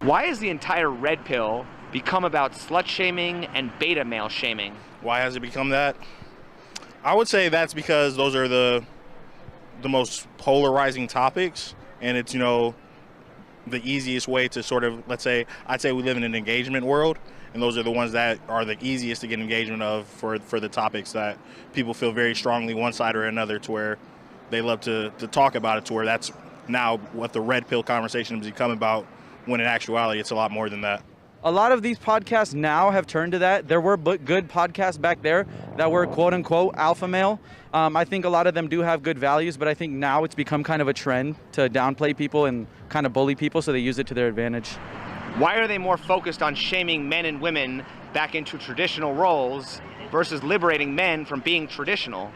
Why has the entire red pill become about slut shaming and beta male shaming? Why has it become that? I would say that's because those are the most polarizing topics, and it's, the easiest way to sort of, I'd say we live in an engagement world, and those are the ones that are the easiest to get engagement of for the topics that people feel very strongly one side or another, to where they love to talk about it, to where that's now what the red pill conversation has become about, when in actuality it's a lot more than that. A lot of these podcasts now have turned to that. There were good podcasts back there that were quote unquote alpha male. I think a lot of them do have good values, but I think now it's become kind of a trend to downplay people and kind of bully people, so they use it to their advantage. Why are they more focused on shaming men and women back into traditional roles versus liberating men from being traditional?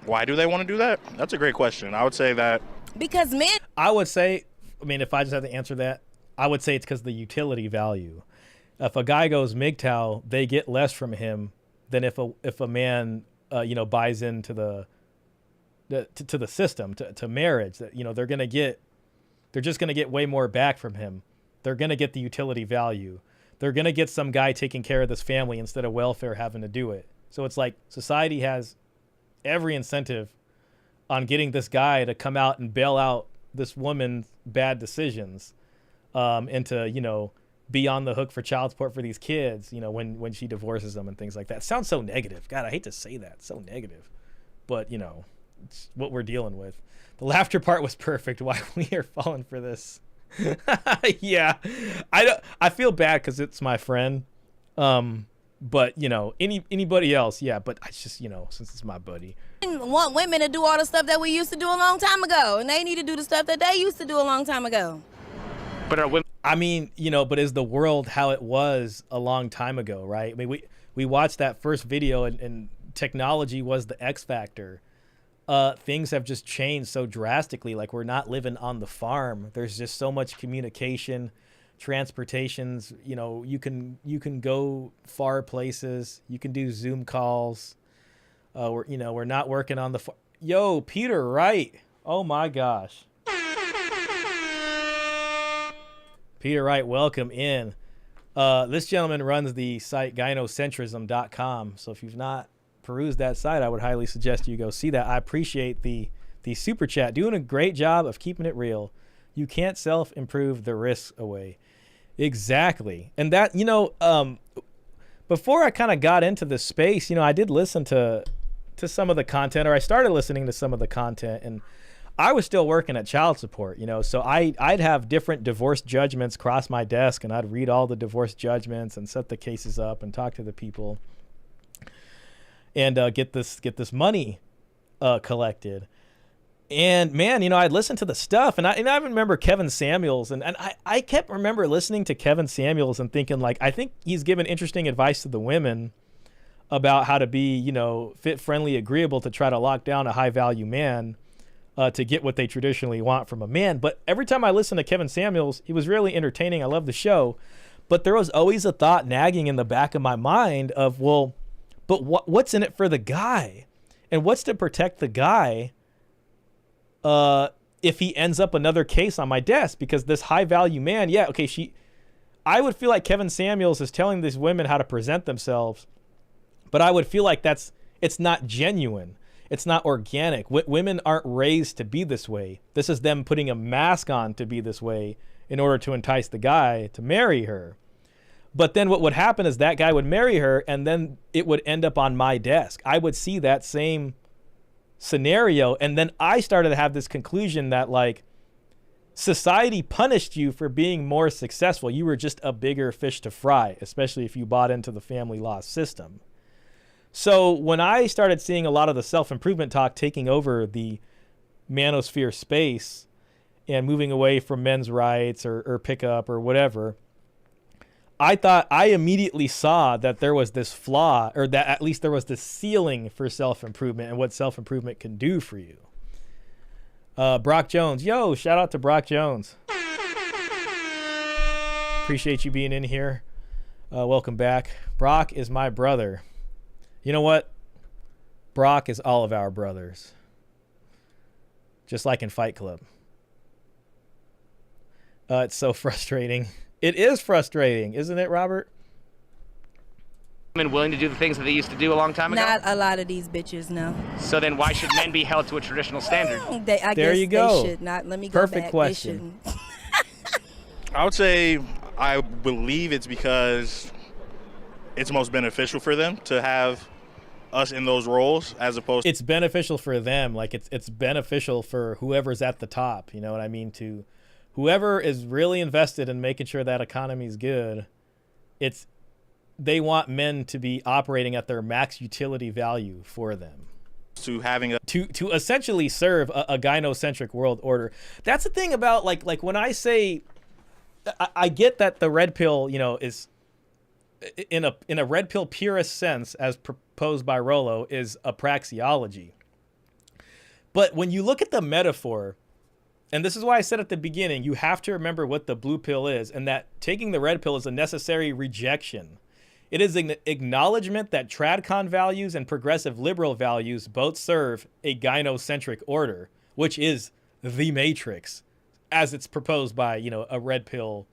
Why do they want to do that? That's a great question. I would say that because men. I would say, if I just had to answer that, I would say it's because the utility value. If a guy goes MGTOW, they get less from him than if a man buys into the system, to marriage. That they're gonna get They're just going to get way more back from him. They're going to get the utility value. They're going to get some guy taking care of this family instead of welfare having to do it. So it's like society has every incentive on getting this guy to come out and bail out this woman's bad decisions, and to, you know, be on the hook for child support for these kids, you know, when she divorces them and things like that. It sounds so negative. God, I hate to say that. So negative. But, you know, it's what we're dealing with. The laughter part was perfect. Why we are falling for this. Yeah. I feel bad because it's my friend. But, you know, anybody else, yeah. But I just, you know, since it's my buddy. Want women to do all the stuff that we used to do a long time ago. And they need to do the stuff that they used to do a long time ago. But are women... I mean, you know, but is the world how it was a long time ago, right? I mean, we watched that first video and technology was the X factor. Things have just changed so drastically. Like, we're not living on the farm. There's just so much communication, transportations. You know, you can go far places. You can do Zoom calls. We're not working on the Yo, Peter Wright. Oh my gosh. Peter Wright, welcome in. This gentleman runs the site gynocentrism.com. So if you've not perused that site, I would highly suggest you go see that. I appreciate the super chat. Doing a great job of keeping it real. You can't self-improve the risks away. Exactly. And that, you know, before I kind of got into this space, you know, I did listen to some of the content, or I started listening to some of the content, and I was still working at child support, you know, so I'd have different divorce judgments cross my desk, and I'd read all the divorce judgments and set the cases up and talk to the people and get this money collected. And man, you know, I'd listen to the stuff, and I remember Kevin Samuels, and I kept remember listening to Kevin Samuels and thinking, like, I think he's given interesting advice to the women about how to be, you know, fit, friendly, agreeable to try to lock down a high value man to get what they traditionally want from a man. But every time I listened to Kevin Samuels, he was really entertaining. I love the show, but there was always a thought nagging in the back of my mind of, well, but what's in it for the guy, and what's to protect the guy if he ends up another case on my desk? Because this high value man, yeah, okay, I would feel like Kevin Samuels is telling these women how to present themselves, but I would feel like it's not genuine. It's not organic. Women aren't raised to be this way. This is them putting a mask on to be this way in order to entice the guy to marry her. But then what would happen is that guy would marry her, and then it would end up on my desk. I would see that same scenario, and then I started to have this conclusion that, like, society punished you for being more successful. You were just a bigger fish to fry, especially if you bought into the family law system. So when I started seeing a lot of the self-improvement talk taking over the manosphere space and moving away from men's rights or pickup or whatever, I immediately saw that there was this flaw, or that at least there was this ceiling for self-improvement and what self-improvement can do for you. Brock Jones. Yo, shout out to Brock Jones. Appreciate you being in here. Welcome back. Brock is my brother. You know what? Brock is all of our brothers. Just like in Fight Club. It's so frustrating. It is frustrating, isn't it, Robert? Women willing to do the things that they used to do a long time ago? Not a lot of these bitches, no. So then why should men be held to a traditional standard? I There guess you go. They should not. Let me go Perfect back. question. They shouldn't. I would say I believe it's because it's most beneficial for them to have us in those roles, as opposed It's beneficial for them. Like, it's beneficial for whoever's at the top. You know what I mean? To whoever is really invested in making sure that economy is good, they want men to be operating at their max utility value for them. To having to essentially serve a gynocentric world order. That's the thing about, like when I say, I get that the red pill, you know, is in a red pill purist sense, as proposed by Rollo, is a praxeology. But when you look at the metaphor, and this is why I said at the beginning, you have to remember what the blue pill is, and that taking the red pill is a necessary rejection. It is an acknowledgement that Tradcon values and progressive liberal values both serve a gynocentric order, which is the matrix. as it's proposed by, a red pill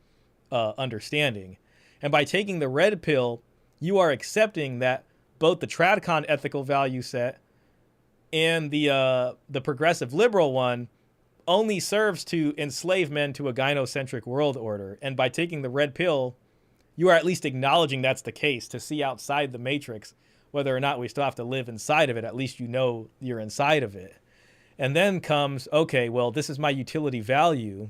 understanding. And by taking the red pill, you are accepting that both the Tradcon ethical value set and the progressive liberal one only serves to enslave men to a gynocentric world order. And by taking the red pill, you are at least acknowledging that's the case, to see outside the matrix. Whether or not we still have to live inside of it, at least you're inside of it. And then comes, okay, well, this is my utility value.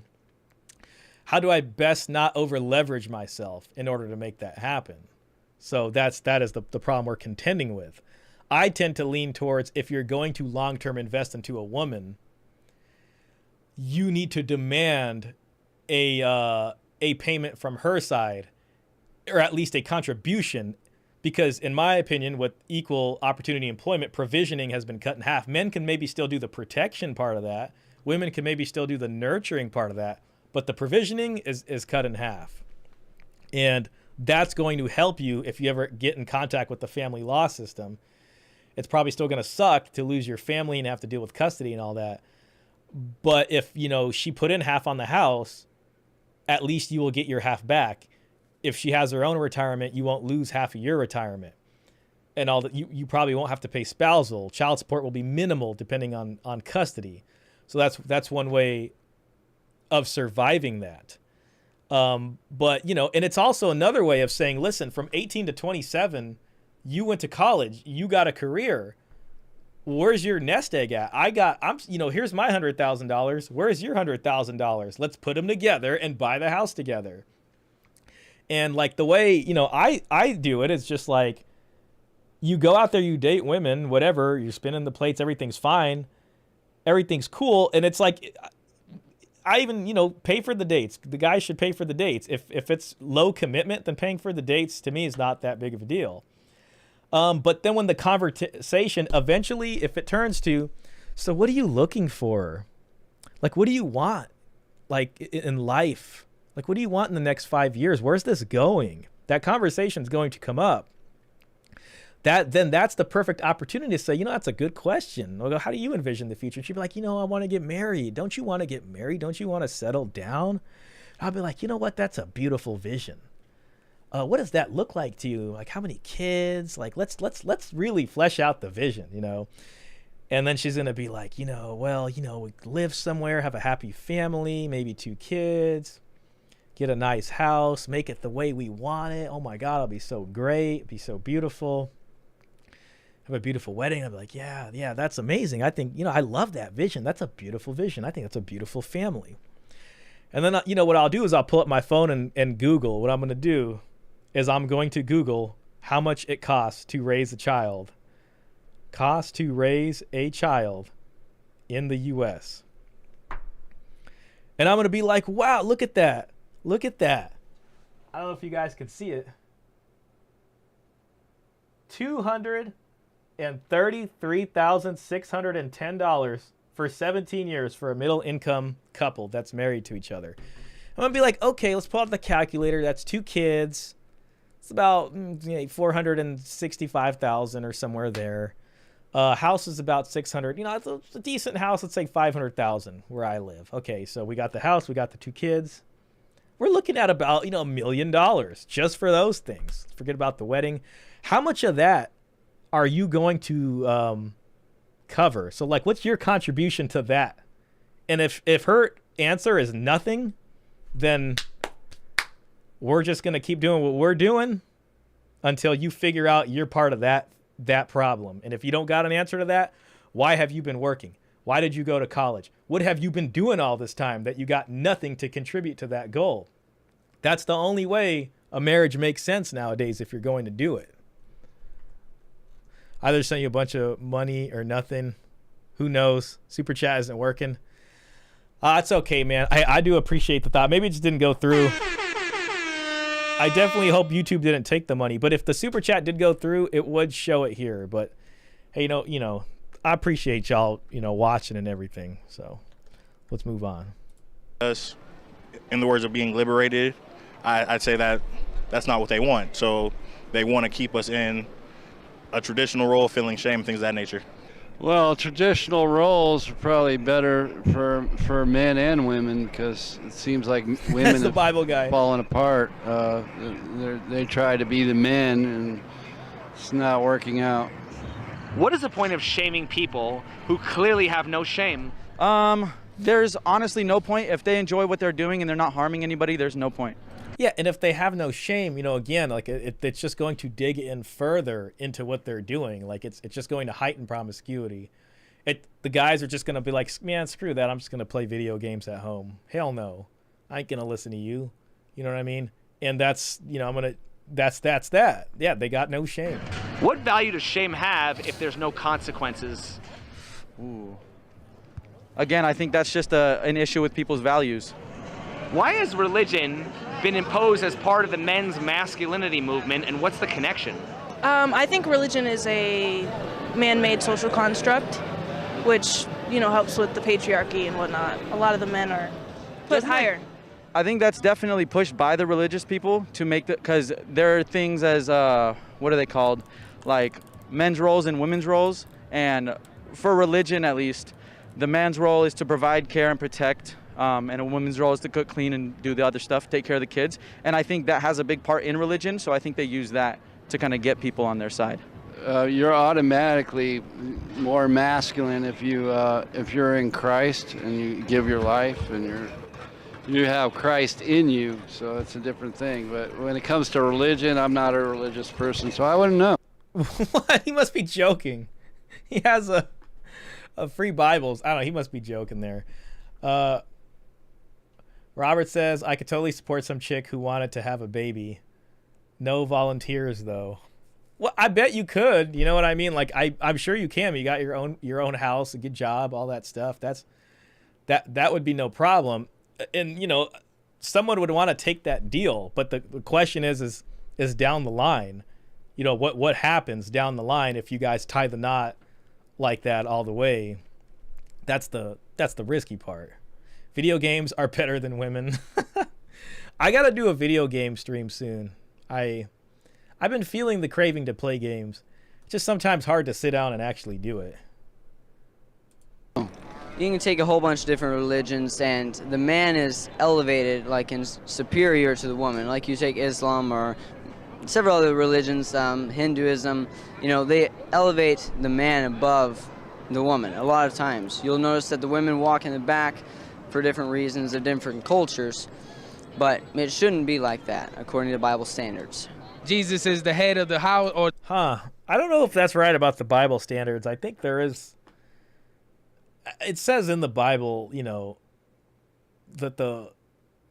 How do I best not over leverage myself in order to make that happen? So that is the problem we're contending with. I tend to lean towards, if you're going to long-term invest into a woman, you need to demand a payment from her side, or at least a contribution. Because in my opinion, with equal opportunity employment, provisioning has been cut in half. Men can maybe still do the protection part of that. Women can maybe still do the nurturing part of that. But the provisioning is cut in half. And that's going to help you if you ever get in contact with the family law system. It's probably still going to suck to lose your family and have to deal with custody and all that. But if, she put in half on the house, at least you will get your half back. If she has her own retirement, you won't lose half of your retirement. And all that, you probably won't have to pay spousal. Child support will be minimal depending on custody. So that's one way of surviving that. But, and it's also another way of saying, listen, from 18 to 27, you went to college, you got a career. Where's your nest egg at? Here's my $100,000. Where's your $100,000? Let's put them together and buy the house together. And like the way, I do it, it's just like, you go out there, you date women, whatever, you're spinning the plates, everything's fine, everything's cool. And it's like, I even, pay for the dates. The guy should pay for the dates. If it's low commitment, then paying for the dates to me is not that big of a deal. But then when the conversation eventually, if it turns to, so what are you looking for? Like, what do you want? Like in life? Like, what do you want in the next 5 years? Where's this going? That conversation is going to come up. Then that's the perfect opportunity to say, that's a good question. I'll go, how do you envision the future? And she'd be like, I want to get married. Don't you want to get married? Don't you want to settle down? I'll be like, what? That's a beautiful vision. What does that look like to you? Like, how many kids? Like, let's really flesh out the vision, And then she's going to be like, we live somewhere, have a happy family, maybe 2 kids, get a nice house, make it the way we want it. Oh my God, it'll be so great. It'll be so beautiful. Have a beautiful wedding. I'll be like, yeah, that's amazing. I think, I love that vision. That's a beautiful vision. I think that's a beautiful family. And then, what I'll do is I'll pull up my phone and Google. What I'm going to do is I'm going to Google how much it costs to raise a child. Cost to raise a child in the U.S. And I'm going to be like, wow, look at that. Look at that. I don't know if you guys can see it. $233,610 for 17 years for a middle income couple that's married to each other. I'm going to be like, okay, let's pull out the calculator. That's 2 kids. It's about $465,000 or somewhere there. House is about 600. It's a decent house. Let's say 500,000 where I live. Okay, so we got the house, we got the 2 kids. We're looking at about $1 million just for those things. Forget about the wedding. How much of that are you going to cover? So like, what's your contribution to that? And if her answer is nothing, then we're just going to keep doing what we're doing until you figure out your part of that problem. And if you don't got an answer to that, why have you been working? Why did you go to college? What have you been doing all this time that you got nothing to contribute to that goal? That's the only way a marriage makes sense nowadays if you're going to do it. Either send you a bunch of money or nothing. Who knows? Super chat isn't working. It's okay, man. I do appreciate the thought. Maybe it just didn't go through. I definitely hope YouTube didn't take the money. But if the super chat did go through, it would show it here. But hey, I appreciate y'all, watching and everything. So let's move on. Us, in the words of being liberated, I'd say that's not what they want. So they want to keep us in a traditional role, feeling shame, things of that nature. Well, traditional roles are probably better for men and women because it seems like women the Bible guy. fallen apart. They try to be the men, and it's not working out. What is the point of shaming people who clearly have no shame? There's honestly no point. If they enjoy what they're doing and they're not harming anybody, there's no point. Yeah, and if they have no shame, again, like it's just going to dig in further into what they're doing. Like it's just going to heighten promiscuity. The guys are just going to be like, man, screw that. I'm just going to play video games at home. Hell no, I ain't going to listen to you. You know what I mean? And that's that's that. Yeah, they got no shame. What value does shame have if there's no consequences? Ooh. Again, I think that's just an issue with people's values. Why has religion been imposed as part of the men's masculinity movement, and what's the connection? I think religion is a man-made social construct, which, helps with the patriarchy and whatnot. A lot of the men are put higher. I think that's definitely pushed by the religious people to make because there are things as, what are they called? Like men's roles and women's roles. And for religion, at least, the man's role is to provide care and protect. And a woman's role is to cook, clean, and do the other stuff, take care of the kids. And I think that has a big part in religion, so I think they use that to kind of get people on their side. You're automatically more masculine if you're in Christ and you give your life and you have Christ in you, so it's a different thing. But when it comes to religion, I'm not a religious person, so I wouldn't know. What? He must be joking. He has a free Bibles. I don't know. He must be joking there. Robert says, I could totally support some chick who wanted to have a baby. No volunteers, though. Well, I bet you could. You know what I mean? Like, I'm sure you can. You got your own house, a good job, all that stuff. That would be no problem. And, someone would want to take that deal. But the question is down the line. What happens down the line if you guys tie the knot like that all the way? That's the risky part. Video games are better than women. I gotta do a video game stream soon. I've been feeling the craving to play games. It's just sometimes hard to sit down and actually do it. You can take a whole bunch of different religions, and the man is elevated, like, and superior to the woman. Like you take Islam or several other religions, Hinduism. They elevate the man above the woman. A lot of times, you'll notice that the women walk in the back for different reasons of different cultures, but it shouldn't be like that according to Bible standards. Jesus is the head of the house, or I don't know if that's right about the Bible standards. I think there is. It says in the Bible, that the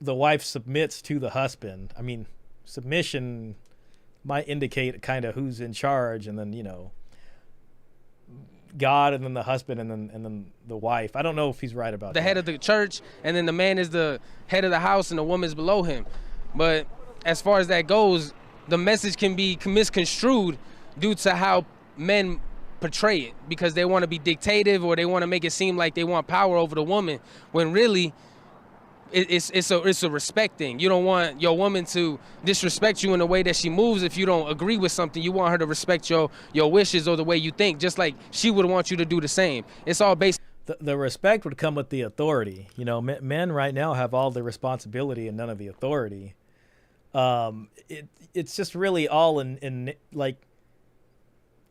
wife submits to the husband. I mean, submission might indicate kind of who's in charge, and then God, and then the husband, and then the wife. I don't know if he's right about the that. head of the church, and then the man is the head of the house, and the woman's below him. But as far as that goes, the message can be misconstrued due to how men portray it, because they want to be dictative or they want to make it seem like they want power over the woman, when really it's a respect thing. You don't want your woman to disrespect you in the way that she moves. If you don't agree with something, you want her to respect your wishes or the way you think, just like she would want you to do the same. It's all based. The respect would come with the authority. Men right now have all the responsibility and none of the authority. It's just really all in like,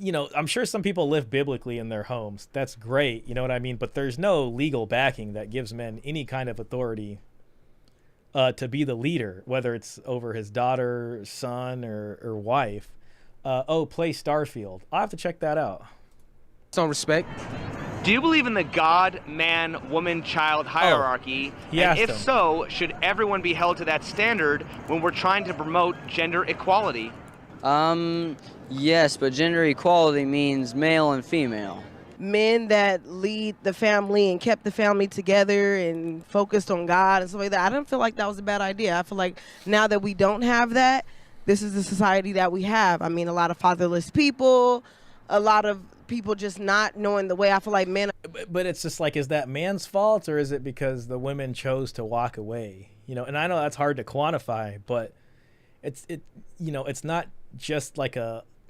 I'm sure some people live biblically in their homes. That's great. You know what I mean? But there's no legal backing that gives men any kind of authority to be the leader, whether it's over his daughter, son, or wife. Play Starfield. I'll have to check that out. Some respect. Do you believe in the God, man, woman, child hierarchy? And if so, should everyone be held to that standard when we're trying to promote gender equality? Yes, but gender equality means male and female. Men that lead the family and kept the family together and focused on God and stuff like that. I don't feel like that was a bad idea. I feel like now that we don't have that, this is the society that we have. I mean, a lot of fatherless people, a lot of people just not knowing the way. I feel like men. But it's just like, is that man's fault, or is it because the women chose to walk away? And I know that's hard to quantify, but it's not just like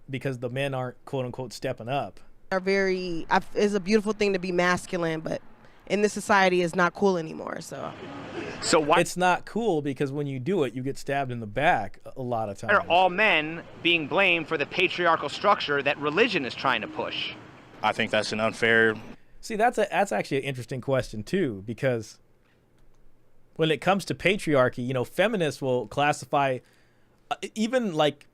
because the men aren't quote unquote stepping up. Are very, it's a beautiful thing to be masculine, but in this society it's not cool anymore. So why it's not cool? Because when you do it, you get stabbed in the back a lot of times. are all men being blamed for the patriarchal structure that religion is trying to push? I think that's an unfair. See, that's actually an interesting question too, because when it comes to patriarchy, you know, feminists will classify even like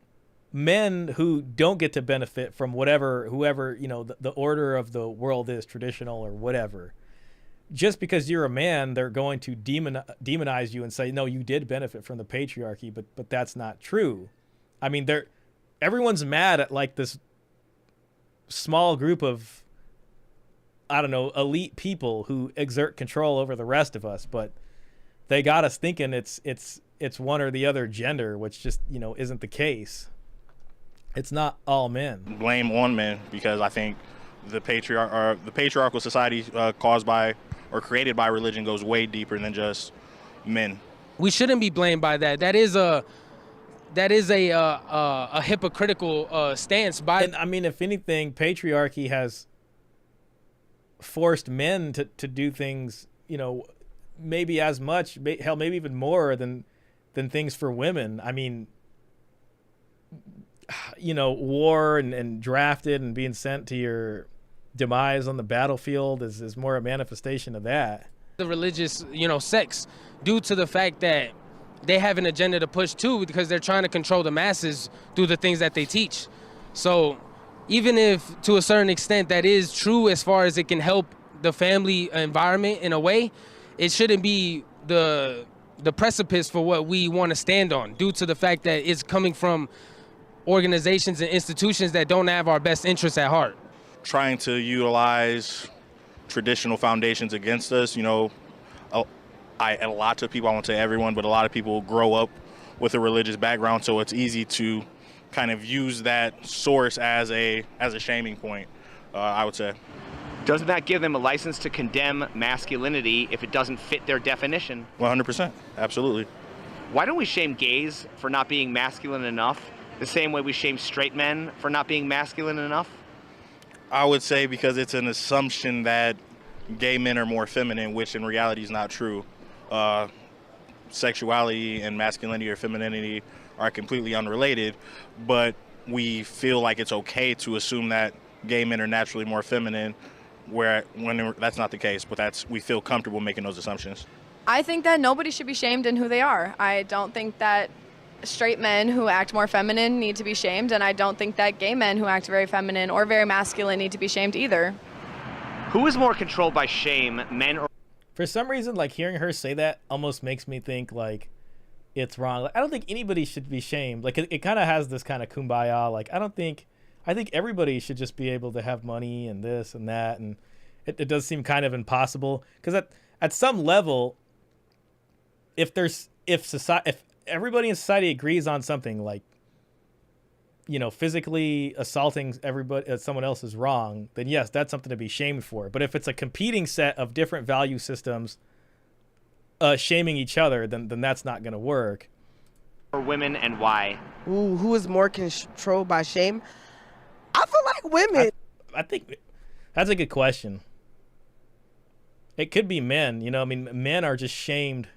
men who don't get to benefit from whoever, you know, the order of the world is, traditional or whatever. Just because you're a man, they're going to demonize you and say, no, you did benefit from the patriarchy, but that's not true. I mean, everyone's mad at like this small group of, I don't know, elite people who exert control over the rest of us, but they got us thinking it's one or the other gender, which just, you know, isn't the case. It's not all men. Blame on men, because I think the patriarchal society caused by or created by religion goes way deeper than just men. We shouldn't be blamed by that. That is a hypocritical stance. And I mean, if anything, patriarchy has forced men to do things, you know, maybe as much, hell, maybe even more than things for women. I mean, you know, war and drafted and being sent to your demise on the battlefield is more a manifestation of that. The religious, you know, sects, due to the fact that they have an agenda to push too, because they're trying to control the masses through the things that they teach. So even if to a certain extent that is true as far as it can help the family environment in a way, it shouldn't be the precipice for what we want to stand on, due to the fact that it's coming from organizations and institutions that don't have our best interests at heart. Trying to utilize traditional foundations against us, you know, a lot of people, I won't say everyone, but a lot of people grow up with a religious background, so it's easy to kind of use that source as a shaming point, I would say. Doesn't that give them a license to condemn masculinity if it doesn't fit their definition? 100%, absolutely. Why don't we shame gays for not being masculine enough, the same way we shame straight men for not being masculine enough? I would say because it's an assumption that gay men are more feminine, which in reality is not true. Sexuality and masculinity or femininity are completely unrelated, but we feel like it's okay to assume that gay men are naturally more feminine, when that's not the case, but we feel comfortable making those assumptions. I think that nobody should be shamed in who they are. I don't think that straight men who act more feminine need to be shamed, and I don't think that gay men who act very feminine or very masculine need to be shamed either. Who is more controlled by shame, men or... For some reason, like, hearing her say that almost makes me think like it's wrong. Like, I don't think anybody should be shamed. Like, it kind of has this kind of kumbaya. Like, I think everybody should just be able to have money and this and that, and it does seem kind of impossible, because at some level, if everybody in society agrees on something, like, you know, physically assaulting someone else is wrong, then yes, that's something to be shamed for. But if it's a competing set of different value systems shaming each other, then that's not going to work. For women, and why? Ooh, who is more controlled by shame? I feel like women. I think that's a good question. It could be men. You know, I mean, men are just shamed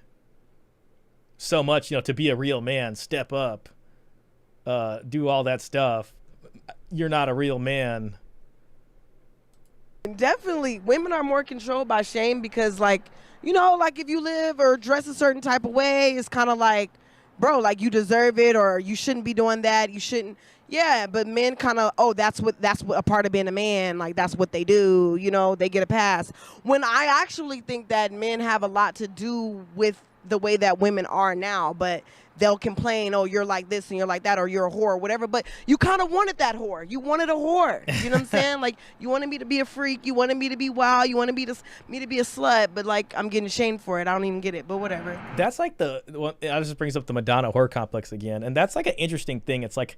so much, you know, to be a real man, step up, do all that stuff. You're not a real man. Definitely, women are more controlled by shame because, like, you know, like if you live or dress a certain type of way, it's kind of like, bro, like you deserve it, or you shouldn't be doing that. You shouldn't. Yeah, but men kind of, that's what a part of being a man. Like, that's what they do. You know, they get a pass. When I actually think that men have a lot to do with the way that women are now, but they'll complain, oh, you're like this and you're like that, or you're a whore or whatever, but you kind of wanted that whore. You wanted a whore. You know what I'm saying? Like, you wanted me to be a freak. You wanted me to be wild. You wanted me to be a slut, but, like, I'm getting shamed for it. I don't even get it, but whatever. That's like that just brings up the Madonna whore complex again, and that's like an interesting thing. It's like,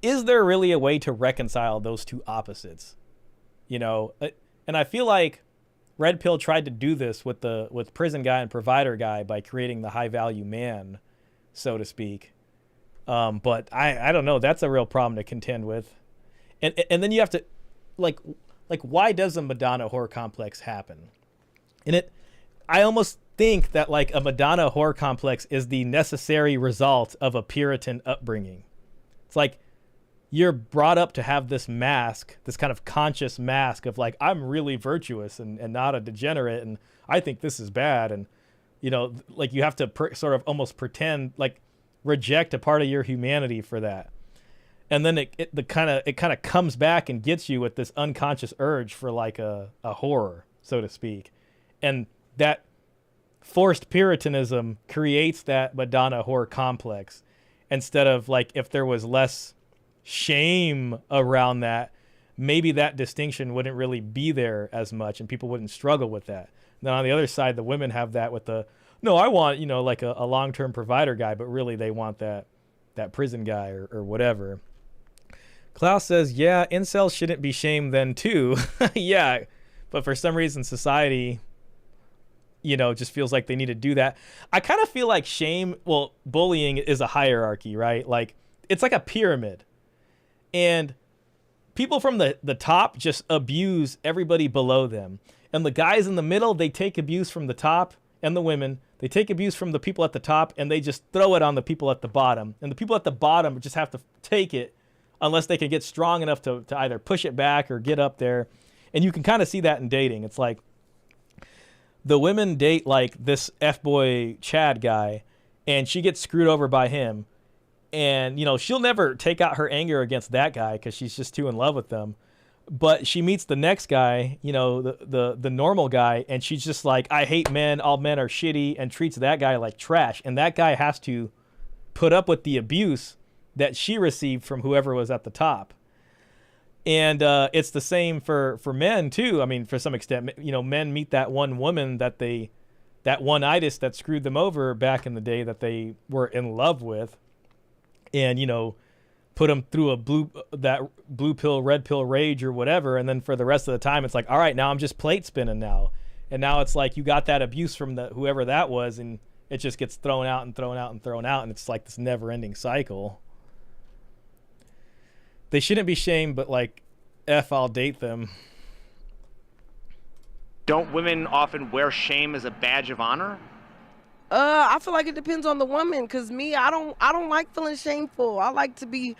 is there really a way to reconcile those two opposites? You know, and I feel like Redpill tried to do this with prison guy and provider guy by creating the high value man, so to speak. But I don't know. That's a real problem to contend with. And then you have to, like why does a Madonna whore complex happen? And I almost think that like a Madonna whore complex is the necessary result of a Puritan upbringing. It's like you're brought up to have this mask, this kind of conscious mask of like, I'm really virtuous and not a degenerate, and I think this is bad. And, you know, like you have to sort of almost pretend, like reject a part of your humanity for that. And then it kind of comes back and gets you with this unconscious urge for like a horror, so to speak. And that forced Puritanism creates that Madonna whore complex, instead of like, if there was less shame around that, maybe that distinction wouldn't really be there as much and people wouldn't struggle with that. And then on the other side, the women have that with no, I want, you know, like a long-term provider guy, but really they want that prison guy or whatever. Klaus says, yeah, incels shouldn't be shamed then too. Yeah, but for some reason society, you know, just feels like they need to do that. I kind of feel like bullying is a hierarchy, right? Like it's like a pyramid. And people from the top just abuse everybody below them. And the guys in the middle, they take abuse from the top, and the women, they take abuse from the people at the top, and they just throw it on the people at the bottom. And the people at the bottom just have to take it unless they can get strong enough to either push it back or get up there. And you can kind of see that in dating. It's like the women date like this F-boy Chad guy, and she gets screwed over by him. And, you know, she'll never take out her anger against that guy because she's just too in love with them. But she meets the next guy, you know, the normal guy, and she's just like, I hate men, all men are shitty, and treats that guy like trash. And that guy has to put up with the abuse that she received from whoever was at the top. And it's the same for men, too. I mean, for some extent, you know, men meet that one woman that one itis that screwed them over back in the day that they were in love with. And, you know, put them through that blue pill, red pill rage or whatever. And then for the rest of the time, it's like, all right, now I'm just plate spinning now. And now it's like you got that abuse from whoever that was, and it just gets thrown out and thrown out and thrown out. And it's like this never ending cycle. They shouldn't be shamed, but like, I'll date them. Don't women often wear shame as a badge of honor? I feel like it depends on the woman, because me, I don't like feeling shameful. I like to be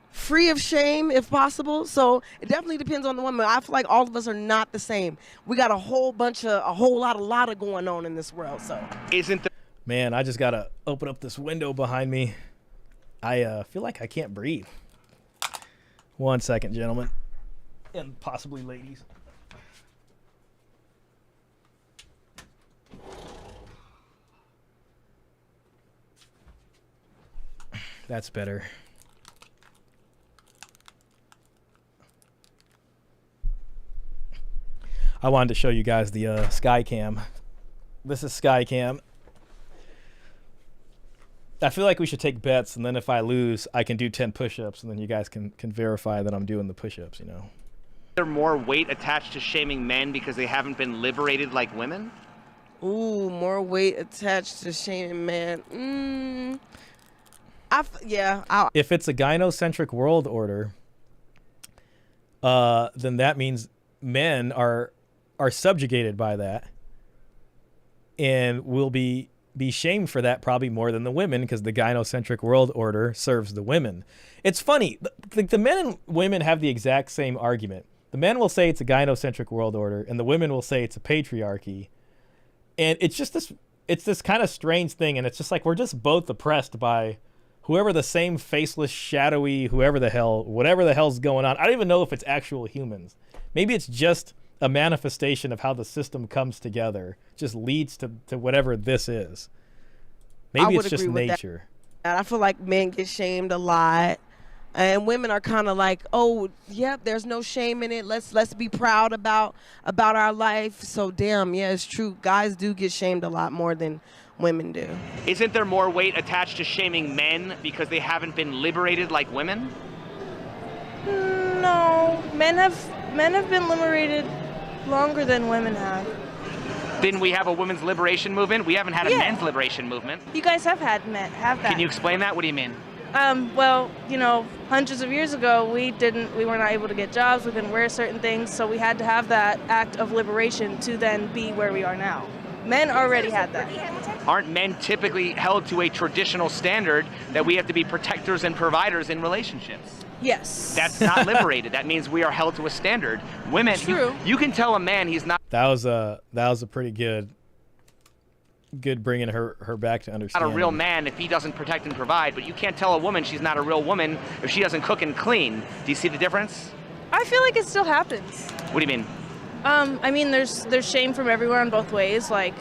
free of shame if possible. So it definitely depends on the woman. I feel like all of us are not the same. We got a whole lot of going on in this world. So man, I just gotta open up this window behind me. I feel like I can't breathe. 1 second, gentlemen, and possibly ladies. That's better. I wanted to show you guys the Skycam. This is Skycam. I feel like we should take bets, and then if I lose, I can do 10 push-ups, and then you guys can verify that I'm doing the push-ups, you know. Is there more weight attached to shaming men because they haven't been liberated like women? Ooh, more weight attached to shaming men. If it's a gynocentric world order, then that means men are subjugated by that, and will be shamed for that probably more than the women, because the gynocentric world order serves the women. It's funny, the men and women have the exact same argument. The men will say it's a gynocentric world order, and the women will say it's a patriarchy. And it's just this kind of strange thing, and it's just like we're just both oppressed by whoever the same faceless, shadowy, whatever the hell's going on. I don't even know if it's actual humans. Maybe it's just a manifestation of how the system comes together, just leads to whatever this is. Maybe it's just nature. I feel like men get shamed a lot, and women are kind of like, oh, yep, there's no shame in it. Let's be proud about our life. So damn, yeah, it's true. Guys do get shamed a lot more than women do. Isn't there more weight attached to shaming men because they haven't been liberated like women? No, men have been liberated longer than women have. Didn't we have a women's liberation movement? We haven't had a men's liberation movement. You guys have that. Can you explain that? What do you mean? Well, hundreds of years ago, we were not able to get jobs, we couldn't wear certain things, so we had to have that act of liberation to then be where we are now. Men already had that. Aren't men typically held to a traditional standard that we have to be protectors and providers in relationships? Yes. That's not liberated. That means we are held to a standard. Women, you can tell a man he's not. That was a pretty good bringing her back to understand. Not a real man if he doesn't protect and provide, but you can't tell a woman she's not a real woman if she doesn't cook and clean. Do you see the difference? I feel like it still happens. What do you mean? I mean, there's shame from everywhere in both ways. Like,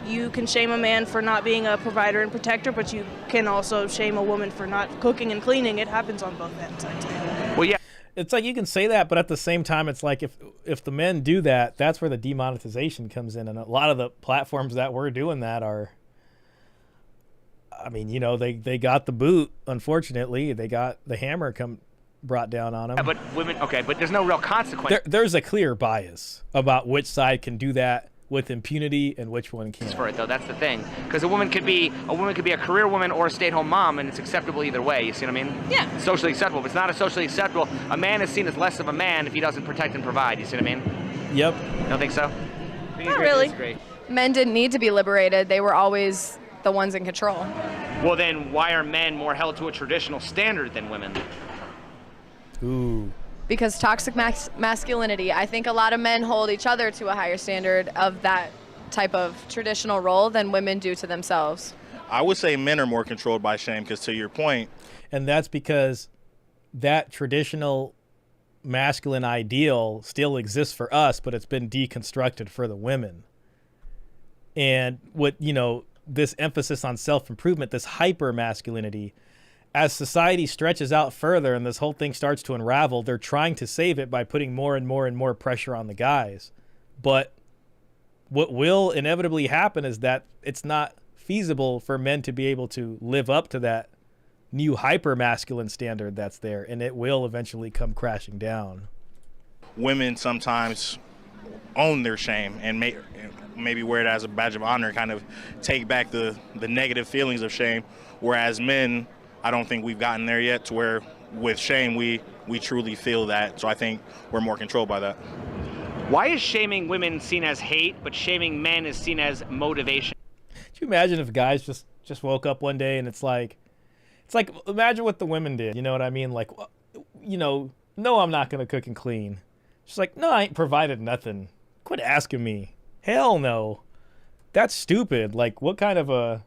you can shame a man for not being a provider and protector, but you can also shame a woman for not cooking and cleaning. It happens on both ends, I'd say. Well, yeah. It's like you can say that, but at the same time, it's like if the men do that, that's where the demonetization comes in. And a lot of the platforms that we're doing that are, I mean, they got the boot, unfortunately. They got the hammer brought down on them. Yeah, but women, okay, but there's no real consequence. There's a clear bias about which side can do that with impunity and which one can't. For it though, that's the thing. Because a woman could be a career woman or a stay-at-home mom, and it's acceptable either way. You see what I mean? Yeah. It's socially acceptable, but it's not as socially acceptable. A man is seen as less of a man if he doesn't protect and provide. You see what I mean? Yep. You don't think so? Not really. Men didn't need to be liberated. They were always the ones in control. Well, then why are men more held to a traditional standard than women? Ooh. Because toxic masculinity. I think a lot of men hold each other to a higher standard of that type of traditional role than women do to themselves. I would say men are more controlled by shame, because to your point. And that's because that traditional masculine ideal still exists for us, but it's been deconstructed for the women. And what, this emphasis on self-improvement, this hyper masculinity, as society stretches out further and this whole thing starts to unravel, they're trying to save it by putting more and more and more pressure on the guys. But what will inevitably happen is that it's not feasible for men to be able to live up to that new hyper-masculine standard that's there, and it will eventually come crashing down. Women sometimes own their shame and maybe wear it as a badge of honor, kind of take back the negative feelings of shame, whereas men, I don't think we've gotten there yet to where with shame we truly feel that. So I think we're more controlled by that. Why is shaming women seen as hate, but shaming men is seen as motivation? Could you imagine if guys just woke up one day and it's like imagine what the women did. You know what I mean? Like, no, I'm not gonna cook and clean. She's like, no, I ain't provided nothing. Quit asking me. Hell no. That's stupid. Like, what kind of a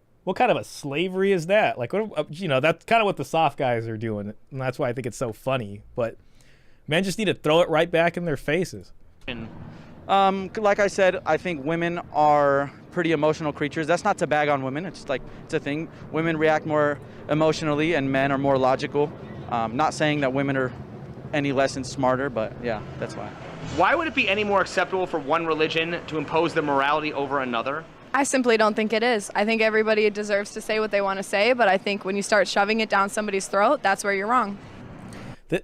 slavery is that? Like, that's kind of what the soft guys are doing, and that's why I think it's so funny. But men just need to throw it right back in their faces. Like I said, I think women are pretty emotional creatures. That's not to bag on women. It's a thing. Women react more emotionally, and men are more logical. Not saying that women are any less and smarter, but yeah, that's why. Why would it be any more acceptable for one religion to impose their morality over another? I simply don't think it is. I think everybody deserves to say what they want to say, but I think when you start shoving it down somebody's throat, that's where you're wrong.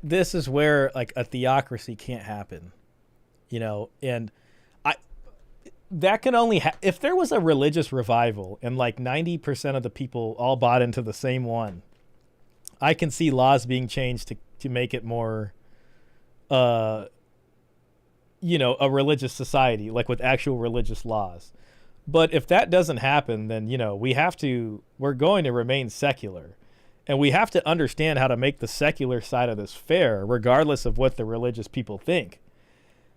This is where like a theocracy can't happen, and that can only if there was a religious revival and like 90% of the people all bought into the same one. I can see laws being changed to make it more, a religious society, like with actual religious laws. But if that doesn't happen, then, we're going to remain secular. And we have to understand how to make the secular side of this fair, regardless of what the religious people think.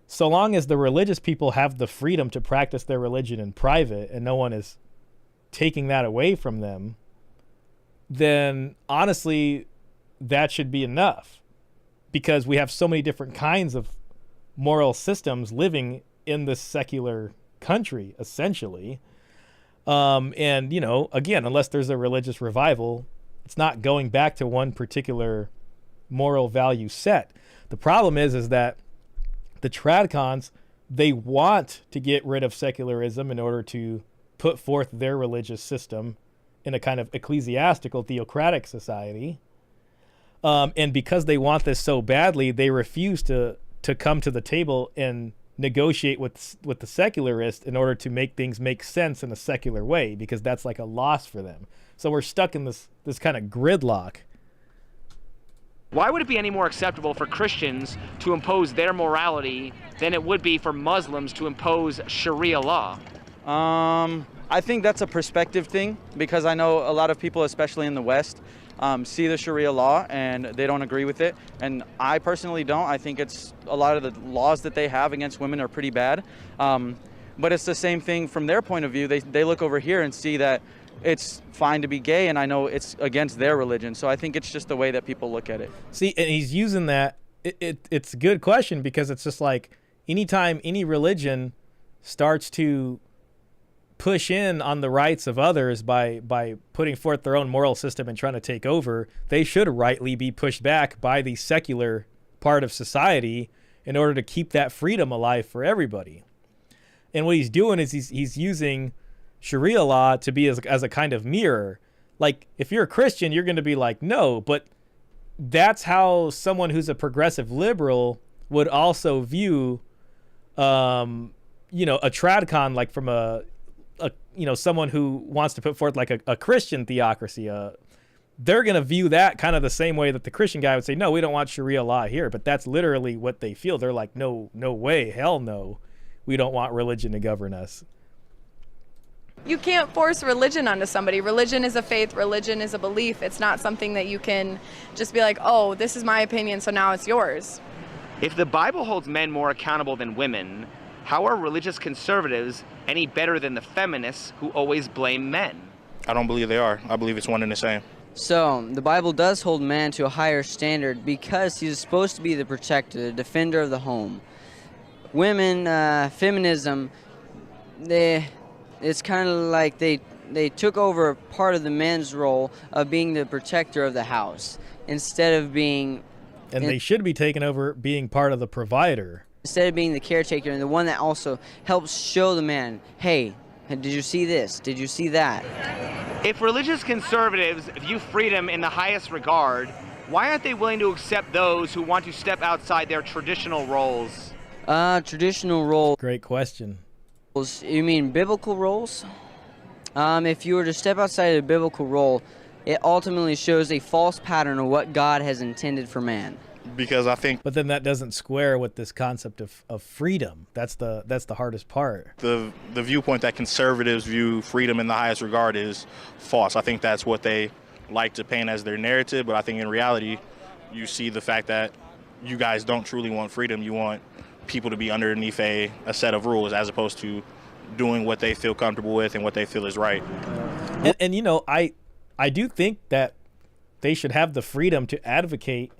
So long as the religious people have the freedom to practice their religion in private and no one is taking that away from them, then honestly, that should be enough. Because we have so many different kinds of moral systems living in this secular country, essentially. And, again, unless there's a religious revival, it's not going back to one particular moral value set. The problem is that the Tradcons, they want to get rid of secularism in order to put forth their religious system in a kind of ecclesiastical theocratic society. And because they want this so badly, they refuse to come to the table and negotiate with the secularists in order to make things make sense in a secular way, because that's like a loss for them. So we're stuck in this kind of gridlock Why would it be any more acceptable for Christians to impose their morality than it would be for Muslims to impose Sharia law? I think that's a perspective thing, because I know a lot of people, especially in the West, see the Sharia law and they don't agree with it. And I personally don't. I think it's a lot of the laws that they have against women are pretty bad. But it's the same thing from their point of view. They look over here and see that it's fine to be gay, and I know it's against their religion. So I think it's just the way that people look at it. See, and he's using that. It's a good question, because it's just like anytime any religion starts to push in on the rights of others by putting forth their own moral system and trying to take over, they should rightly be pushed back by the secular part of society in order to keep that freedom alive for everybody. And what he's doing is he's using Sharia law to be as a kind of mirror. Like, if you're a Christian, you're going to be like, no, but that's how someone who's a progressive liberal would also view, a Tradcon, like from a someone who wants to put forth like a Christian theocracy. They're going to view that kind of the same way that the Christian guy would say, no, we don't want Sharia law here. But that's literally what they feel. They're like, no way, hell no. We don't want religion to govern us. You can't force religion onto somebody. Religion is a faith. Religion is a belief. It's not something that you can just be like, oh, this is my opinion, so now it's yours. If the Bible holds men more accountable than women, how are religious conservatives any better than the feminists who always blame men? I don't believe they are. I believe it's one and the same. So, the Bible does hold man to a higher standard because he's supposed to be the protector, the defender of the home. Women, feminism, it's kind of like they took over part of the man's role of being the protector of the house instead of being... And they should be taking over being part of the provider. Instead of being the caretaker and the one that also helps show the man, hey, did you see this? Did you see that? If religious conservatives view freedom in the highest regard, why aren't they willing to accept those who want to step outside their traditional roles? Traditional roles. Great question. You mean biblical roles? If you were to step outside the biblical role, it ultimately shows a false pattern of what God has intended for man. Because I think... But then that doesn't square with this concept of freedom. That's the hardest part. The viewpoint that conservatives view freedom in the highest regard is false. I think that's what they like to paint as their narrative, but I think in reality, you see the fact that you guys don't truly want freedom. You want people to be underneath a set of rules as opposed to doing what they feel comfortable with and what they feel is right. And I do think that they should have the freedom to advocate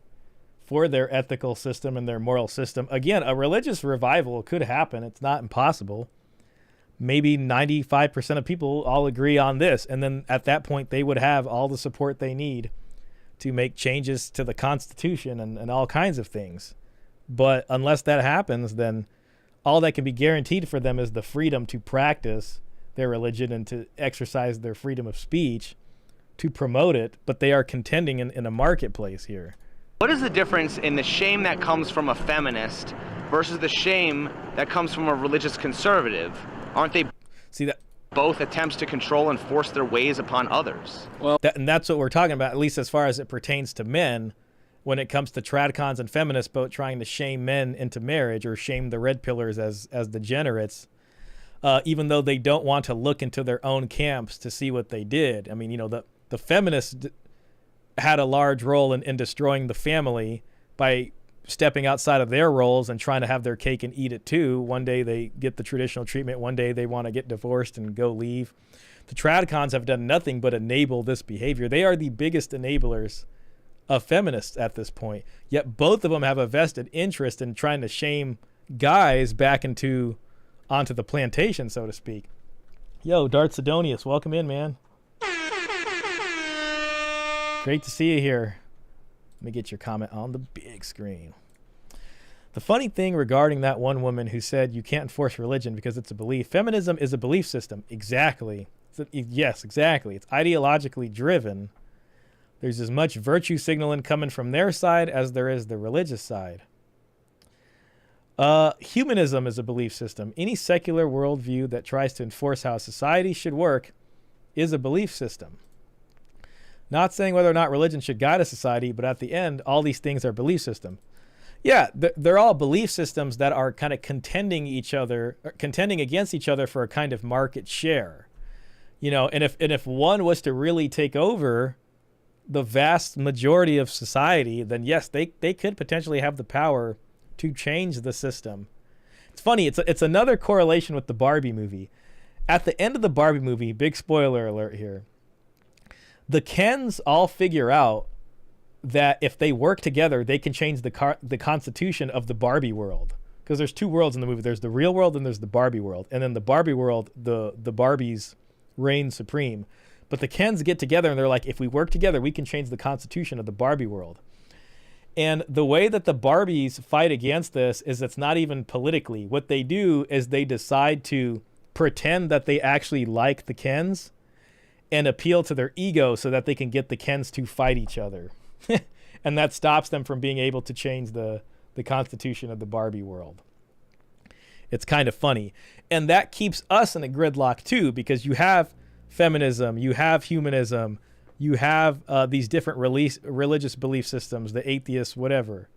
for their ethical system and their moral system. Again, a religious revival could happen. It's not impossible. Maybe 95% of people all agree on this. And then at that point, they would have all the support they need to make changes to the Constitution and all kinds of things. But unless that happens, then all that can be guaranteed for them is the freedom to practice their religion and to exercise their freedom of speech to promote it. But they are contending in a marketplace here. What is the difference in the shame that comes from a feminist versus the shame that comes from a religious conservative? Aren't they both attempts to control and force their ways upon others? Well, and that's what we're talking about, at least as far as it pertains to men. When it comes to Tradcons and feminists both trying to shame men into marriage or shame the red pillars as degenerates, even though they don't want to look into their own camps to see what they did. I mean, the feminists had a large role in destroying the family by stepping outside of their roles and trying to have their cake and eat it too. One day they get the traditional treatment. One day they want to get divorced and go leave. The Tradcons have done nothing but enable this behavior. They are the biggest enablers of feminists at this point. Yet both of them have a vested interest in trying to shame guys back onto the plantation, so to speak. Yo, Dart Sidonius, welcome in, man. Great to see you here. Let me get your comment on the big screen. The funny thing regarding that one woman who said you can't enforce religion because it's a belief. Feminism is a belief system. Exactly. Yes, exactly. It's ideologically driven. There's as much virtue signaling coming from their side as there is the religious side. Humanism is a belief system. Any secular worldview that tries to enforce how society should work is a belief system. Not saying whether or not religion should guide a society, but at the end, all these things are belief system. Yeah, they're all belief systems that are kind of contending against each other for a kind of market share. You know, and if one was to really take over the vast majority of society, then yes, they could potentially have the power to change the system. It's funny, it's another correlation with the Barbie movie. At the end of the Barbie movie, big spoiler alert here, the Kens all figure out that if they work together, they can change the constitution of the Barbie world. Because there's two worlds in the movie. There's the real world and there's the Barbie world. And then the Barbie world, the Barbies reign supreme. But the Kens get together and they're like, if we work together, we can change the constitution of the Barbie world. And the way that the Barbies fight against this is it's not even politically. What they do is they decide to pretend that they actually like the Kens and appeal to their ego so that they can get the Kens to fight each other. And that stops them from being able to change the constitution of the Barbie world. It's kind of funny. And that keeps us in a gridlock too, because you have feminism, you have humanism, you have these different religious belief systems, the atheists, whatever.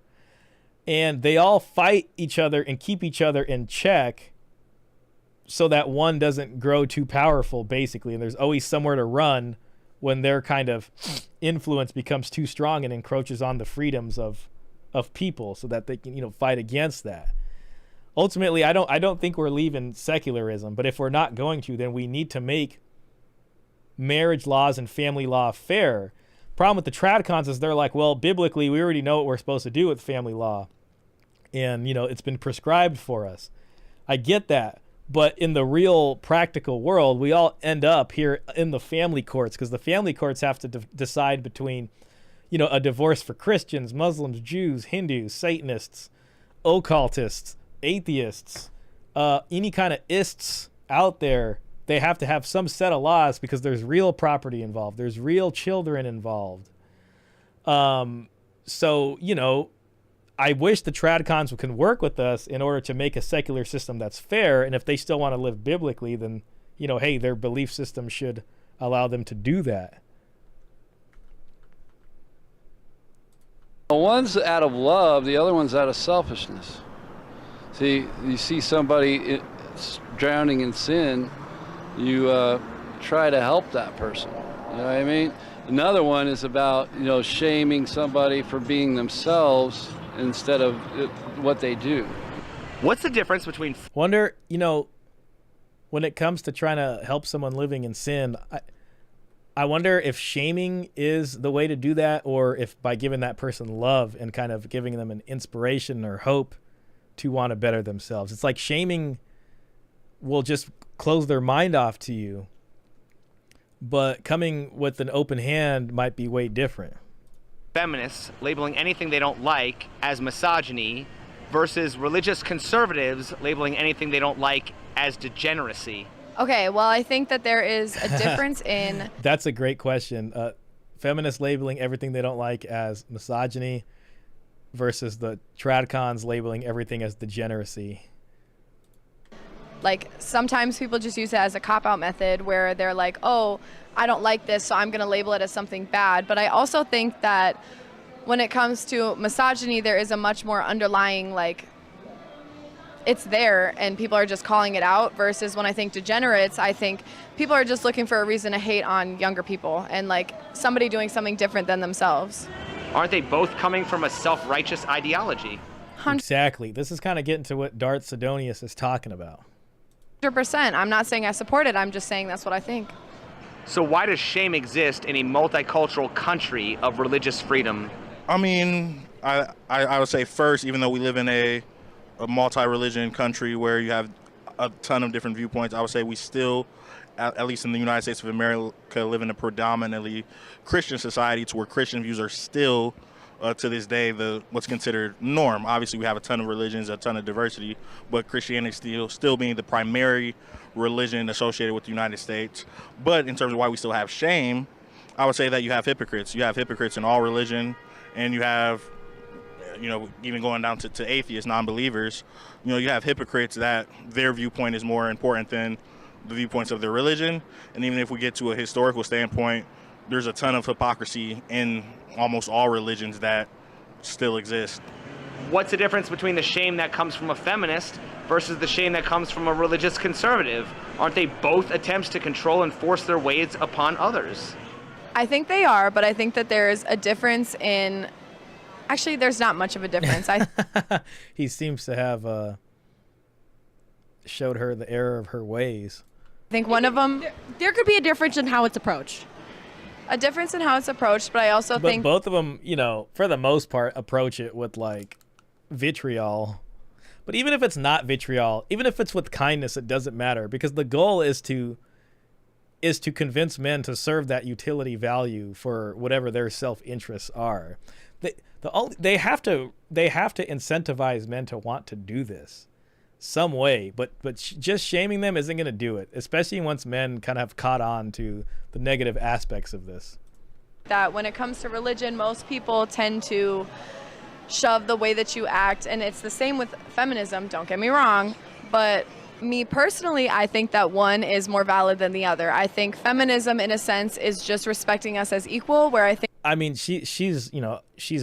And they all fight each other and keep each other in check so that one doesn't grow too powerful, basically. And there's always somewhere to run when their kind of influence becomes too strong and encroaches on the freedoms of people so that they can, fight against that. Ultimately, I don't think we're leaving secularism, but if we're not going to, then we need to make marriage laws and family law fair. Problem with the Tradcons is they're like, well, biblically, we already know what we're supposed to do with family law. And, it's been prescribed for us. I get that. But in the real practical world, we all end up here in the family courts because the family courts have to decide between, a divorce for Christians, Muslims, Jews, Hindus, Satanists, occultists, atheists, any kind of ists out there. They have to have some set of laws because there's real property involved. There's real children involved. So, I wish the Tradcons can work with us in order to make a secular system that's fair. And if they still want to live biblically, then, hey, their belief system should allow them to do that. One's out of love, the other one's out of selfishness. See, you see somebody drowning in sin, you try to help that person. You know what I mean? Another one is about, shaming somebody for being themselves instead of what they do. What's the difference between... Wonder, when it comes to trying to help someone living in sin, I wonder if shaming is the way to do that, or if by giving that person love and kind of giving them an inspiration or hope to want to better themselves. It's like shaming will just close their mind off to you, but coming with an open hand might be way different. Feminists labeling anything they don't like as misogyny versus religious conservatives labeling anything they don't like as degeneracy? Okay, well, I think that there is a difference in... That's a great question. Feminists labeling everything they don't like as misogyny versus the Tradcons labeling everything as degeneracy. Like, sometimes people just use it as a cop-out method where they're like, oh, I don't like this, so I'm going to label it as something bad. But I also think that when it comes to misogyny, there is a much more underlying, it's there and people are just calling it out, versus when I think degenerates, I think people are just looking for a reason to hate on younger people and, somebody doing something different than themselves. Aren't they both coming from a self-righteous ideology? Exactly. This is kind of getting to what Dart Sidonius is talking about. 100%. I'm not saying I support it. I'm just saying that's what I think. So why does shame exist in a multicultural country of religious freedom? I mean, I would say first, even though we live in a multi-religion country where you have a ton of different viewpoints, I would say we still, at least in the United States of America, live in a predominantly Christian society to where Christian views are still, to this day, what's considered norm. Obviously, we have a ton of religions, a ton of diversity, but Christianity still being the primary religion associated with the United States. But in terms of why we still have shame, I would say that you have hypocrites. You have hypocrites in all religion, and you have, even going down to atheists, non-believers, you have hypocrites that their viewpoint is more important than the viewpoints of their religion. And even if we get to a historical standpoint, there's a ton of hypocrisy in almost all religions that still exist. What's the difference between the shame that comes from a feminist versus the shame that comes from a religious conservative? Aren't they both attempts to control and force their ways upon others? I think they are, but I think that there's a difference in. Actually, there's not much of a difference. He seems to have showed her the error of her ways. I think one of them. There could be a difference in how it's approached. A difference in how it's approached, but I also But think both of them, you know, for the most part, approach it with like vitriol. But even if it's not vitriol, even if it's with kindness, it doesn't matter, because the goal is to convince men to serve that utility value for whatever their self-interests are. They have to incentivize men to want to do this some way, but just shaming them isn't going to do it, especially once men kind of have caught on to the negative aspects of this. that when it comes to religion, most people tend to shove the way that you act, and it's the same with feminism, don't get me wrong, but me personally, I think that one is more valid than the other. I think feminism, in a sense, is just respecting us as equal, where I think... I mean, she's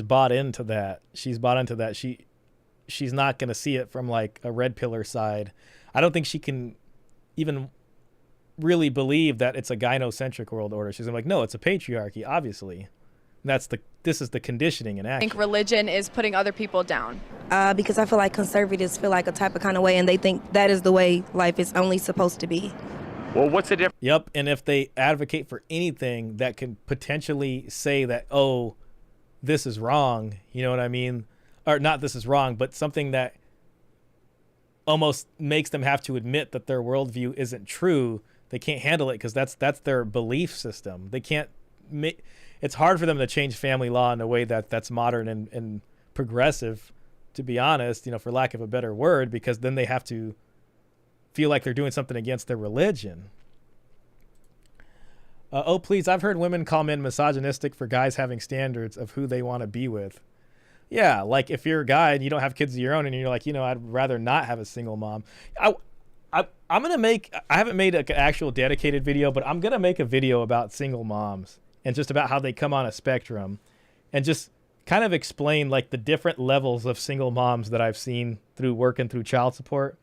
bought into that. She's bought into that. She's not going to see it from like a red pillar side. I don't think she can even really believe that it's a gynocentric world order. She's gonna be like, no, it's a patriarchy, obviously. This is the conditioning in I action. think religion is putting other people down. Because I feel like conservatives feel like a type of kind of way, and they think that is the way life is only supposed to be. Well, what's the difference? Yep, and if they advocate for anything that can potentially say that, oh, this is wrong, you know what I mean? Or not this is wrong, but something that almost makes them have to admit that their worldview isn't true, they can't handle it because that's their belief system. They can't it's hard for them to change family law in a way that's modern and progressive, to be honest, for lack of a better word, because then they have to feel like they're doing something against their religion. Oh, please, I've heard women call men misogynistic for guys having standards of who they want to be with. Yeah, like if you're a guy and you don't have kids of your own and you're like, I'd rather not have a single mom. I haven't made an actual dedicated video, but I'm going to make a video about single moms and just about how they come on a spectrum and just kind of explain like the different levels of single moms that I've seen through working through child support,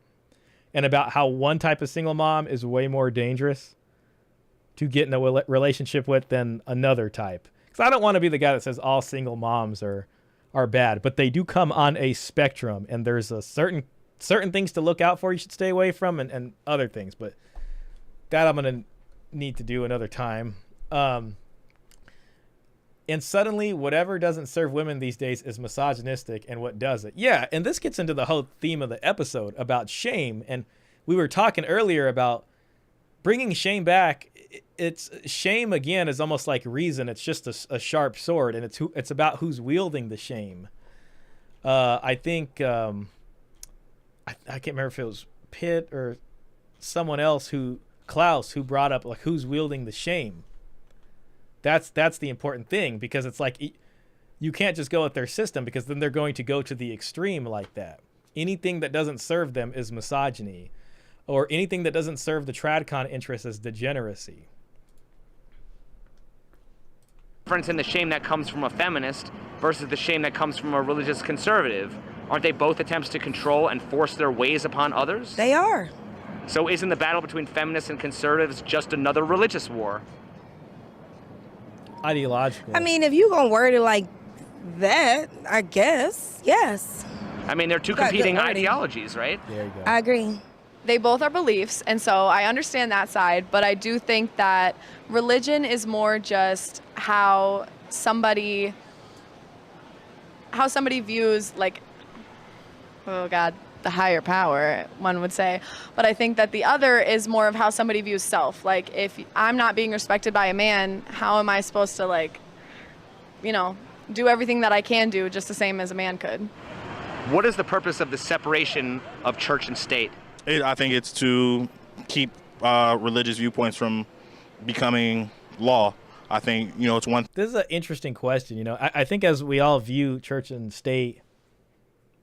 and about how one type of single mom is way more dangerous to get in a relationship with than another type. Because I don't want to be the guy that says all single moms are bad, but they do come on a spectrum, and there's a certain things to look out for you should stay away from, and other things, but that I'm going to need to do another time. And suddenly whatever doesn't serve women these days is misogynistic, and what does it? Yeah, and this gets into the whole theme of the episode about shame, and we were talking earlier about bringing shame back. It's shame again is almost like reason. It's just a sharp sword, and it's about who's wielding the shame. I think I can't remember if it was Pitt or someone else Klaus who brought up like who's wielding the shame. That's the important thing, because it's like you can't just go with their system, because then they're going to go to the extreme like that. Anything that doesn't serve them is misogyny, or anything that doesn't serve the Tradcon interest is degeneracy. Difference in the shame that comes from a feminist versus the shame that comes from a religious conservative. Aren't they both attempts to control and force their ways upon others? They are. So isn't the battle between feminists and conservatives just another religious war? Ideological. I mean, if you gonna word it like that, I guess, yes. I mean, they're two competing ideologies, right? There you go. I agree. They both are beliefs, and so I understand that side, but I do think that religion is more just how somebody views, like, oh God, the higher power, one would say. But I think that the other is more of how somebody views self. Like, if I'm not being respected by a man, how am I supposed to, like, do everything that I can do just the same as a man could? What is the purpose of the separation of church and state? I think it's to keep religious viewpoints from becoming law. I think, it's one. This is an interesting question. I think as we all view church and state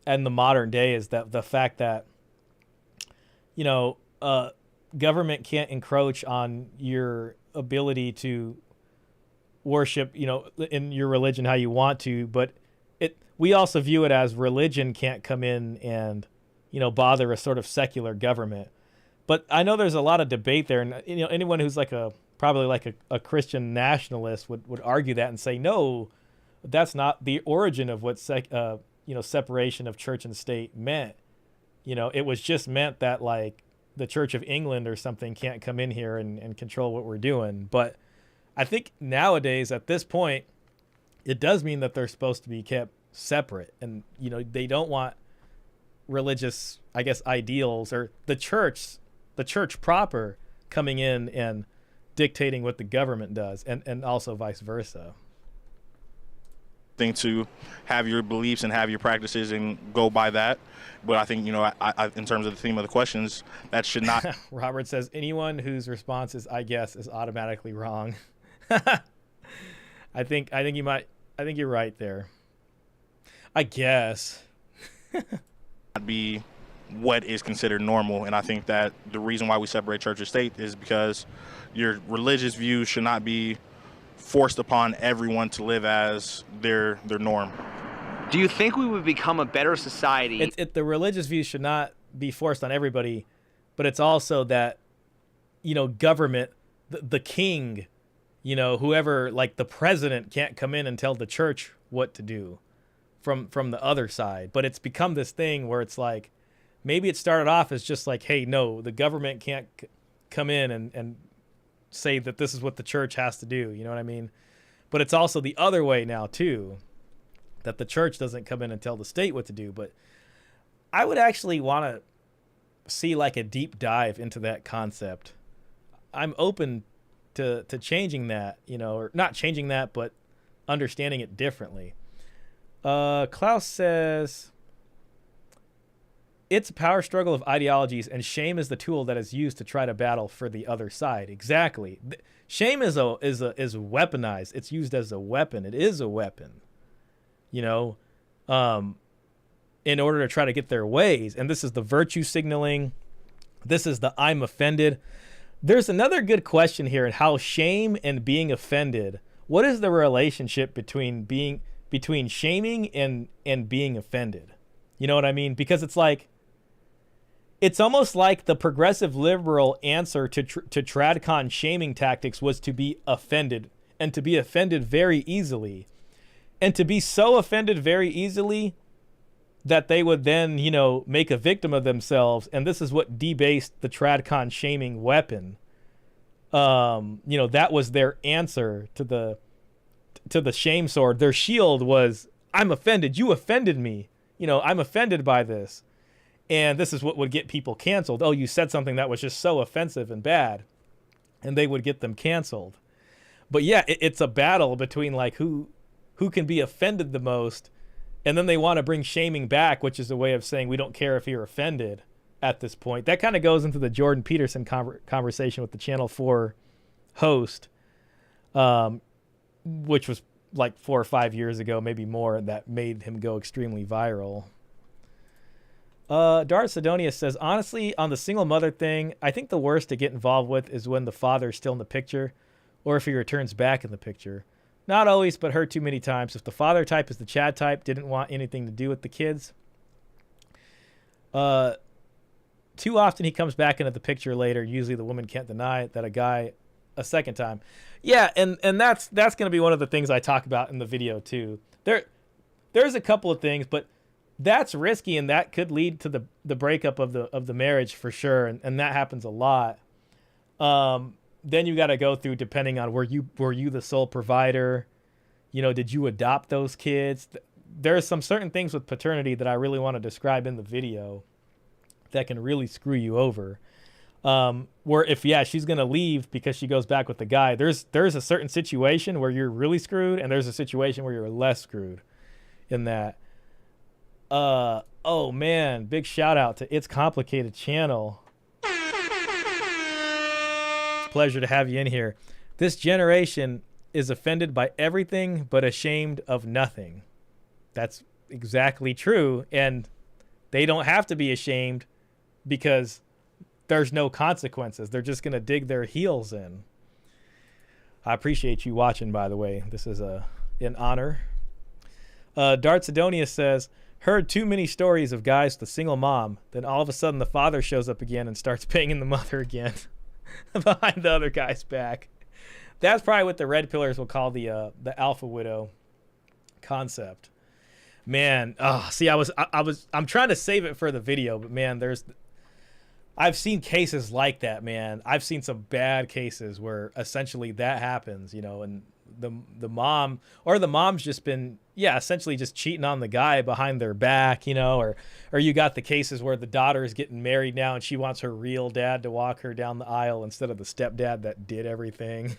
and the modern day is that the fact that, government can't encroach on your ability to worship, in your religion how you want to, but we also view it as religion can't come in and, bother a sort of secular government. But I know there's a lot of debate there, and anyone who's probably a Christian nationalist would argue that and say, no, that's not the origin of what separation of church and state meant. It was just meant that the Church of England or something can't come in here and control what we're doing. But I think nowadays at this point, it does mean that they're supposed to be kept separate, and they don't want religious, I guess, ideals or the church proper coming in and dictating what the government does, and also vice versa. Thing to have your beliefs and have your practices and go by that, but I think I in terms of the theme of the questions, that should not. Robert says anyone whose response is "I guess" is automatically wrong. I think you're right there. I guess. Be what is considered normal, and I think that the reason why we separate church and state is because your religious views should not be forced upon everyone to live as their norm. Do you think we would become a better society? The religious views should not be forced on everybody, but it's also that, government, the king, whoever, the president can't come in and tell the church what to do from the other side. But it's become this thing where it's maybe it started off as just hey, no, the government can't come in and say that this is what the church has to do. You know what I mean? But it's also the other way now too, that the church doesn't come in and tell the state what to do. But I would actually want to see a deep dive into that concept. I'm open to changing that, or not changing that, but understanding it differently. Klaus says, it's a power struggle of ideologies, and shame is the tool that is used to try to battle for the other side. Exactly. Shame is weaponized. It's used as a weapon. It is a weapon, in order to try to get their ways. And this is the virtue signaling. This is the I'm offended. There's another good question here in how shame and being offended. What is the relationship between shaming and being offended? You know what I mean? Because it's almost like the progressive liberal answer to Tradcon shaming tactics was to be offended, and to be offended very easily, and to be so offended very easily that they would then, make a victim of themselves. And this is what debased the Tradcon shaming weapon. That was their answer to the shame sword. Their shield was, I'm offended. You offended me. I'm offended by this. And this is what would get people canceled. Oh, you said something that was just so offensive and bad. And they would get them canceled. But yeah, it's a battle between who can be offended the most. And then they want to bring shaming back, which is a way of saying we don't care if you're offended at this point. That kind of goes into the Jordan Peterson conversation with the Channel 4 host, which was 4 or 5 years ago, maybe more, that made him go extremely viral. Dart Sidonia says, honestly, on the single mother thing, I think the worst to get involved with is when the father's still in the picture, or if he returns back in the picture. Not always, but heard too many times. If the father type is the Chad type, didn't want anything to do with the kids. Too often he comes back into the picture later. Usually the woman can't deny that a guy a second time. Yeah, and that's going to be one of the things I talk about in the video too. There's a couple of things, but that's risky, and that could lead to the breakup of the marriage for sure, and that happens a lot. Then you got to go through, depending on were you the sole provider, did you adopt those kids? There are some certain things with paternity that I really want to describe in the video that can really screw you over. Where if she's gonna leave because she goes back with the guy, there's a certain situation where you're really screwed, and there's a situation where you're less screwed in that. Oh man, big shout out to ItsComplicatedChannel. It's a pleasure to have you in here. This generation is offended by everything but ashamed of nothing. That's exactly true, and they don't have to be ashamed because there's no consequences. They're just going to dig their heels in. I appreciate you watching, by the way. This is an honor. Dart Sidonia says, heard too many stories of guys with a single mom. Then all of a sudden the father shows up again and starts banging the mother again behind the other guy's back. That's probably what the red pillars will call the alpha widow concept. Man, see, I'm trying to save it for the video, but man, I've seen cases like that, man. I've seen some bad cases where essentially that happens, you know, and the mom or the mom's just been, essentially just cheating on the guy behind their back, you know, or you got the cases where the daughter is getting married now and she wants her real dad to walk her down the aisle instead of the stepdad that did everything.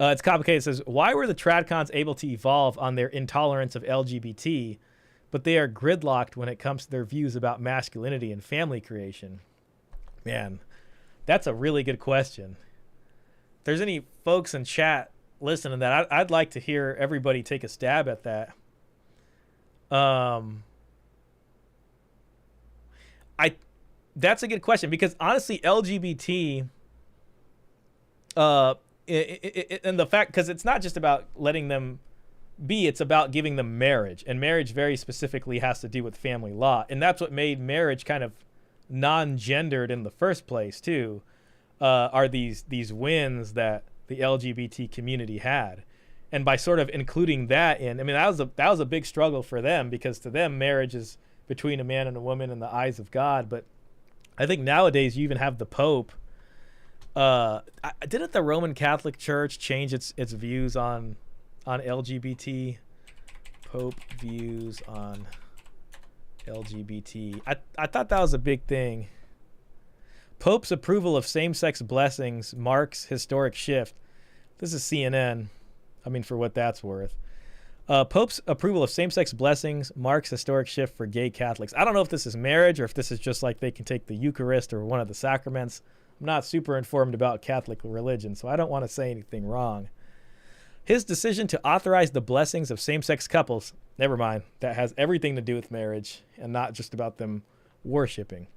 It's complicated. It says, why were the Tradcons able to evolve on their intolerance of LGBT, but they are gridlocked when it comes to their views about masculinity and family creation? Man, that's a really good question. If there's any folks in chat listening to that, I'd like to hear everybody take a stab at that. That's a good question, because honestly, LGBT, and the fact, because it's not just about letting them be, it's about giving them marriage, and marriage very specifically has to do with family law, and that's what made marriage kind of non-gendered in the first place too. Are these wins that the LGBT community had, and by sort of including that in, I mean, that was a big struggle for them, because to them marriage is between a man and a woman in the eyes of God. But I think nowadays you even have the Pope. Didn't the Roman Catholic Church change its views on LGBT? Pope views on LGBT. I thought that was a big thing. Pope's approval of same-sex blessings marks historic shift. This is CNN. I mean, for what that's worth. Pope's approval of same-sex blessings marks historic shift for gay Catholics. I don't know if this is marriage or if this is just like they can take the Eucharist or one of the sacraments. I'm not super informed about Catholic religion, so I don't want to say anything wrong. His decision to authorize the blessings of same-sex couples, never mind, that has everything to do with marriage and not just about them worshiping,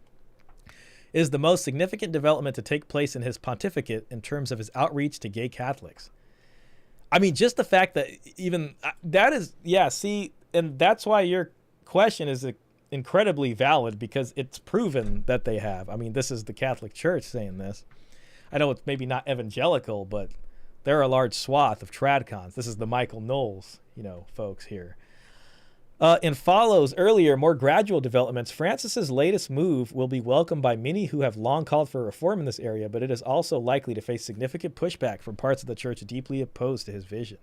is the most significant development to take place in his pontificate in terms of his outreach to gay Catholics. I mean, just the fact that even that is, see, and that's why your question is incredibly valid, because it's proven that they have. I mean, this is the Catholic Church saying this. I know it's maybe not evangelical, but they're a large swath of Tradcons. This is the Michael Knowles, folks here. In follows earlier, more gradual developments, Francis's latest move will be welcomed by many who have long called for reform in this area, but it is also likely to face significant pushback from parts of the church deeply opposed to his vision.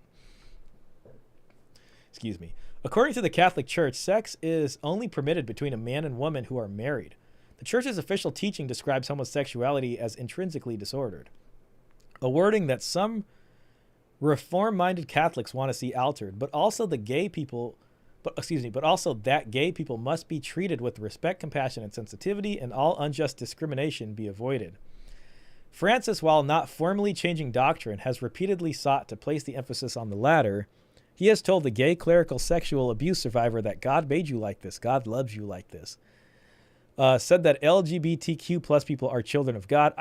Excuse me. According to the Catholic Church, sex is only permitted between a man and woman who are married. The church's official teaching describes homosexuality as intrinsically disordered, a wording that some reform-minded Catholics want to see altered, but also that gay people must be treated with respect, compassion, and sensitivity, and all unjust discrimination be avoided. Francis, while not formally changing doctrine, has repeatedly sought to place the emphasis on the latter. He has told the gay clerical sexual abuse survivor that God made you like this, God loves you like this. Said that LGBTQ plus people are children of God.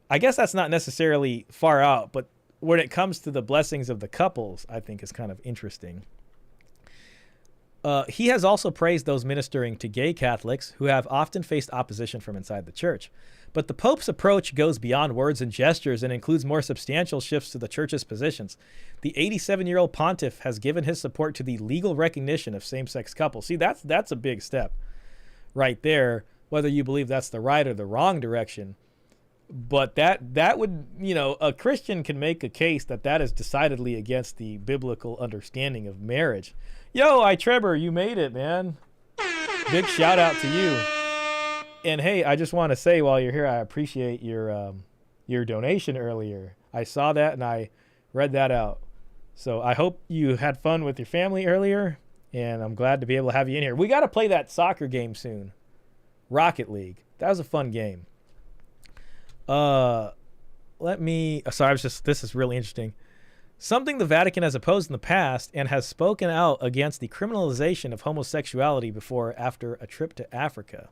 I guess that's not necessarily far out, but when it comes to the blessings of the couples, I think is kind of interesting. He has also praised those ministering to gay Catholics who have often faced opposition from inside the church. But the Pope's approach goes beyond words and gestures and includes more substantial shifts to the church's positions. The 87-year-old pontiff has given his support to the legal recognition of same-sex couples. See, that's a big step right there, whether you believe that's the right or the wrong direction. But that would, a Christian can make a case that is decidedly against the biblical understanding of marriage. Yo, Trevor, you made it, man. Big shout out to you. And hey, I just want to say while you're here, I appreciate your donation earlier. I saw that and I read that out. So I hope you had fun with your family earlier, and I'm glad to be able to have you in here. We got to play that soccer game soon. Rocket League. That was a fun game. This is really interesting. Something the Vatican has opposed in the past and has spoken out against the criminalization of homosexuality before after a trip to Africa.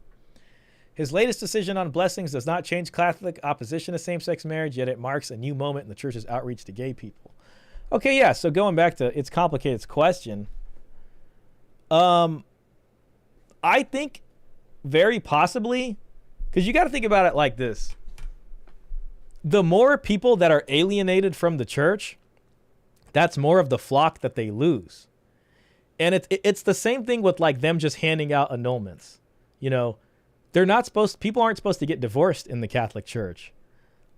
His latest decision on blessings does not change Catholic opposition to same-sex marriage, yet it marks a new moment in the church's outreach to gay people. Okay, yeah, so going back to It's Complicated's question, I think very possibly, because you got to think about it like this. The more people that are alienated from the church, that's more of the flock that they lose. And it's the same thing with like them just handing out annulments. You know, people aren't supposed to get divorced in the Catholic Church.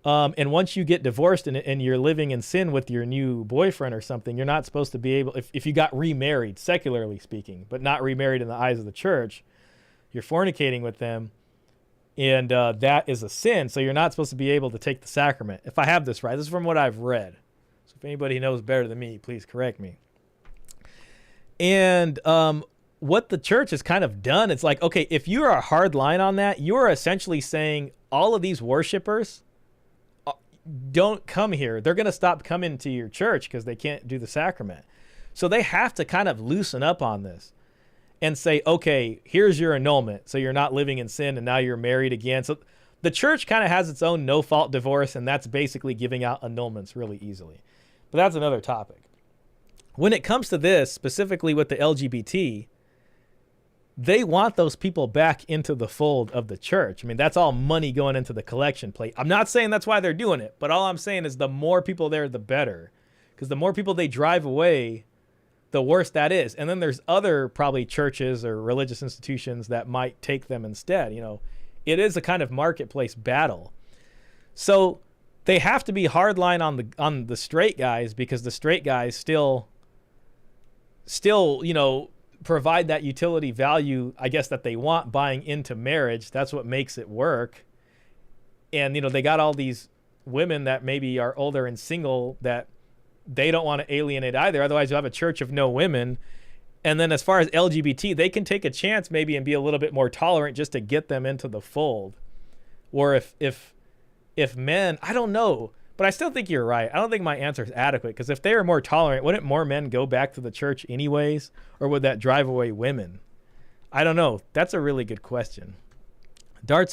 And once you get divorced and you're living in sin with your new boyfriend or something, you're not supposed to be able, if you got remarried, secularly speaking, but not remarried in the eyes of the church, you're fornicating with them. And that is a sin. So you're not supposed to be able to take the sacrament. If I have this right, this is from what I've read. So if anybody knows better than me, please correct me. And what the church has kind of done, it's like, okay, if you're a hard line on that, you're essentially saying all of these worshipers don't come here. They're going to stop coming to your church because they can't do the sacrament. So they have to kind of loosen up on this and say, okay, here's your annulment. So you're not living in sin and now you're married again. So the church kind of has its own no-fault divorce, and that's basically giving out annulments really easily. But that's another topic. When it comes to this, specifically with the LGBT, they want those people back into the fold of the church. I mean, that's all money going into the collection plate. I'm not saying that's why they're doing it, but all I'm saying is the more people there, the better. Because the more people they drive away, the worse that is. And then there's other probably churches or religious institutions that might take them instead. You know, it is a kind of marketplace battle. So they have to be hardline on the straight guys, because the straight guys still, you know, provide that utility value, I guess, that they want buying into marriage. That's what makes it work. And, you know, they got all these women that maybe are older and single that they don't want to alienate either. Otherwise, you have a church of no women. And then as far as LGBT, they can take a chance maybe and be a little bit more tolerant just to get them into the fold. Or if men, I don't know, but I still think you're right. I don't think my answer is adequate, because if they are more tolerant, wouldn't more men go back to the church anyways? Or would that drive away women? I don't know. That's a really good question. Robert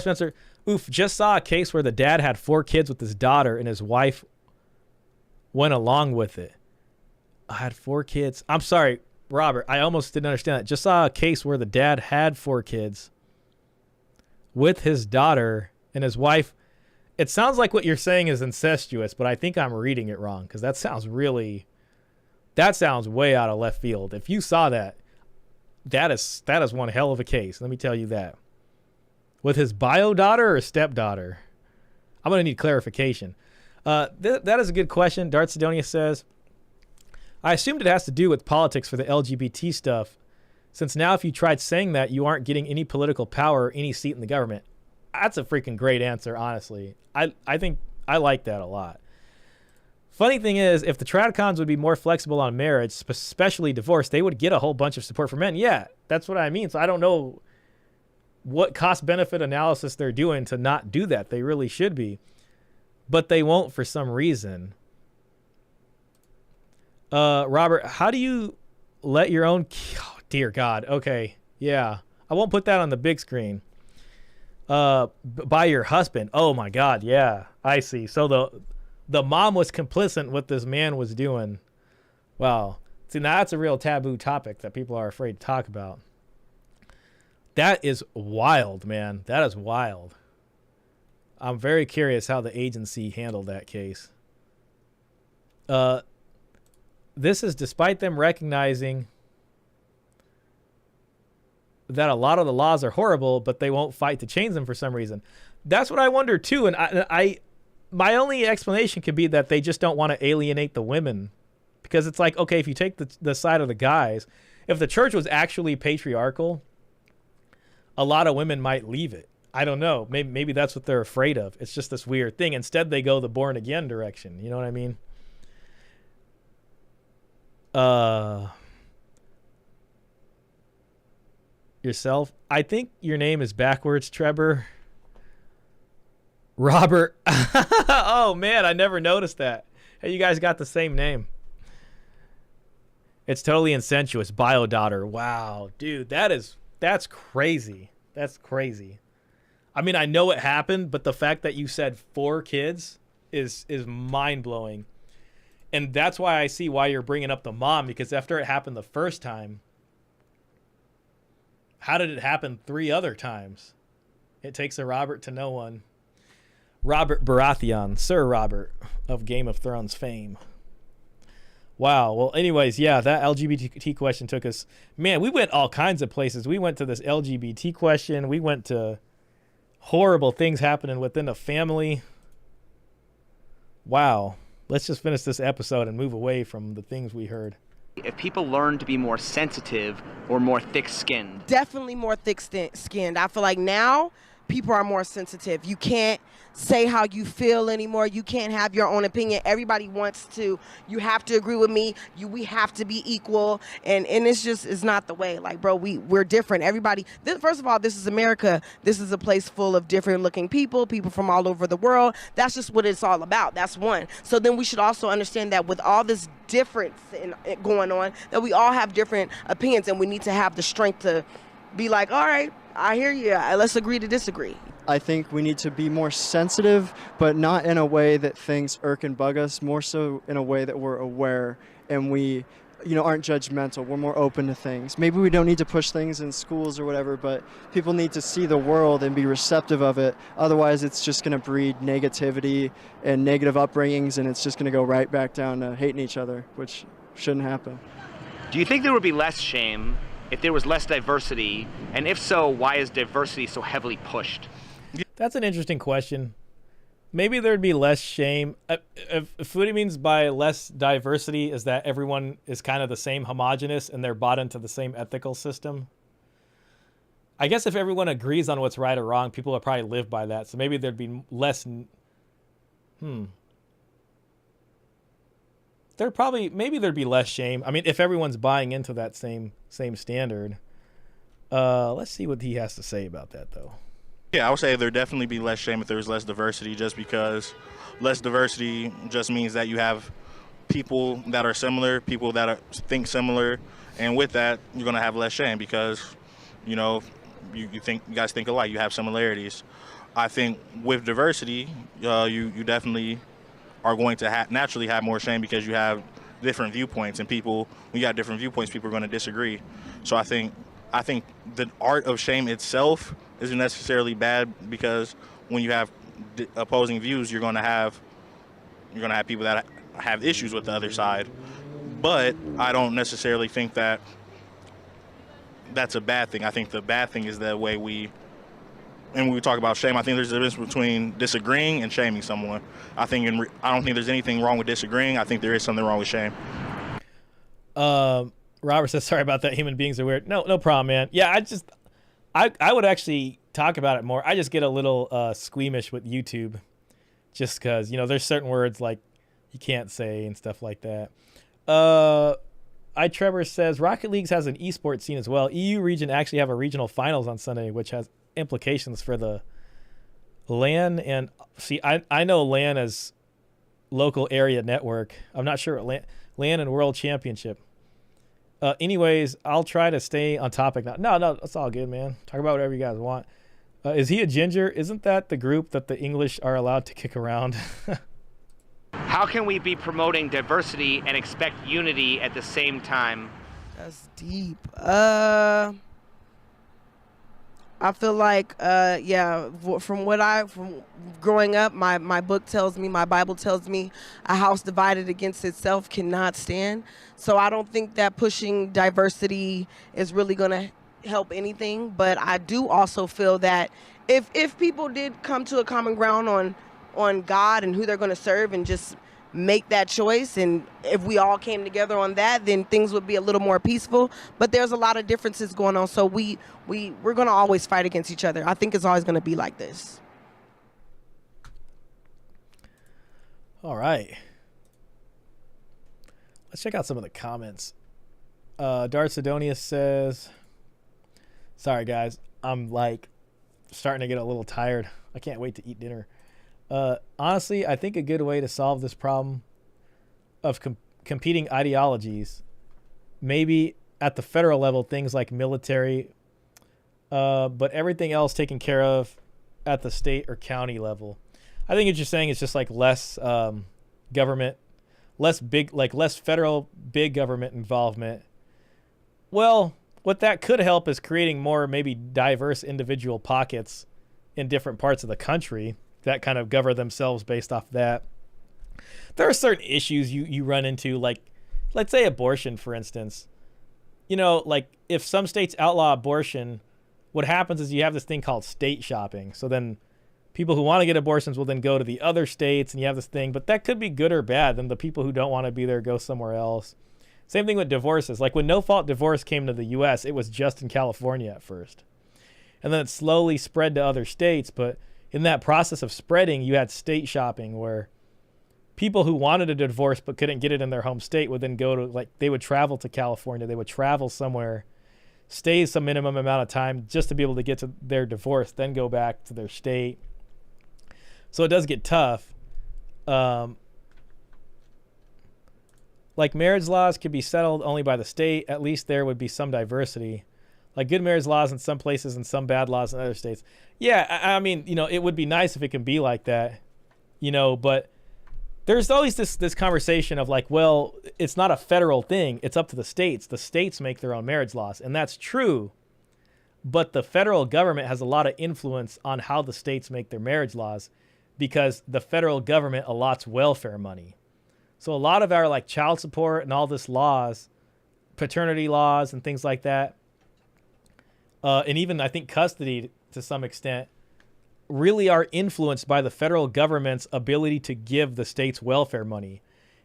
Spencer, oof, just saw a case where the dad had 4 kids with his daughter and his wife went along with it. I had 4 kids. I'm sorry, Robert, I almost didn't understand that. Just saw a case where the dad had 4 kids with his daughter and his wife. It sounds like what you're saying is incestuous, but I think I'm reading it wrong, because that sounds way out of left field. If you saw that, that is one hell of a case. Let me tell you that. With his bio daughter or stepdaughter? I'm going to need clarification. That is a good question. Dart Sidonia says, I assumed it has to do with politics for the LGBT stuff, since now if you tried saying that, you aren't getting any political power or any seat in the government. That's a freaking great answer, honestly. I think I like that a lot. Funny thing is, if the Tradcons would be more flexible on marriage, especially divorce, they would get a whole bunch of support from men. Yeah, that's what I mean. So I don't know what cost-benefit analysis they're doing to not do that. They really should be. But they won't for some reason. Robert, how do you let your own... Oh, dear God. Okay. Yeah. I won't put that on the big screen. By your husband. Oh, my God. Yeah. I see. So the mom was complicit in what this man was doing. Wow. See, now that's a real taboo topic that people are afraid to talk about. That is wild, man. That is wild. I'm very curious how the agency handled that case. This is despite them recognizing that a lot of the laws are horrible, but they won't fight to change them for some reason. That's what I wonder too. And my only explanation could be that they just don't want to alienate the women, because it's like, okay, if you take the side of the guys, if the church was actually patriarchal, a lot of women might leave it. I don't know. Maybe that's what they're afraid of. It's just this weird thing. Instead, they go the born again direction. You know what I mean? Yourself. I think your name is backwards, Trevor. Robert. Oh, man. I never noticed that. Hey, you guys got the same name. It's totally incestuous. Bio daughter. Wow. Dude, that's crazy. That's crazy. I mean, I know it happened, but the fact that you said 4 kids is mind-blowing. And that's why I see why you're bringing up the mom, because after it happened the first time, how did it happen 3 other times? It takes a Robert to know one. Robert Baratheon, Sir Robert of Game of Thrones fame. Wow. Well, anyways, yeah, that LGBT question took us, man, we went all kinds of places. We went to this LGBT question. We went to horrible things happening within a family. Wow. Let's just finish this episode and move away from the things we heard. If people learn to be more sensitive or more thick-skinned. Definitely more thick-skinned. I feel like now people are more sensitive. You can't say how you feel anymore. You can't have your own opinion. Everybody wants to, you have to agree with me. We have to be equal. And it's not the way. Like, bro, we're different. Everybody, first of all, this is America. This is a place full of different looking people from all over the world. That's just what it's all about. That's one. So then we should also understand that with all this difference going on, that we all have different opinions, and we need to have the strength to be like, all right, I hear you. Let's agree to disagree. I think we need to be more sensitive, but not in a way that things irk and bug us, more so in a way that we're aware and we, aren't judgmental. We're more open to things. Maybe we don't need to push things in schools or whatever, but people need to see the world and be receptive of it. Otherwise, it's just going to breed negativity and negative upbringings, and it's just going to go right back down to hating each other, which shouldn't happen. Do you think there would be less shame if there was less diversity? And if so, why is diversity so heavily pushed? That's an interesting question. Maybe there'd be less shame. If what he means by less diversity is that everyone is kind of the same, homogenous, and they're bought into the same ethical system. I guess if everyone agrees on what's right or wrong, people would probably live by that. So maybe there'd be less. Maybe there'd be less shame. I mean, if everyone's buying into that same standard. Let's see what he has to say about that, though. Yeah, I would say there'd definitely be less shame if there was less diversity, just because less diversity just means that you have people that are similar, people that think similar, and with that, you're going to have less shame because, you guys think alike, you have similarities. I think with diversity, you definitely are going to naturally have more shame because you have different viewpoints, and when you got different viewpoints, people are going to disagree. So I think the art of shame itself isn't necessarily bad, because when you have opposing views, you're going to have people that have issues with the other side. But I don't necessarily think that that's a bad thing. I think the bad thing is the way and when we talk about shame, I think there's a difference between disagreeing and shaming someone. I don't think there's anything wrong with disagreeing. I think there is something wrong with shame. Robert says, sorry about that. Human beings are weird. No problem, man. Yeah, I would actually talk about it more. I just get a little squeamish with YouTube just because, there's certain words like you can't say and stuff like that. Trevor says, Rocket League has an esports scene as well. EU region actually have a regional finals on Sunday, which has implications for the LAN. And see, I know LAN as local area network. I'm not sure what LAN and World Championship. Anyways, I'll try to stay on topic now. No, that's all good, man. Talk about whatever you guys want. Is he a ginger? Isn't that the group that the English are allowed to kick around? How can we be promoting diversity and expect unity at the same time? That's deep. I feel like, from growing up, my book tells me, my Bible tells me, a house divided against itself cannot stand. So I don't think that pushing diversity is really going to help anything. But I do also feel that if people did come to a common ground on God and who they're going to serve and just make that choice, and if we all came together on that, then things would be a little more peaceful. But there's a lot of differences going on, so we're going to always fight against each other. I think it's always going to be like this. All right, let's check out some of the comments. Dart Sidonia says, sorry guys, I'm starting to get a little tired. I can't wait to eat dinner. Honestly, I think a good way to solve this problem of competing ideologies, maybe at the federal level, things like military but everything else taken care of at the state or county level. I think what you're saying is just like less government, less federal big government involvement. Well, what that could help is creating more maybe diverse individual pockets in different parts of the country that kind of govern themselves based off that. There are certain issues you run into, like let's say abortion, for instance. You know, like if some states outlaw abortion, what happens is you have this thing called state shopping. So then people who want to get abortions will then go to the other states, and you have this thing, but that could be good or bad. Then the people who don't want to be there go somewhere else. Same thing with divorces. Like when no-fault divorce came to the U.S., it was just in California at first. And then it slowly spread to other states. But in that process of spreading, you had state shopping where people who wanted a divorce but couldn't get it in their home state would then go to, like, they would travel to California. They would travel somewhere, stay some minimum amount of time just to be able to get to their divorce, then go back to their state. So it does get tough. Like marriage laws could be settled only by the state. At least there would be some diversity. Like good marriage laws in some places and some bad laws in other states. Yeah, I mean, you know, it would be nice if it can be like that, you know, but there's always this conversation of like, well, it's not a federal thing. It's up to the states. The states make their own marriage laws. And that's true. But the federal government has a lot of influence on how the states make their marriage laws because the federal government allots welfare money. So a lot of our like child support and all this laws, paternity laws and things like that, and even I think custody to some extent, really are influenced by the federal government's ability to give the states welfare money.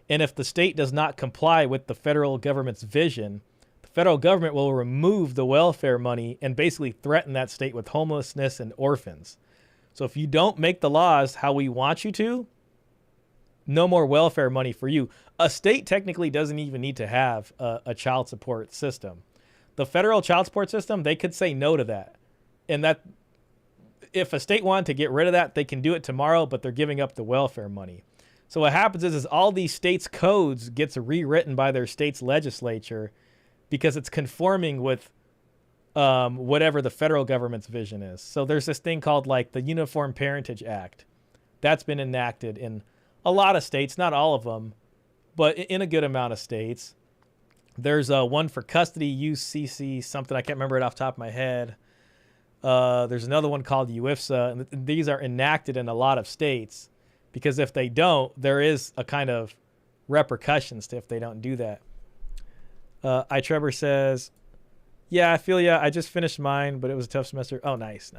And if the state does not comply with the federal government's vision, the federal government will remove the welfare money and basically threaten that state with homelessness and orphans. So if you don't make the laws how we want you to, no more welfare money for you. A state technically doesn't even need to have a child support system. The federal child support system, they could say no to that. And that if a state wanted to get rid of that, they can do it tomorrow, but they're giving up the welfare money. So what happens is all these states' codes gets rewritten by their state's legislature because it's conforming with whatever the federal government's vision is. So there's this thing called like the Uniform Parentage Act. That's been enacted in a lot of states, not all of them, but in a good amount of states. There's one for custody, UCC, something. I can't remember it off the top of my head. There's another one called UIFSA, and these are enacted in a lot of states because if they don't, there is a kind of repercussions to if they don't do that. Trevor says, yeah, I feel ya. I just finished mine, but it was a tough semester. Oh, nice.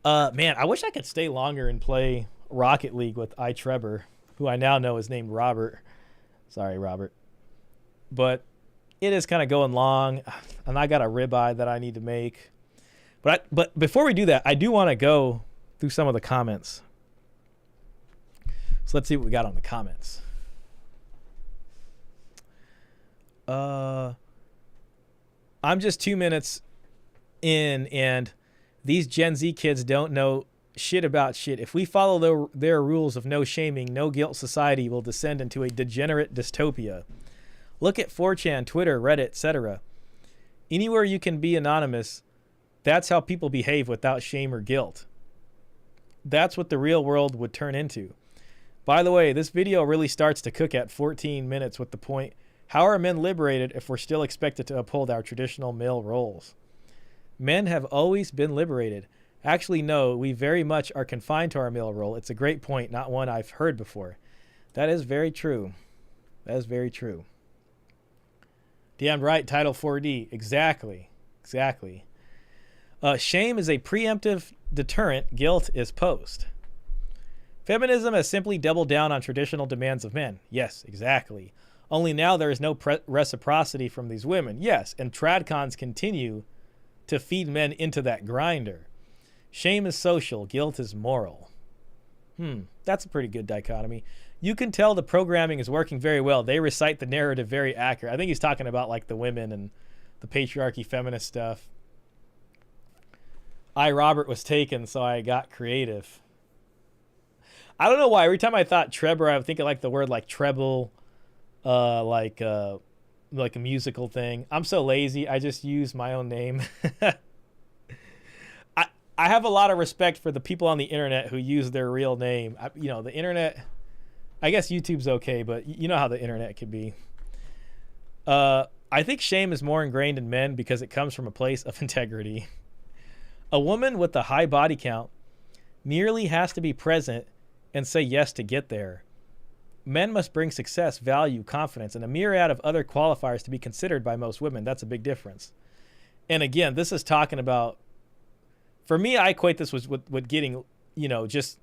Man, I wish I could stay longer and play Rocket League with Trevor, who I now know is named Robert. Sorry, Robert. But it is kind of going long, and I got a ribeye that I need to make. But before we do that, I do want to go through some of the comments. So let's see what we got on the comments. I'm just 2 minutes in, and these Gen Z kids don't know shit about shit. If we follow their rules of no shaming, no guilt, society will descend into a degenerate dystopia. Look at 4chan, Twitter, Reddit, etc. Anywhere you can be anonymous, that's how people behave without shame or guilt. That's what the real world would turn into. By the way, this video really starts to cook at 14 minutes with the point, how are men liberated if we're still expected to uphold our traditional male roles? Men have always been liberated. Actually, no, we very much are confined to our male role. It's a great point, not one I've heard before. That is very true. That is very true. Damn right, Title 4D. Exactly. Shame is a preemptive deterrent. Guilt is post. Feminism has simply doubled down on traditional demands of men. Yes, exactly. Only now there is no reciprocity from these women. Yes, and Tradcons continue to feed men into that grinder. Shame is social, guilt is moral. That's a pretty good dichotomy. You can tell the programming is working very well. They recite the narrative very accurate. I think he's talking about like the women and the patriarchy feminist stuff. Robert was taken, so I got creative. I don't know why. Every time I thought Trevor, I would think of like the word like treble, like a musical thing. I'm so lazy. I just use my own name. I have a lot of respect for the people on the internet who use their real name. The internet, I guess YouTube's okay, but you know how the internet can be. I think shame is more ingrained in men because it comes from a place of integrity. A woman with a high body count merely has to be present and say yes to get there. Men must bring success, value, confidence, and a myriad of other qualifiers to be considered by most women. That's a big difference. And again, this is talking about, for me, I equate this with getting, just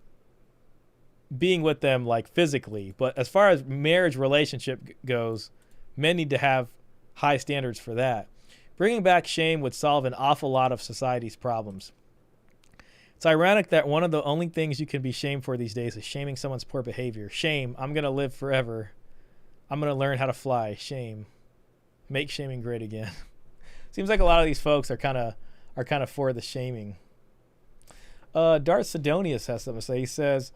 being with them like physically. But as far as marriage relationship goes, men need to have high standards for that. Bringing back shame would solve an awful lot of society's problems. It's ironic that one of the only things you can be shamed for these days is shaming someone's poor behavior. Shame. I'm going to live forever. I'm going to learn how to fly. Shame. Make shaming great again. Seems like a lot of these folks are kind of for the shaming. Darth Sidonius has something to say. He says,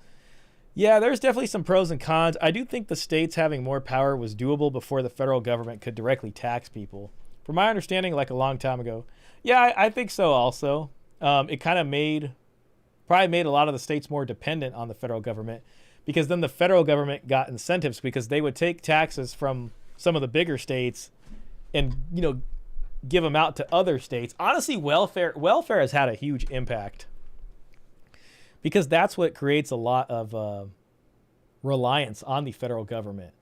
yeah, there's definitely some pros and cons. I do think the states having more power was doable before the federal government could directly tax people. From my understanding, like a long time ago. Yeah, I think so also. It kind of probably made a lot of the states more dependent on the federal government, because then the federal government got incentives because they would take taxes from some of the bigger states and, give them out to other states. Honestly, welfare has had a huge impact because that's what creates a lot of reliance on the federal government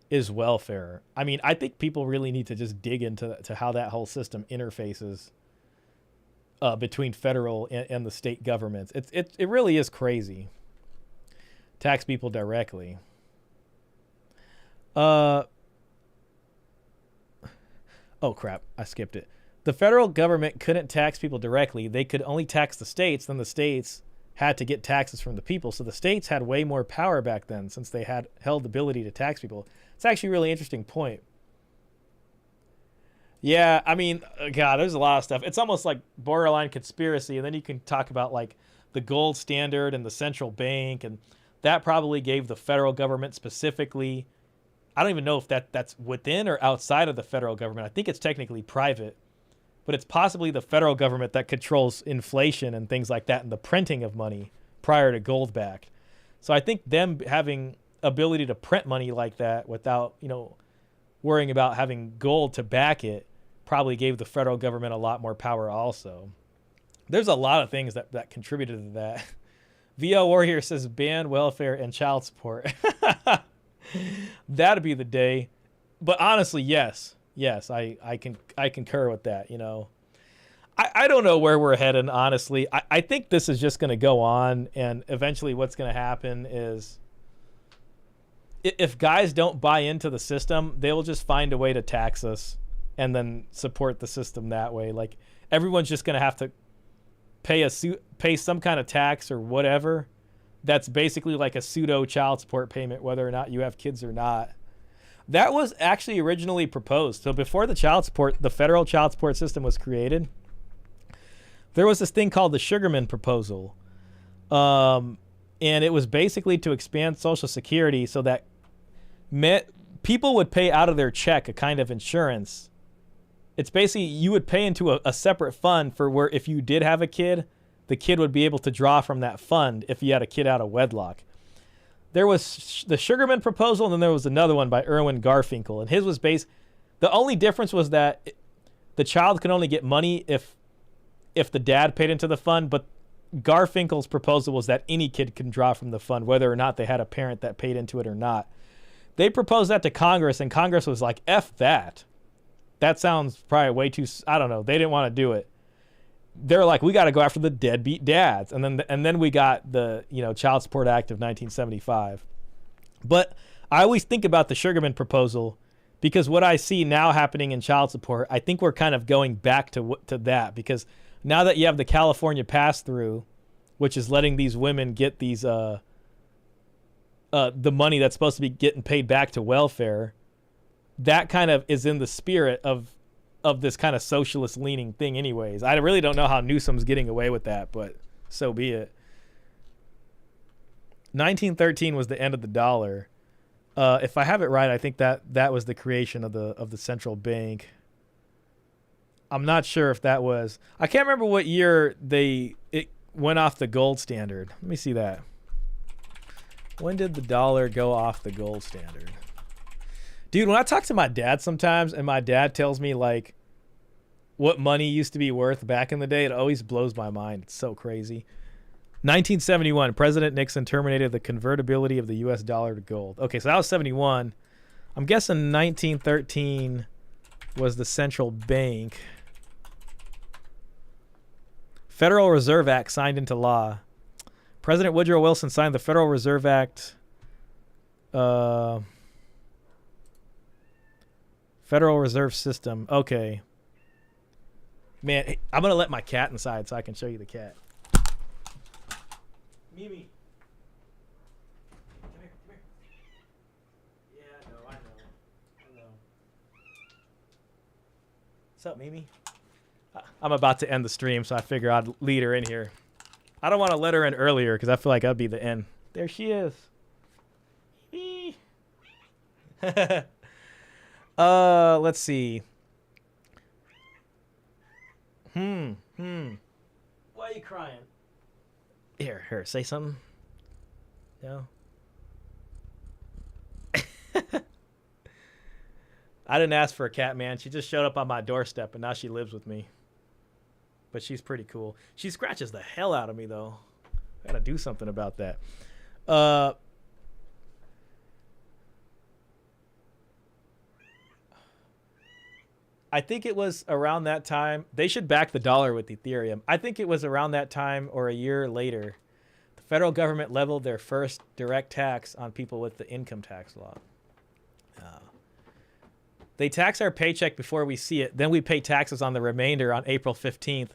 is welfare. I mean, I think people really need to just dig into how that whole system interfaces between federal and the state governments. It really is crazy. Tax people directly. Oh crap, I skipped it. The federal government couldn't tax people directly. They could only tax the states. Then the states had to get taxes from the people. So the states had way more power back then since they had held the ability to tax people. It's actually a really interesting point. Yeah, I mean, God, there's a lot of stuff. It's almost like borderline conspiracy. And then you can talk about like the gold standard and the central bank. And that probably gave the federal government specifically, I don't even know if that's within or outside of the federal government. I think it's technically private. But it's possibly the federal government that controls inflation and things like that and the printing of money prior to gold back. So I think them having ability to print money like that without, worrying about having gold to back it probably gave the federal government a lot more power also. There's a lot of things that contributed to that. VO Warrior says ban welfare and child support. That'd be the day. But honestly, yes, I concur with that. I don't know where we're headed, honestly. I think this is just going to go on, and eventually what's going to happen is if guys don't buy into the system, they will just find a way to tax us and then support the system that way. Like, everyone's just going to have to pay some kind of tax or whatever. That's basically like a pseudo child support payment, whether or not you have kids or not. That was actually originally proposed. So before the federal child support system was created, there was this thing called the Sugarman proposal. And it was basically to expand Social Security so that people would pay out of their check a kind of insurance. It's basically you would pay into a separate fund for where if you did have a kid, the kid would be able to draw from that fund if you had a kid out of wedlock. There was the Sugarman proposal, and then there was another one by Erwin Garfinkel. And his was the only difference was that the child could only get money if the dad paid into the fund, but Garfinkel's proposal was that any kid can draw from the fund, whether or not they had a parent that paid into it or not. They proposed that to Congress, and Congress was like, F that. That sounds probably way too, I don't know. They didn't want to do it. They're like, we got to go after the deadbeat dads. And then we got the, Child Support Act of 1975. But I always think about the Sugarman proposal because what I see now happening in child support, I think we're kind of going back to that, because now that you have the California pass-through, which is letting these women get these the money that's supposed to be getting paid back to welfare, that kind of is in the spirit of this kind of socialist leaning thing anyways. I really don't know how Newsom's getting away with that, but so be it. 1913 was the end of the dollar. If I have it right, I think that was the creation of the central bank. I'm not sure if that was, I can't remember what year went off the gold standard? Let me see that. When did the dollar go off the gold standard? Dude, when I talk to my dad sometimes and my dad tells me like what money used to be worth back in the day, it always blows my mind. It's so crazy. 1971, President Nixon terminated the convertibility of the U.S. dollar to gold. Okay, so that was 71. I'm guessing 1913 was the central bank. Federal Reserve Act signed into law. President Woodrow Wilson signed the Federal Reserve Act. Federal Reserve System. Okay. Man, I'm going to let my cat inside so I can show you the cat. Mimi. Come here, come here. Yeah, I know. What's up, Mimi? I'm about to end the stream, so I figure I'd lead her in here. I don't want to let her in earlier because I feel like that'd be the end. There she is. Let's see. Why are you crying? Here, say something. No. I didn't ask for a cat, man. She just showed up on my doorstep, and now she lives with me. But she's pretty cool. She scratches the hell out of me, though. I gotta do something about that. I think it was around that time. They should back the dollar with Ethereum. I think it was around that time or a year later. The federal government leveled their first direct tax on people with the income tax law. They tax our paycheck before we see it. Then we pay taxes on the remainder on April 15th.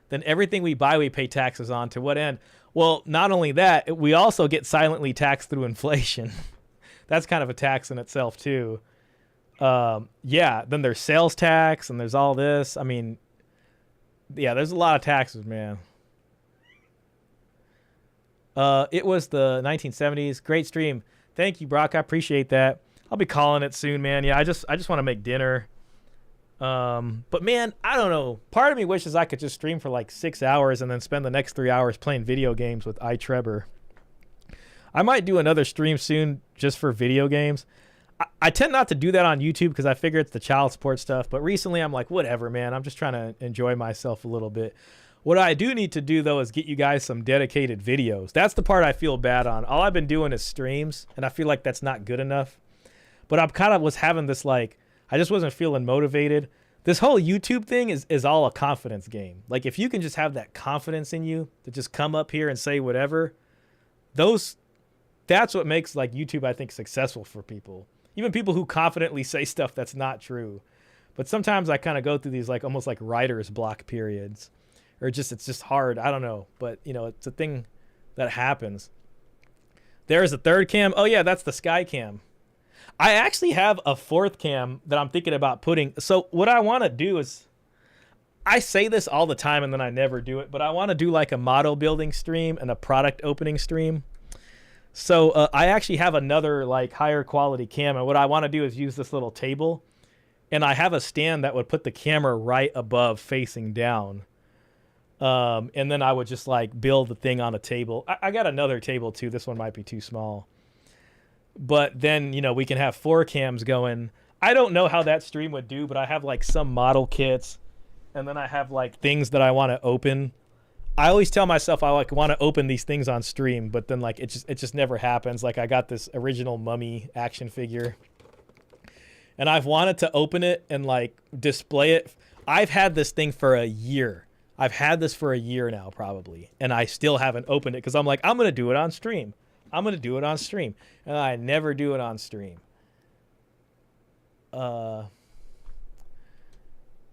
Then everything we buy, we pay taxes on. To what end? Well, not only that, we also get silently taxed through inflation. That's kind of a tax in itself, too. Yeah, then there's sales tax and there's all this. I mean, yeah, there's a lot of taxes, man. It was the 1970s. Great stream. Thank you, Brock. I appreciate that. I'll be calling it soon, man. Yeah, I just want to make dinner. But man, I don't know. Part of me wishes I could just stream for like 6 hours and then spend the next 3 hours playing video games with iTrevor. I might do another stream soon just for video games. I tend not to do that on YouTube because I figure it's the child support stuff. But recently I'm like, whatever, man. I'm just trying to enjoy myself a little bit. What I do need to do, though, is get you guys some dedicated videos. That's the part I feel bad on. All I've been doing is streams, and I feel like that's not good enough. But I kind of was having this, like, I just wasn't feeling motivated. This whole YouTube thing is all a confidence game. Like, if you can just have that confidence in you to just come up here and say whatever, that's what makes, like, YouTube, I think, successful for people. Even people who confidently say stuff that's not true. But sometimes I kind of go through these, like, almost like writer's block periods. Or it's just hard. I don't know. But, you know, it's a thing that happens. There's a third cam. Oh, yeah, that's the sky cam. I actually have a fourth cam that I'm thinking about putting. So what I want to do is, I say this all the time and then I never do it, but I want to do like a model building stream and a product opening stream. So I actually have another like higher quality cam, and what I want to do is use this little table, and I have a stand that would put the camera right above facing down. And then I would just like build the thing on a table. I got another table too. This one might be too small. But then, you know, we can have 4 cams going. I don't know how that stream would do, but I have like some model kits, and then I have like things that I want to open. I always tell myself I like want to open these things on stream, but then like it just never happens. Like I got this original Mummy action figure, and I've wanted to open it and like display it. I've had this thing for a year. I've had this for a year now probably, and I still haven't opened it because I'm like, I'm going to do it on stream. I'm going to do it on stream. And I never do it on stream.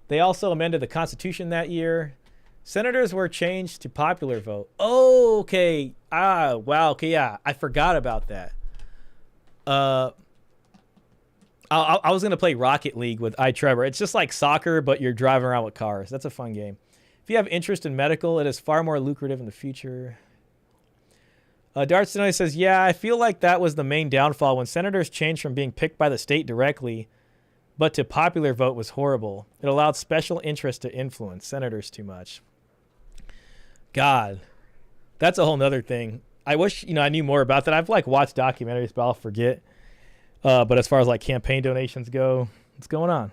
They also amended the Constitution that year. Senators were changed to popular vote. Oh, okay. Wow. Okay, yeah. I forgot about that. I was going to play Rocket League with iTrevor. It's just like soccer, but you're driving around with cars. That's a fun game. If you have interest in medical, it is far more lucrative in the future. Darts Tonight says, yeah, I feel like that was the main downfall when senators changed from being picked by the state directly, but to popular vote was horrible. It allowed special interest to influence senators too much. God, That's a whole nother thing. I wish, I knew more about that. I've like watched documentaries, but I'll forget. But as far as like campaign donations go, what's going on?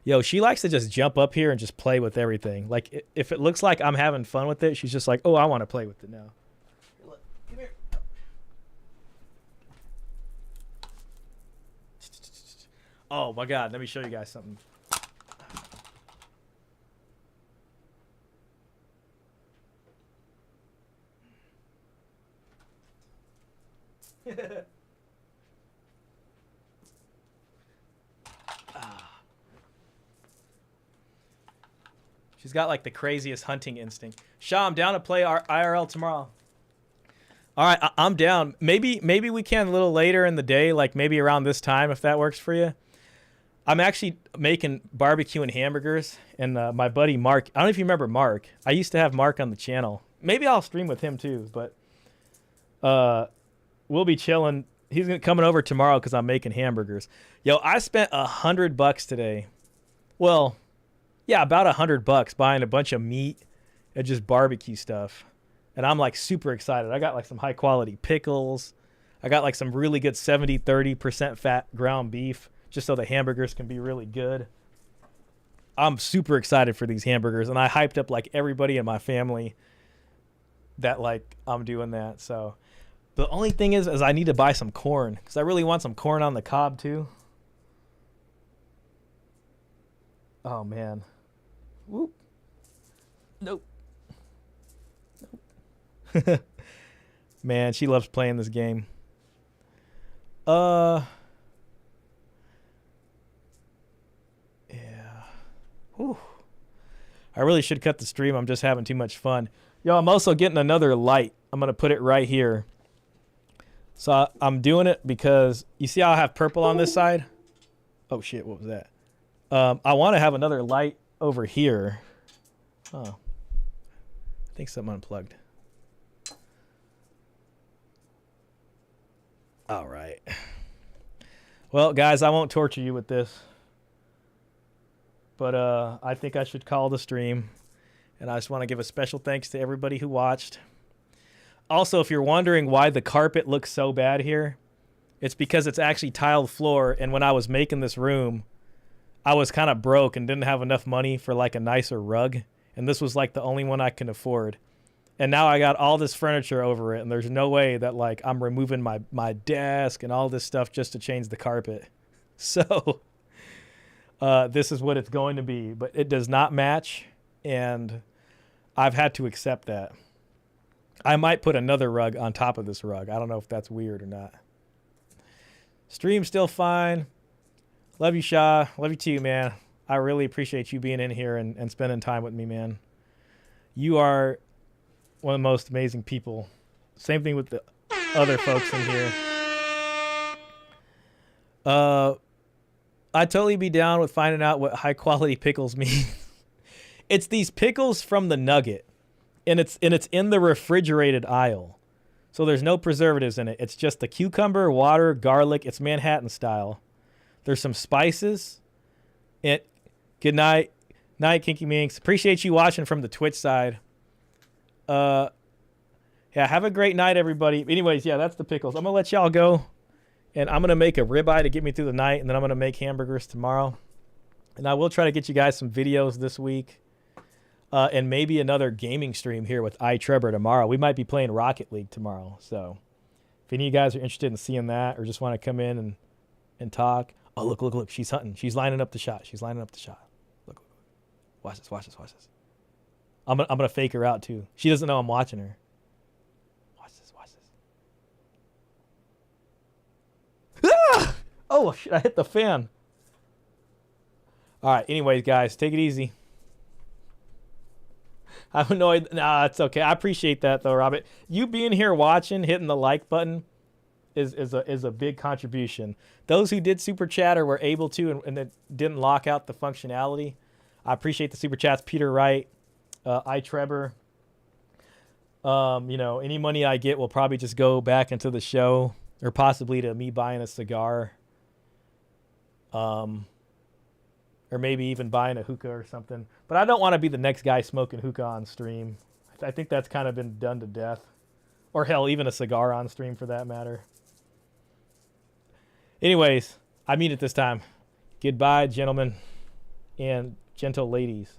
Yo, she likes to just jump up here and just play with everything. Like if it looks like I'm having fun with it, she's just like, oh, I want to play with it now. Come here. Oh my God, let me show you guys something. She's got like the craziest hunting instinct. Shaw, I'm down to play our IRL tomorrow. All right, I'm down. Maybe we can a little later in the day, like maybe around this time if that works for you. I'm actually making barbecue and hamburgers, and my buddy Mark, I don't know if you remember Mark. I used to have Mark on the channel. Maybe I'll stream with him too, but we'll be chilling. He's coming over tomorrow because I'm making hamburgers. Yo, I spent $100 today. Well, yeah, about $100 buying a bunch of meat and just barbecue stuff. And I'm like super excited. I got like some high quality pickles. I got like some really good 70-30% fat ground beef just so the hamburgers can be really good. I'm super excited for these hamburgers, and I hyped up like everybody in my family that like I'm doing that. So the only thing is I need to buy some corn because I really want some corn on the cob too. Oh man. Whoop. Nope. Man, she loves playing this game. Yeah. Whew. I really should cut the stream. I'm just having too much fun. Yo, I'm also getting another light. I'm going to put it right here. So I'm doing it because you see how I have purple on this side? Oh shit, what was that? I want to have another light over here. Oh. I think something unplugged. All right. Well, guys, I won't torture you with this. But I think I should call the stream. And I just want to give a special thanks to everybody who watched. Also, if you're wondering why the carpet looks so bad here, it's because it's actually tiled floor. And when I was making this room, I was kind of broke and didn't have enough money for like a nicer rug. And this was like the only one I can afford. And now I got all this furniture over it. And there's no way that like I'm removing my desk and all this stuff just to change the carpet. So this is what it's going to be. But it does not match. And I've had to accept that. I might put another rug on top of this rug. I don't know if that's weird or not. Stream's still fine. Love you, Shaw. Love you too, man. I really appreciate you being in here and spending time with me, man. You are one of the most amazing people. Same thing with the other folks in here. I'd totally be down with finding out what high quality pickles mean. It's these pickles from the Nugget. And it's in the refrigerated aisle. So there's no preservatives in it. It's just the cucumber, water, garlic. It's Manhattan style. There's some spices. Good night. Night, Kinky Minx. Appreciate you watching from the Twitch side. Yeah, have a great night, everybody. Anyways, yeah, that's the pickles. I'm going to let y'all go. And I'm going to make a ribeye to get me through the night. And then I'm going to make hamburgers tomorrow. And I will try to get you guys some videos this week. And maybe another gaming stream here with iTrevor tomorrow. We might be playing Rocket League tomorrow. So if any of you guys are interested in seeing that or just want to come in and talk. Oh, look. She's hunting. She's lining up the shot. Look. Watch this. I'm gonna fake her out too. She doesn't know I'm watching her. Watch this. Ah! Oh, shit, I hit the fan. All right. Anyways, guys, take it easy. I'm annoyed. Nah, it's okay. I appreciate that though, Robert. You being here watching, hitting the like button is a big contribution. Those who did super chat or were able to and it didn't lock out the functionality, I appreciate the super chats. Peter Wright, iTrevor. Any money I get will probably just go back into the show or possibly to me buying a cigar. Or maybe even buying a hookah or something. But I don't want to be the next guy smoking hookah on stream. I think that's kind of been done to death. Or hell, even a cigar on stream for that matter. Anyways, I mean it this time. Goodbye, gentlemen and gentle ladies.